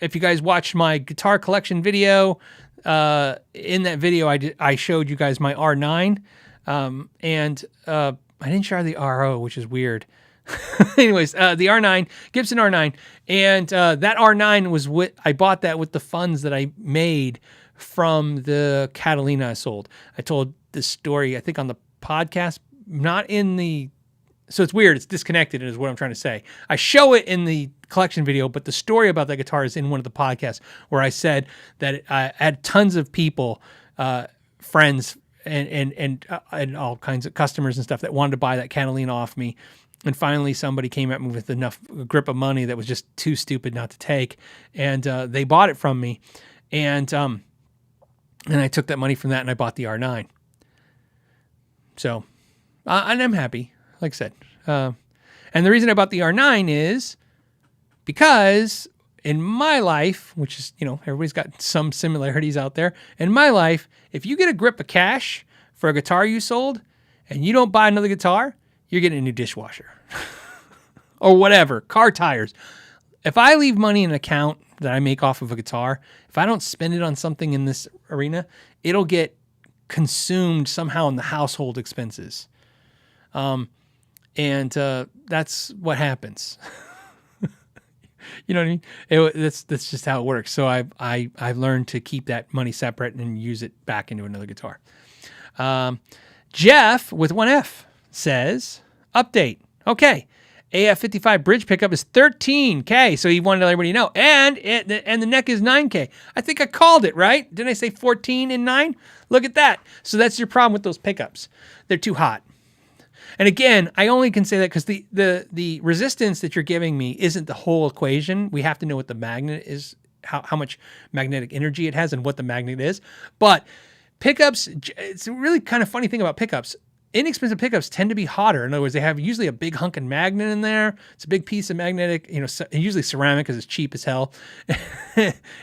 you guys watched my guitar collection video, in that video I showed you guys my R9, and I didn't show the RO, which is weird. Anyways, the R9, Gibson R9, and that R9 was I bought that with the funds that I made from the Catalina I sold. I told this story, I think, on the podcast, not in the. So it's weird. It's disconnected, is what I'm trying to say. I show it in the collection video, but the story about that guitar is in one of the podcasts where I said that I had tons of people, friends, and all kinds of customers and stuff that wanted to buy that Catalina off me. And finally, somebody came at me with enough grip of money that was just too stupid not to take, and they bought it from me, and I took that money from that and I bought the R9. So, and I'm happy, like I said. And the reason I bought the R9 is because in my life, which is, everybody's got some similarities out there. In my life, if you get a grip of cash for a guitar you sold and you don't buy another guitar, you're getting a new dishwasher or whatever, car tires. If I leave money in an account that I make off of a guitar, if I don't spend it on something in this arena, it'll get consumed somehow in the household expenses. And that's what happens. You know what I mean? That's just how it works. So I've learned to keep that money separate and use it back into another guitar. Jeff with 1F says, update. Okay. AF55 bridge pickup is $13K. So he wanted to let everybody know. And the neck is $9K. I think I called it, right? Didn't I say 14 and 9? Look at that. So that's your problem with those pickups. They're too hot. And again, I only can say that because the resistance that you're giving me isn't the whole equation. We have to know what the magnet is, how much magnetic energy it has and what the magnet is. But pickups, it's a really kind of funny thing about pickups. Inexpensive pickups tend to be hotter. In other words, they have usually a big hunkin' magnet in there. It's a big piece of magnetic, usually ceramic because it's cheap as hell.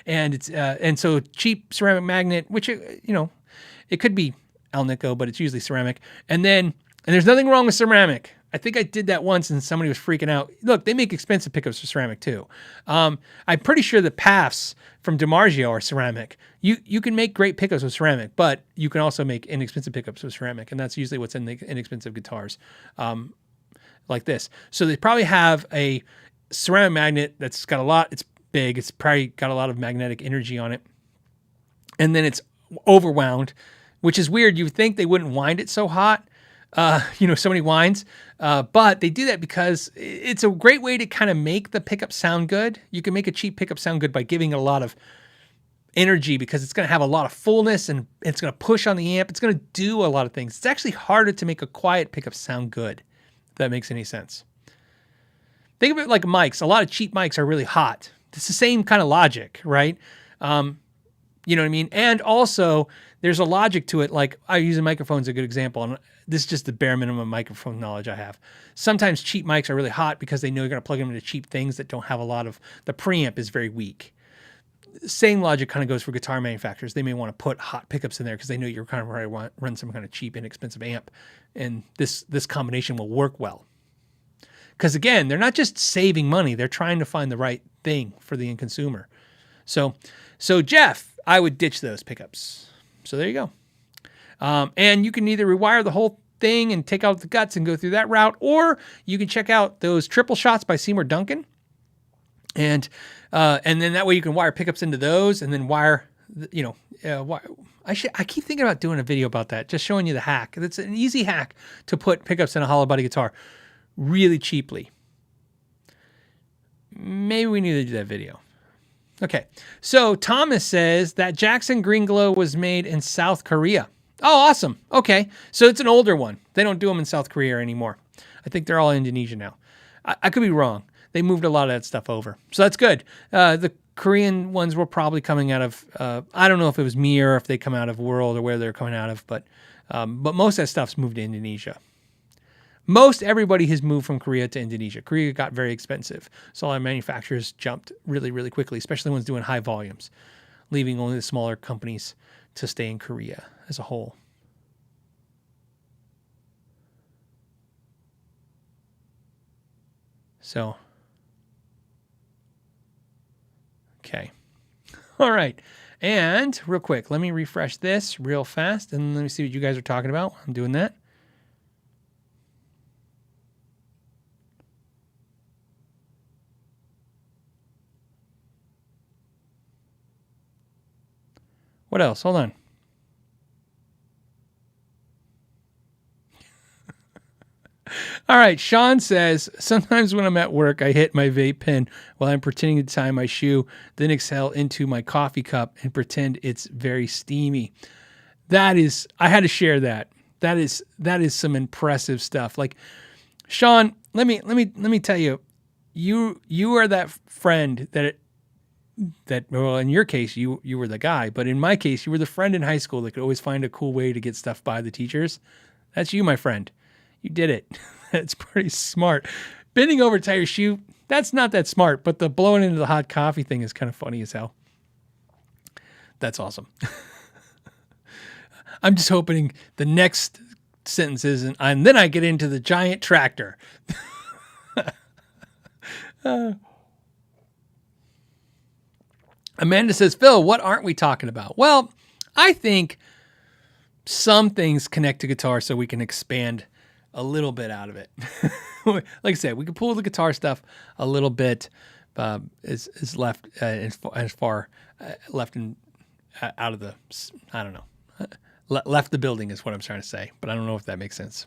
And so cheap ceramic magnet, which, it could be Alnico, but it's usually ceramic. And there's nothing wrong with ceramic. I think I did that once and somebody was freaking out. Look, they make expensive pickups for ceramic too. I'm pretty sure the PAFs from DiMarzio are ceramic. You can make great pickups with ceramic, but you can also make inexpensive pickups with ceramic, and that's usually what's in the inexpensive guitars like this. So they probably have a ceramic magnet that's got it's big, it's probably got a lot of magnetic energy on it, and then it's overwound, which is weird. You would think they wouldn't wind it so hot. So many winds, but they do that because it's a great way to kind of make the pickup sound good. You can make a cheap pickup sound good by giving it a lot of energy because it's going to have a lot of fullness and it's going to push on the amp. It's going to do a lot of things. It's actually harder to make a quiet pickup sound good, if that makes any sense. Think of it like mics. A lot of cheap mics are really hot. It's the same kind of logic, right? You know what I mean? And also, there's a logic to it. Like, I use a microphone as a good example, and this is just the bare minimum microphone knowledge I have. Sometimes cheap mics are really hot because they know you're going to plug them into cheap things that don't have a lot of, the preamp is very weak. Same logic kind of goes for guitar manufacturers. They may want to put hot pickups in there because they know you're kind of ready to run some kind of cheap, inexpensive amp, and this combination will work well. Because again, they're not just saving money; they're trying to find the right thing for the end consumer. So Jeff, I would ditch those pickups. So there you go. And you can either rewire the whole thing and take out the guts and go through that route, or you can check out those triple shots by Seymour Duncan. And then that way you can wire pickups into those, and then wire, I keep thinking about doing a video about that, just showing you the hack. It's an easy hack to put pickups in a hollow body guitar really cheaply. Maybe we need to do that video. Okay. So Thomas says that Jackson Green Glow was made in South Korea. Oh, awesome. Okay. So it's an older one. They don't do them in South Korea anymore. I think they're all Indonesia now. I could be wrong. They moved a lot of that stuff over. So that's good. The Korean ones were probably coming out of, I don't know if it was Mir or if they come out of World or where they're coming out of, but most of that stuff's moved to Indonesia. Most everybody has moved from Korea to Indonesia. Korea got very expensive. So a lot of manufacturers jumped really, really quickly, especially ones doing high volumes, leaving only the smaller companies to stay in Korea as a whole. So, okay. All right. And real quick, let me refresh this real fast and let me see what you guys are talking about. I'm doing that. What else? Hold on. All right. Sean says, sometimes when I'm at work, I hit my vape pen while I'm pretending to tie my shoe, then exhale into my coffee cup and pretend it's very steamy. That is, I had to share that. That is some impressive stuff. Like, Sean, let me tell you, you are that friend that well, in your case, you were the guy, but in my case, you were the friend in high school that could always find a cool way to get stuff by the teachers. That's you, my friend. You did it. That's pretty smart. Bending over to tie your shoe, that's not that smart, but the blowing into the hot coffee thing is kind of funny as hell. That's awesome. I'm just hoping the next sentence isn't, and then I get into the giant tractor. Amanda says, Phil, what aren't we talking about? Well, I think some things connect to guitar so we can expand a little bit out of it. Like I said, we can pull the guitar stuff a little bit, is left as far left and out of the, I don't know, left the building is what I'm trying to say, but I don't know if that makes sense.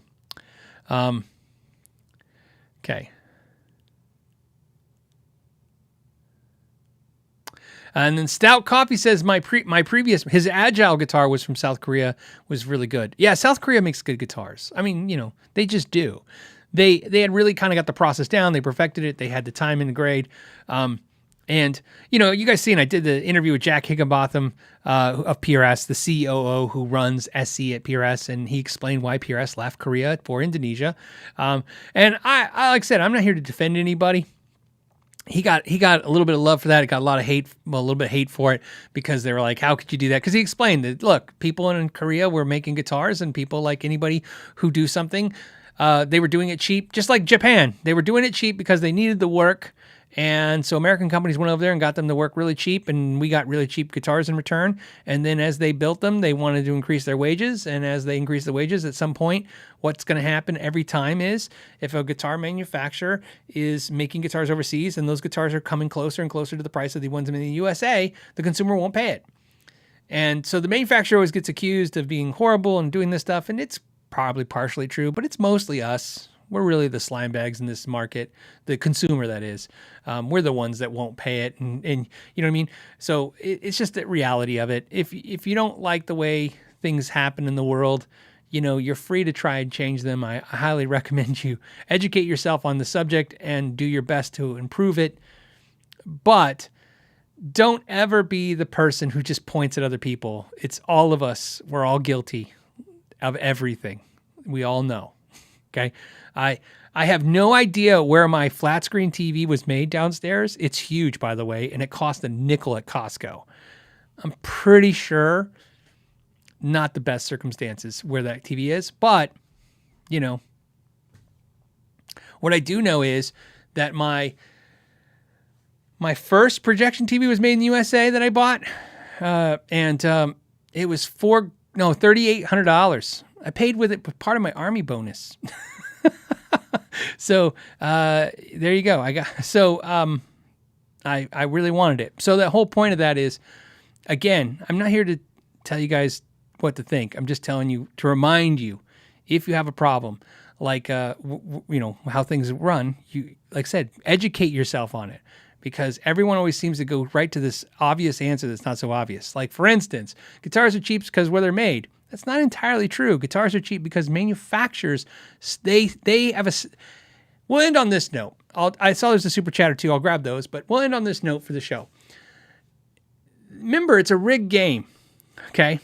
Okay. And then Stout Coffee says my previous, his Agile guitar was from South Korea, was really good. Yeah, South Korea makes good guitars. I mean, they just do. They had really kind of got the process down. They perfected it. They had the time and the grade. And, you guys seen, I did the interview with Jack Higginbotham of PRS, the COO who runs SC at PRS, and he explained why PRS left Korea for Indonesia. And I like I said, I'm not here to defend anybody. He got a little bit of love for that. He got a lot of hate, a little bit of hate for it because they were like, how could you do that? Because he explained that, look, people in Korea were making guitars, and people like anybody who do something, they were doing it cheap, just like Japan. They were doing it cheap because they needed the work. And so American companies went over there and got them to work really cheap, and we got really cheap guitars in return. And then as they built them, they wanted to increase their wages. And as they increase the wages, at some point, what's going to happen every time is if a guitar manufacturer is making guitars overseas and those guitars are coming closer and closer to the price of the ones in the USA, the consumer won't pay it. And so the manufacturer always gets accused of being horrible and doing this stuff. And it's probably partially true, but it's mostly us. We're really the slime bags in this market, the consumer, that is. We're the ones that won't pay it. And you know what I mean? So it's just the reality of it. If you don't like the way things happen in the world, you're free to try and change them. I highly recommend you educate yourself on the subject and do your best to improve it. But don't ever be the person who just points at other people. It's all of us. We're all guilty of everything. We all know. Okay. I have no idea where my flat screen TV was made downstairs. It's huge, by the way, and it cost a nickel at Costco. I'm pretty sure not the best circumstances where that TV is, but what I do know is that my first projection TV was made in the USA that I bought, and it was $3,800. I paid with it part of my Army bonus. So there you go. I really wanted it. So the whole point of that is, again, I'm not here to tell you guys what to think. I'm just telling you to remind you, if you have a problem, like how things run, you, like I said, educate yourself on it, because everyone always seems to go right to this obvious answer that's not so obvious. Like, for instance, guitars are cheap because where they're made. That's not entirely true. Guitars are cheap because manufacturers, they have a. We'll end on this note. I saw there's a super chat or two. I'll grab those, but we'll end on this note for the show. Remember, it's a rigged game, okay?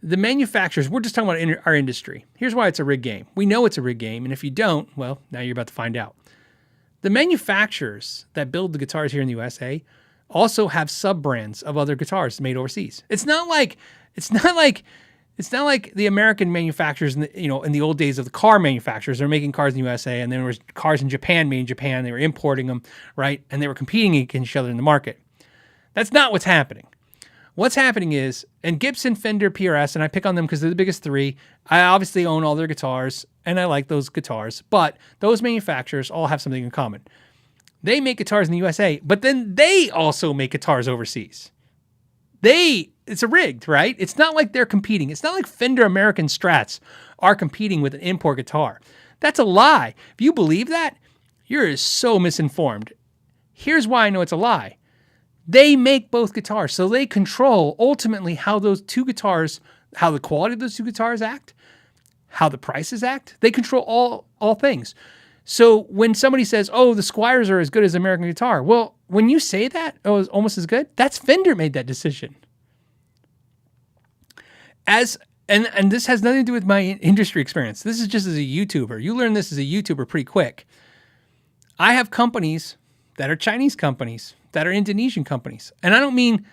The manufacturers, we're just talking about our industry. Here's why it's a rigged game. We know it's a rigged game, and if you don't, well, now you're about to find out. The manufacturers that build the guitars here in the USA also have sub-brands of other guitars made overseas. It's not like the American manufacturers in the old days of the car manufacturers. They're making cars in the USA, and there was cars in Japan made in Japan. They were importing them, right? And they were competing against each other in the market. That's not what's happening. What's happening is, and Gibson, Fender, PRS, and I pick on them because they're the biggest three. I obviously own all their guitars, and I like those guitars. But those manufacturers all have something in common. They make guitars in the USA, but then they also make guitars overseas. It's a rigged, right? It's not like they're competing. It's not like Fender American Strats are competing with an import guitar. That's a lie. If you believe that, you're so misinformed. Here's why I know it's a lie. They make both guitars, so they control ultimately how those two guitars, how the quality of those two guitars act, how the prices act. They control all things. So when somebody says, "Oh, the Squiers are as good as American guitar," well, when you say that, "Oh, it's almost as good," that's Fender made that decision. And this has nothing to do with my industry experience. This is just as a YouTuber. You learn this as a YouTuber pretty quick. I have companies that are Chinese companies, that are Indonesian companies. And I don't mean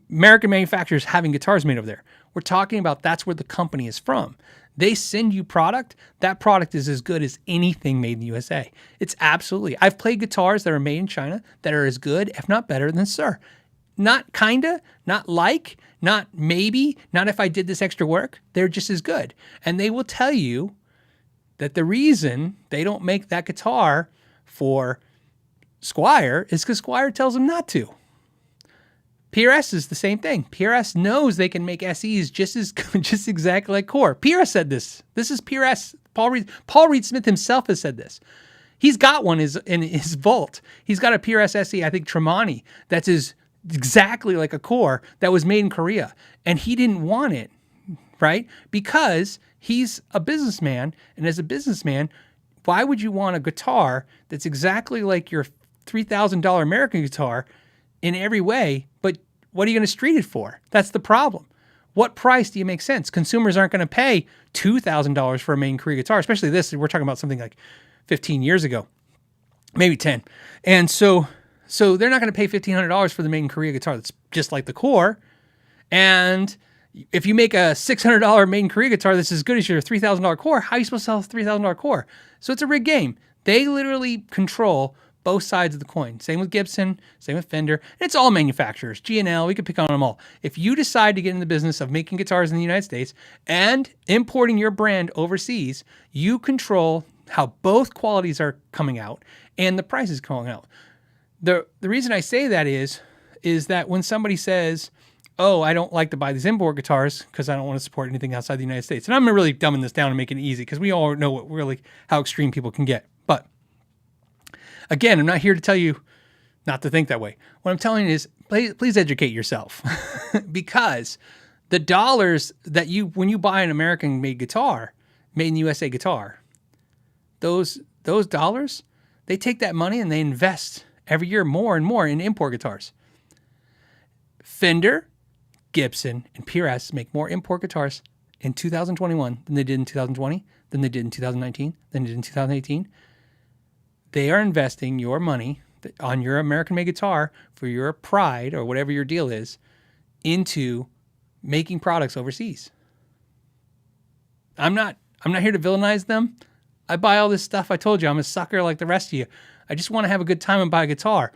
American manufacturers having guitars made over there. We're talking about that's where the company is from. They send you product. That product is as good as anything made in the USA. It's absolutely. I've played guitars that are made in China that are as good, if not better than Sir. Not kinda, not like, not maybe, not if I did this extra work. They're just as good. And they will tell you that the reason they don't make that guitar for Squier is because Squier tells them not to. PRS is the same thing. PRS knows they can make SEs just exactly like Core. PRS said this. This is PRS. Paul Reed Smith himself has said this. He's got one in his vault. He's got a PRS SE, I think Tremonti, that's exactly like a Core that was made in Korea. And he didn't want it, right? Because he's a businessman. And as a businessman, why would you want a guitar that's exactly like your $3,000 American guitar in every way, but what are you going to street it for? That's the problem. What price do you make sense? Consumers aren't going to pay $2,000 for a made in Korea guitar, especially this. We're talking about something like 15 years ago, maybe 10. And so they're not going to pay $1,500 for the made in Korea guitar that's just like the Core. And if you make a $600 made in Korea guitar that's as good as your $3,000 Core, how are you supposed to sell a $3,000 Core? So it's a rigged game. They literally control both sides of the coin. Same with Gibson, same with Fender. And it's all manufacturers. G&L, we could pick on them all. If you decide to get in the business of making guitars in the United States and importing your brand overseas, you control how both qualities are coming out and the prices coming out. The reason I say that is that when somebody says, "Oh, I don't like to buy these import guitars because I don't want to support anything outside the United States," and I'm really dumbing this down and making it easy because we all know how extreme people can get. But again, I'm not here to tell you not to think that way. What I'm telling you is please educate yourself because the dollars that when you buy an American made guitar, made in the USA guitar, those dollars, they take that money and they invest every year more and more in import guitars. Fender, Gibson, and PRS make more import guitars in 2021 than they did in 2020, than they did in 2019, than they did in 2018. They are investing your money on your American-made guitar for your pride or whatever your deal is into making products overseas. I'm not here to villainize them. I buy all this stuff. I told you I'm a sucker like the rest of you. I just want to have a good time and buy a guitar.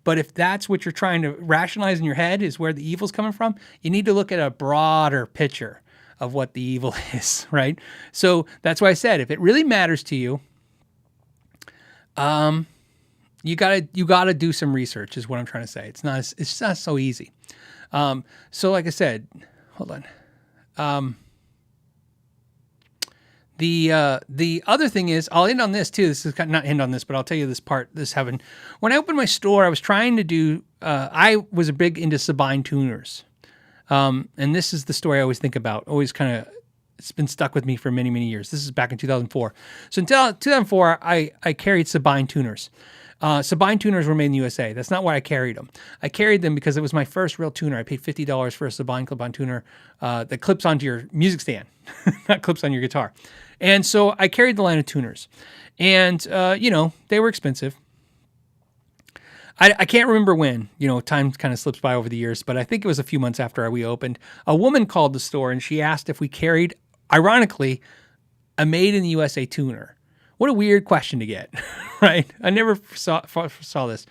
But if that's what you're trying to rationalize in your head is where the evil's coming from, you need to look at a broader picture of what the evil is, right? So that's why I said if it really matters to you, You gotta do some research is what I'm trying to say. It's not so easy. So like I said, hold on. The other thing is, I'll end on this too. This is not end on this, but I'll tell you this part. This happened when I opened my store. I was trying to do. I was a big into Sabine tuners, and this is the story I always think about. Always kind of, it's been stuck with me for many, many years. This is back in 2004. So in 2004, I carried Sabine tuners. Sabine tuners were made in the USA. That's not why I carried them. I carried them because it was my first real tuner. I paid $50 for a Sabine clip-on tuner that clips onto your music stand, not clips on your guitar. And so I carried the line of tuners. And, they were expensive. I can't remember when. Time kind of slips by over the years, but I think it was a few months after we opened. A woman called the store and she asked if we carried, ironically, a made in the USA tuner. What a weird question to get, right? I never saw this.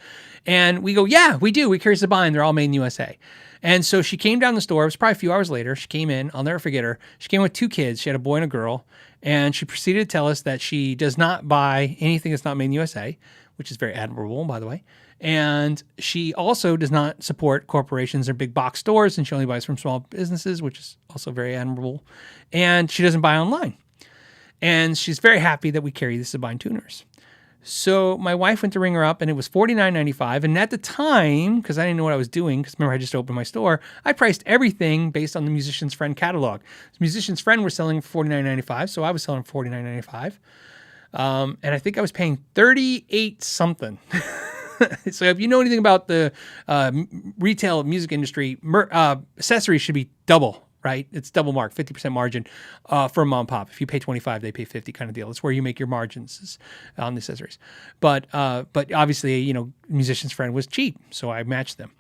And we go, yeah, we do. We carry Sabine. They're all made in the USA. And so she came down the store. It was probably a few hours later. She came in. I'll never forget her. She came with 2 kids. She had a boy and a girl. And she proceeded to tell us that she does not buy anything that's not made in the USA, which is very admirable, by the way. And she also does not support corporations or big box stores. And she only buys from small businesses, which is also very admirable. And she doesn't buy online. And she's very happy that we carry the Sabine tuners. So my wife went to ring her up, and it was $49.95. And at the time, because I didn't know what I was doing, because remember I just opened my store, I priced everything based on the Musician's Friend catalog. The Musician's Friend were selling for $49.95, so I was selling for $49.95. And I think I was paying $38 something. So if you know anything about the retail music industry, accessories should be double. Right? It's double mark, 50% margin for a mom and pop. If you pay 25, they pay 50 kind of deal. It's where you make your margins on the accessories. But obviously, Musician's Friend was cheap, so I matched them.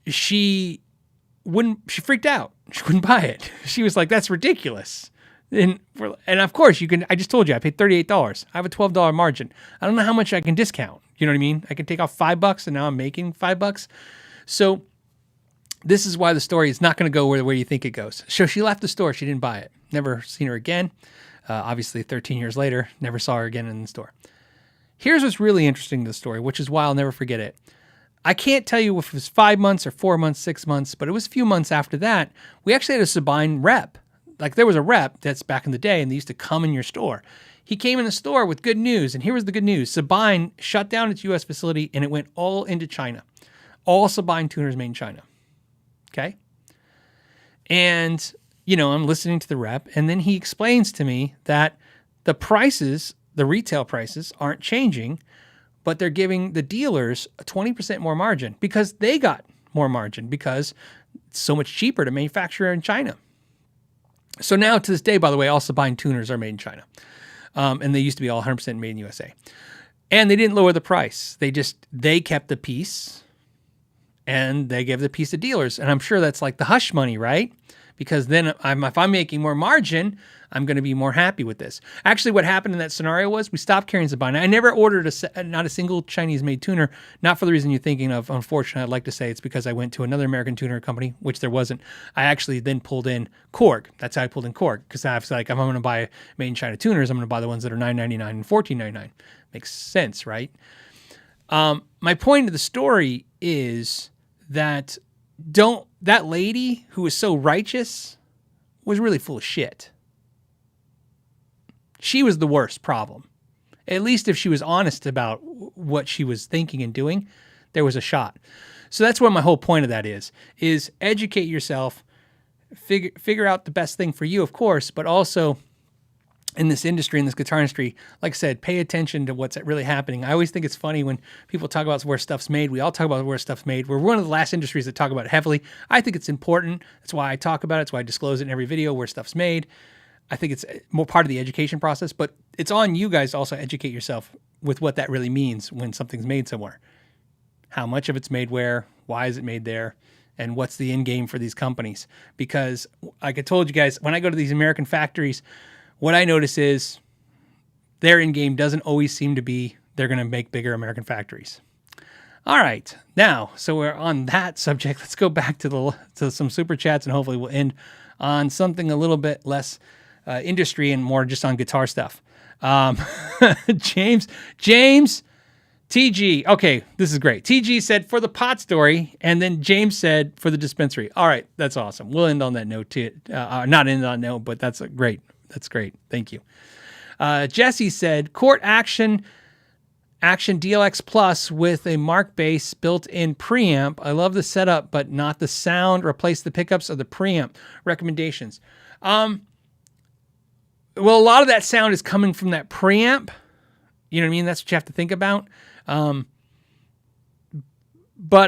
She freaked out. She wouldn't buy it. She was like, that's ridiculous. And of course I just told you, I paid $38. I have a $12 margin. I don't know how much I can discount. You know what I mean? I can take off $5 and now I'm making $5. So this is why the story is not going to go where you think it goes. So she left the store. She didn't buy it. Never seen her again. Obviously, 13 years later, never saw her again in the store. Here's what's really interesting to the story, which is why I'll never forget it. I can't tell you if it was 5 months or 4 months, 6 months, but it was a few months after that. We actually had a Sabine rep. Like there was a rep that's back in the day, and they used to come in your store. He came in the store with good news, and here was the good news. Sabine shut down its U.S. facility, and it went all into China. All Sabine tuners made in China. Okay. And, I'm listening to the rep, and then he explains to me that the prices, the retail prices, aren't changing, but they're giving the dealers a 20% more margin because they got more margin because it's so much cheaper to manufacture in China. So now to this day, by the way, all Sabine tuners are made in China. And they used to be all 100% made in USA. And they didn't lower the price. They kept the piece. And they give the piece to dealers. And I'm sure that's like the hush money, right? Because then if I'm making more margin, I'm going to be more happy with this. Actually, what happened in that scenario was we stopped carrying Sabine. I never ordered not a single Chinese-made tuner, not for the reason you're thinking of. Unfortunately, I'd like to say it's because I went to another American tuner company, which there wasn't. I actually then pulled in Korg. That's how I pulled in Korg. Because I was like, if I'm going to buy made in China tuners, I'm going to buy the ones that are $9.99 and $14.99. Makes sense, right? My point of the story is that that lady who was so righteous was really full of shit. She was the worst problem. At least if she was honest about what she was thinking and doing, there was a shot. So that's what my whole point of that is educate yourself, figure out the best thing for you, of course, but also in this industry, in this guitar industry, like I said, pay attention to what's really happening. I always think it's funny when people talk about where stuff's made. We all talk about where stuff's made. We're one of the last industries that talk about it heavily. I think it's important. That's why I talk about it. That's why I disclose it in every video where stuff's made. I think it's more part of the education process, but it's on you guys to also educate yourself with what that really means when something's made somewhere. How much of it's made where, why is it made there, and what's the end game for these companies? Because like I told you guys, when I go to these American factories, what I notice is their end game doesn't always seem to be they're going to make bigger American factories. All right. Now, so we're on that subject. Let's go back to some super chats, and hopefully we'll end on something a little bit less industry and more just on guitar stuff. James TG. Okay, this is great. TG said for the pot story, and then James said for the dispensary. All right, that's awesome. We'll end on that note too. Not end on that note, but that's great. That's great. Thank you. Jesse said court action DLX Plus with a Mark bass built-in preamp. I love the setup, but not the sound. Replace the pickups or the preamp. Recommendations. Well, a lot of that sound is coming from that preamp. You know what I mean? That's what you have to think about. But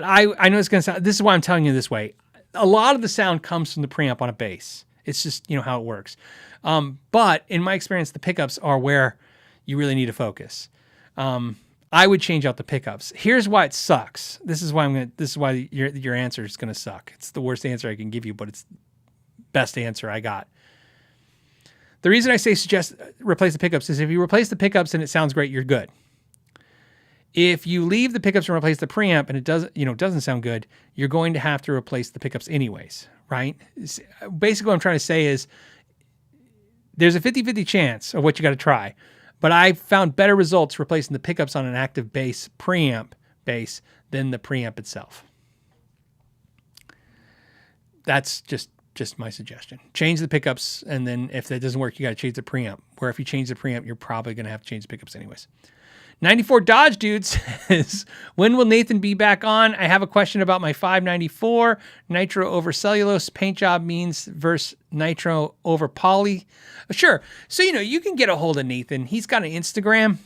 I know it's going to sound, this is why I'm telling you this way. A lot of the sound comes from the preamp on a bass. It's just, how it works. But in my experience, the pickups are where you really need to focus. I would change out the pickups. Here's why it sucks. This is why your answer is going to suck. It's the worst answer I can give you, but it's the best answer I got. The reason I say suggest replace the pickups is if you replace the pickups and it sounds great, you're good. If you leave the pickups and replace the preamp and it doesn't sound good, you're going to have to replace the pickups anyways, right? Basically what I'm trying to say is there's a 50-50 chance of what you got to try. But I found better results replacing the pickups on an active bass preamp bass than the preamp itself. That's just my suggestion. Change the pickups, and then if that doesn't work, you got to change the preamp. Where if you change the preamp, you're probably going to have to change the pickups anyways. 94 Dodge Dude says, when will Nathan be back on? I have a question about my 594 nitro over cellulose paint job means versus nitro over poly. Sure. So, you can get a hold of Nathan. He's got an Instagram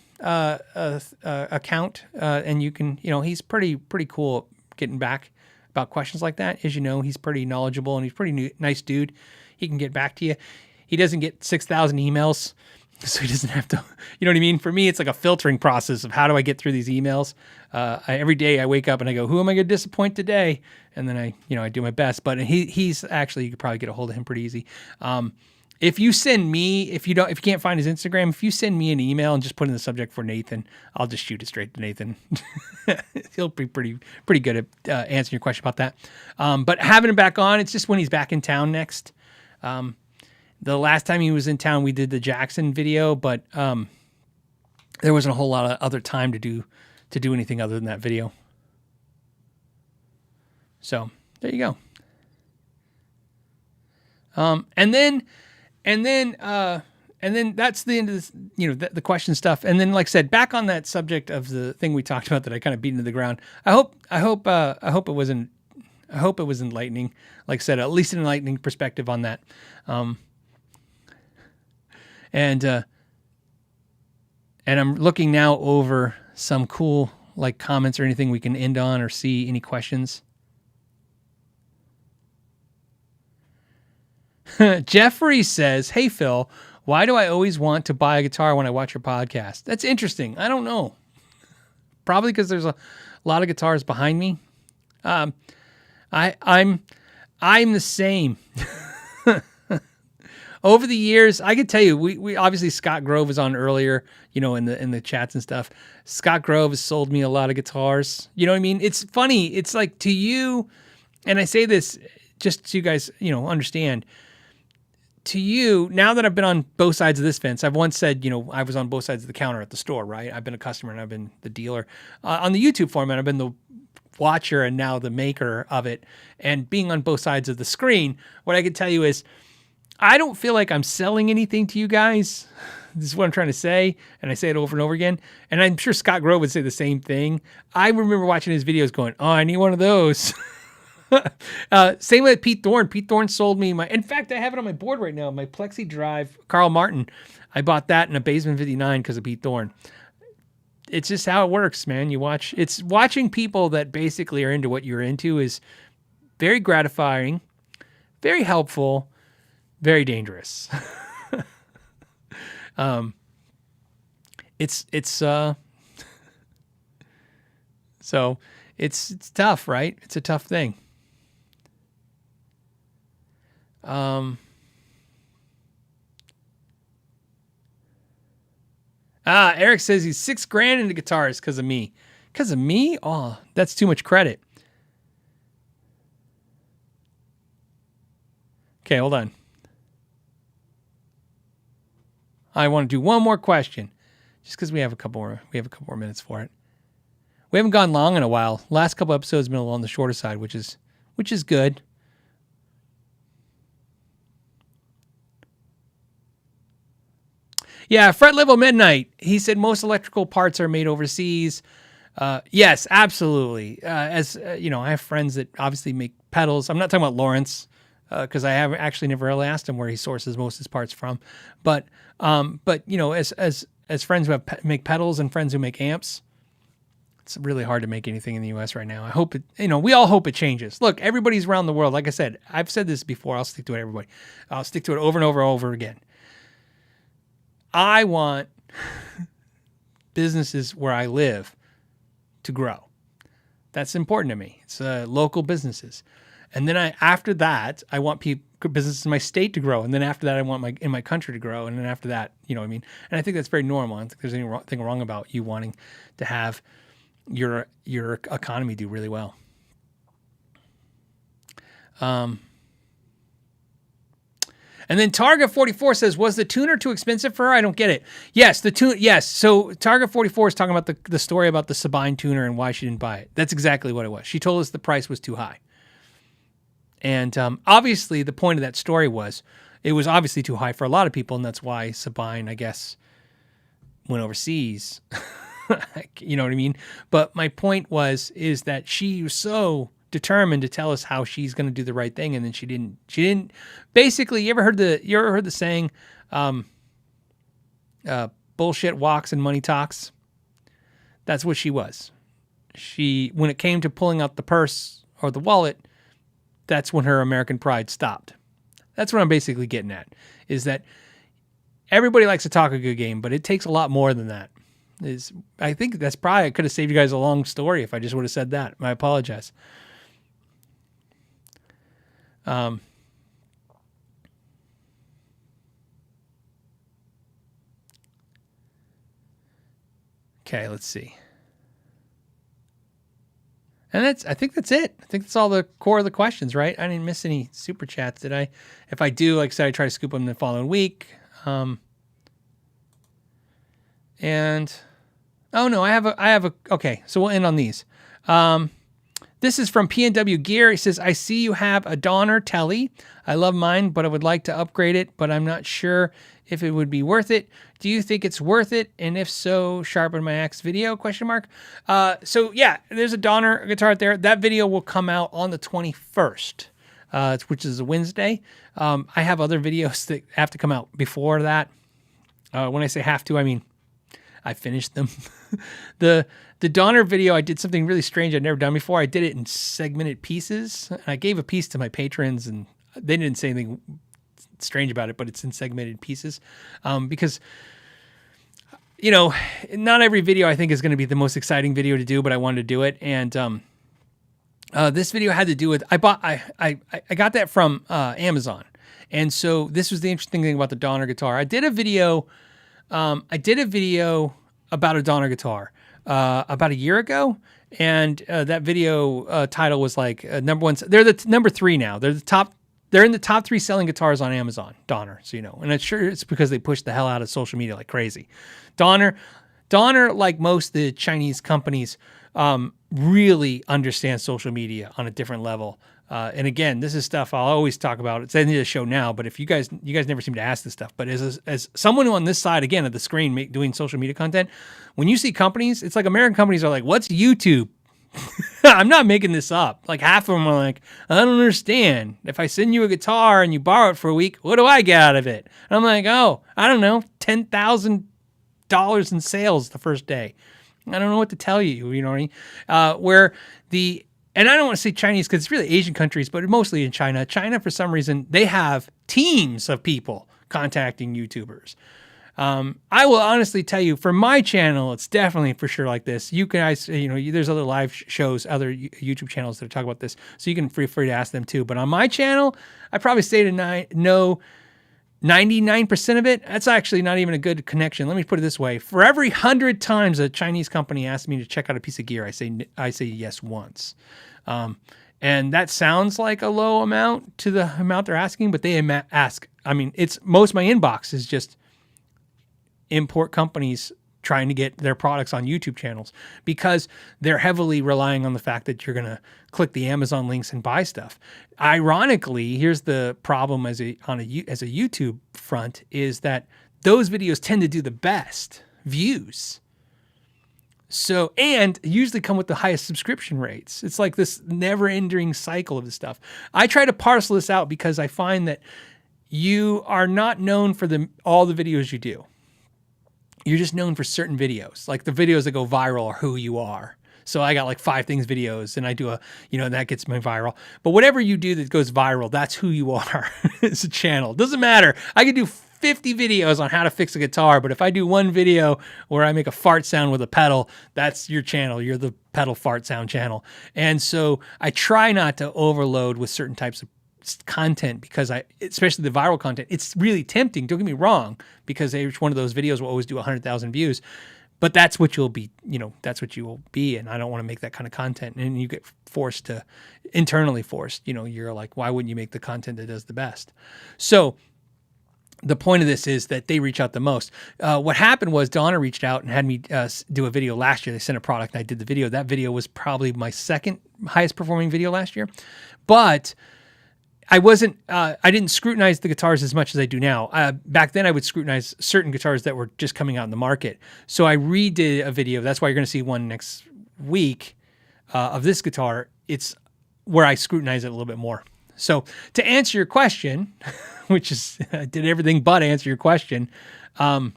account, and you can, he's pretty cool getting back about questions like that. As you know, he's pretty knowledgeable and he's pretty nice dude. He can get back to you. He doesn't get 6,000 emails. So he doesn't have to, you know what I mean? For me, it's like a filtering process of how do I get through these emails? Every day I wake up and I go, who am I going to disappoint today? And then I do my best. But he's actually, you could probably get a hold of him pretty easy. If you send me, if you can't find his Instagram, if you send me an email and just put in the subject for Nathan, I'll just shoot it straight to Nathan. He'll be pretty good at answering your question about that. But having him back on, it's just when he's back in town next. The last time he was in town, we did the Jackson video, but there wasn't a whole lot of other time to do anything other than that video. So there you go. And then that's the end of this, the question stuff. And then, like I said, back on that subject of the thing we talked about that I kind of beat into the ground. I hope it was enlightening. Like I said, at least an enlightening perspective on that. And I'm looking now over some cool comments or anything we can end on or see any questions. Jeffrey says, hey, Phil, why do I always want to buy a guitar when I watch your podcast? That's interesting. I don't know. Probably because there's a lot of guitars behind me. I'm the same. Over the years, I could tell you, we obviously Scott Grove was on earlier, in the chats and stuff. Scott Grove has sold me a lot of guitars. You know what I mean? It's funny. It's like to you, and I say this just so you guys, understand. To you, now that I've been on both sides of this fence, I've once said, I was on both sides of the counter at the store, right? I've been a customer and I've been the dealer. On the YouTube format, I've been the watcher and now the maker of it. And being on both sides of the screen, what I can tell you is, I don't feel like I'm selling anything to you guys. This is what I'm trying to say. And I say it over and over again. And I'm sure Scott Grove would say the same thing. I remember watching his videos going, oh, I need one of those. Same with Pete Thorne. Pete Thorne sold me in fact, I have it on my board right now, my Plexi Drive, Carl Martin. I bought that in a Basement 59 because of Pete Thorne. It's just how it works, man. It's watching people that basically are into what you're into is very gratifying, very helpful, very dangerous. So it's tough, right? It's a tough thing. Eric says he's $6,000 into guitars because of me. Because of me? Oh, that's too much credit. Okay, hold on. I want to do one more question, just because we have a couple more minutes for it. We haven't gone long in a while. Last couple episodes have been a little on the shorter side, which is good. Yeah, Fret Level Midnight. He said most electrical parts are made overseas. Yes, absolutely. As you know, I have friends that obviously make pedals. I'm not talking about Lawrence because I haven't actually never really asked him where he sources most of his parts from. But you know, as friends who make pedals and friends who make amps, it's really hard to make anything in the U.S. right now. I hope it. You know, we all hope it changes. Look, everybody's around the world. Like I said, I've said this before. I'll stick to it, everybody. I'll stick to it over and over and over again. I want businesses where I live to grow. That's important to me. It's local businesses. And then after that, I want businesses in my state to grow. And then after that, I want in my country to grow. And then after that, you know what I mean? And I think that's very normal. I don't think there's anything wrong about you wanting to have your economy do really well. And then Target 44 says, was the tuner too expensive for her? I don't get it. Yes, yes. So Target 44 is talking about the story about the Sabine tuner and why she didn't buy it. That's exactly what it was. She told us the price was too high. And obviously the point of that story was it was obviously too high for a lot of people. And that's why Sabine, I guess, went overseas. You know what I mean? But my point is that she was so determined to tell us how she's going to do the right thing, and then she didn't basically. You ever heard the saying bullshit walks and money talks? That's what she was. When it came to pulling out the purse or the wallet, that's when her American pride stopped. That's what I'm basically getting at, is that everybody likes to talk a good game, but it takes a lot more than that. I think that's probably, I could have saved you guys a long story if I just would have said that. I apologize. Okay, let's see. And I think that's it. I think that's all the core of the questions, right? I didn't miss any super chats, did I? If I do, like I said, I try to scoop them the following week. And oh no, I have a okay, so we'll end on these. This is from PNW Gear. He says, I see you have a Donner Telly. I love mine, but I would like to upgrade it, but I'm not sure if it would be worth it. Do you think it's worth it? And if so, sharpen my axe video, ? So yeah, there's a Donner guitar out there. That video will come out on the 21st, which is a Wednesday. I have other videos that have to come out before that. When I say have to, I mean, I finished them. The Donner video, I did something really strange I'd never done before. I did it in segmented pieces. I gave a piece to my patrons, and they didn't say anything strange about it, but it's in segmented pieces. Because, you know, not every video I think is going to be the most exciting video to do, but I wanted to do it. And this video had to do with, I got that from Amazon. And so this was the interesting thing about the Donner guitar. I did a video about a Donner guitar about a year ago, and that video title was like number one. They're the number 3 now. They're in the top 3 selling guitars on Amazon, Donner. So you know, and it's because they push the hell out of social media like crazy. Donner, like most of the Chinese companies, really understands social media on a different level. And again, this is stuff I'll always talk about. It's the end of the show now, but if you guys never seem to ask this stuff, but as someone who on this side, again, of the screen doing social media content, when you see companies, it's like American companies are like, what's YouTube? I'm not making this up. Like half of them are like, I don't understand. If I send you a guitar and you borrow it for a week, what do I get out of it? And I'm like, oh, I don't know, $10,000 in sales the first day. I don't know what to tell you. You know what I mean? And I don't want to say Chinese because it's really Asian countries, but mostly in China. China, for some reason, they have teams of people contacting YouTubers. I will honestly tell you, for my channel, it's definitely for sure like this. You guys, there's other live shows, other YouTube channels that talk about this, so you can feel free to ask them too. But on my channel, I probably say to know 99% of it. That's actually not even a good connection. Let me put it this way: for every 100 times a Chinese company asks me to check out a piece of gear, I say yes once. And that sounds like a low amount to the amount they're asking, but they ask. I mean, it's most of my inbox is just import companies trying to get their products on YouTube channels because they're heavily relying on the fact that you're going to click the Amazon links and buy stuff. Ironically, here's the problem as a YouTube front is that those videos tend to do the best views. So, and usually come with the highest subscription rates. It's like this never-ending cycle of this stuff. I try to parcel this out because I find that you are not known for all the videos you do. You're just known for certain videos. Like the videos that go viral are who you are. So I got like 5 things videos and I do that gets me viral. But whatever you do that goes viral, that's who you are. It's a channel. It doesn't matter. I could do 50 videos on how to fix a guitar, but if I do one video where I make a fart sound with a pedal, that's your channel. You're the pedal fart sound channel. And so I try not to overload with certain types of content because especially the viral content, it's really tempting. Don't get me wrong, because each one of those videos will always do 100,000 views, but that's what you'll be, that's what you will be. And I don't want to make that kind of content. And you get internally forced, you're like, why wouldn't you make the content that does the best? So the point of this is that they reach out the most. What happened was Donna reached out and had me do a video last year. They sent a product and I did the video. That video was probably my second highest performing video last year, but I didn't scrutinize the guitars as much as I do now. Back then I would scrutinize certain guitars that were just coming out in the market. So I redid a video. That's why you're going to see one next week of this guitar. It's where I scrutinize it a little bit more. So to answer your question, which is, I did everything but answer your question. What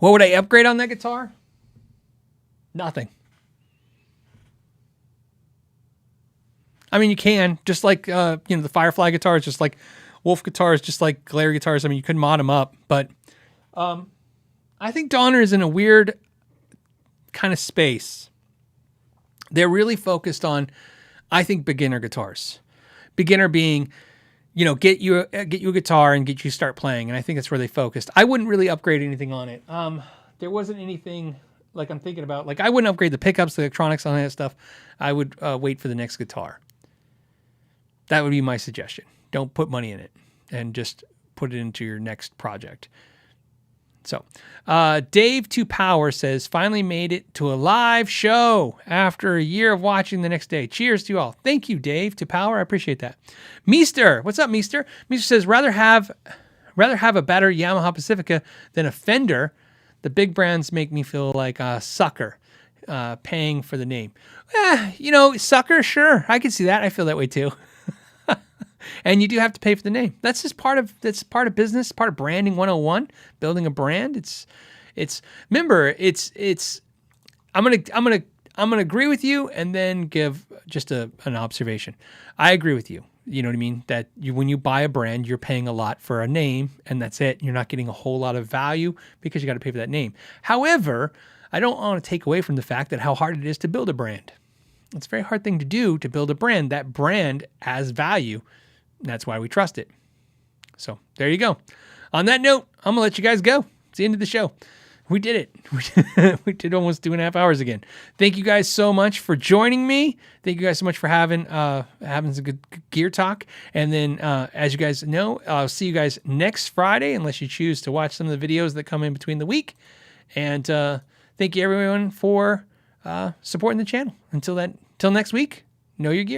would I upgrade on that guitar? Nothing. I mean, you can, just like, the Firefly guitars, just like Wolf guitars, just like Glare guitars. I mean, you could mod them up, but I think Donner is in a weird kind of space. They're really focused on, I think, beginner guitars. Beginner being, get you a guitar and get you start playing. And I think that's where they focused. I wouldn't really upgrade anything on it. There wasn't anything like I'm thinking about. Like I wouldn't upgrade the pickups, the electronics, on that stuff. I would wait for the next guitar. That would be my suggestion. Don't put money in it and just put it into your next project. So Dave 2 Power says, finally made it to a live show after a year of watching the next day. Cheers to you all. Thank you, Dave 2 Power. I appreciate that. Meester, what's up, Meester? Meester says, rather have a better Yamaha Pacifica than a Fender. The big brands make me feel like a sucker paying for the name. Sucker, sure. I can see that. I feel that way too. And you do have to pay for the name. That's just part of business, part of branding 101, building a brand. Remember, I'm going to agree with you and then give just an observation. I agree with you. You know what I mean? That when you buy a brand, you're paying a lot for a name and that's it. You're not getting a whole lot of value because you got to pay for that name. However, I don't want to take away from the fact that how hard it is to build a brand. It's a very hard thing to do, to build a brand. That brand has value. That's why we trust it. So there you go. On that note, I'm going to let you guys go. It's the end of the show. We did it. We did almost 2.5 hours again. Thank you guys so much for joining me. Thank you guys so much for having some good gear talk. And then, as you guys know, I'll see you guys next Friday, unless you choose to watch some of the videos that come in between the week. And thank you everyone for supporting the channel. Until next week, know your gear.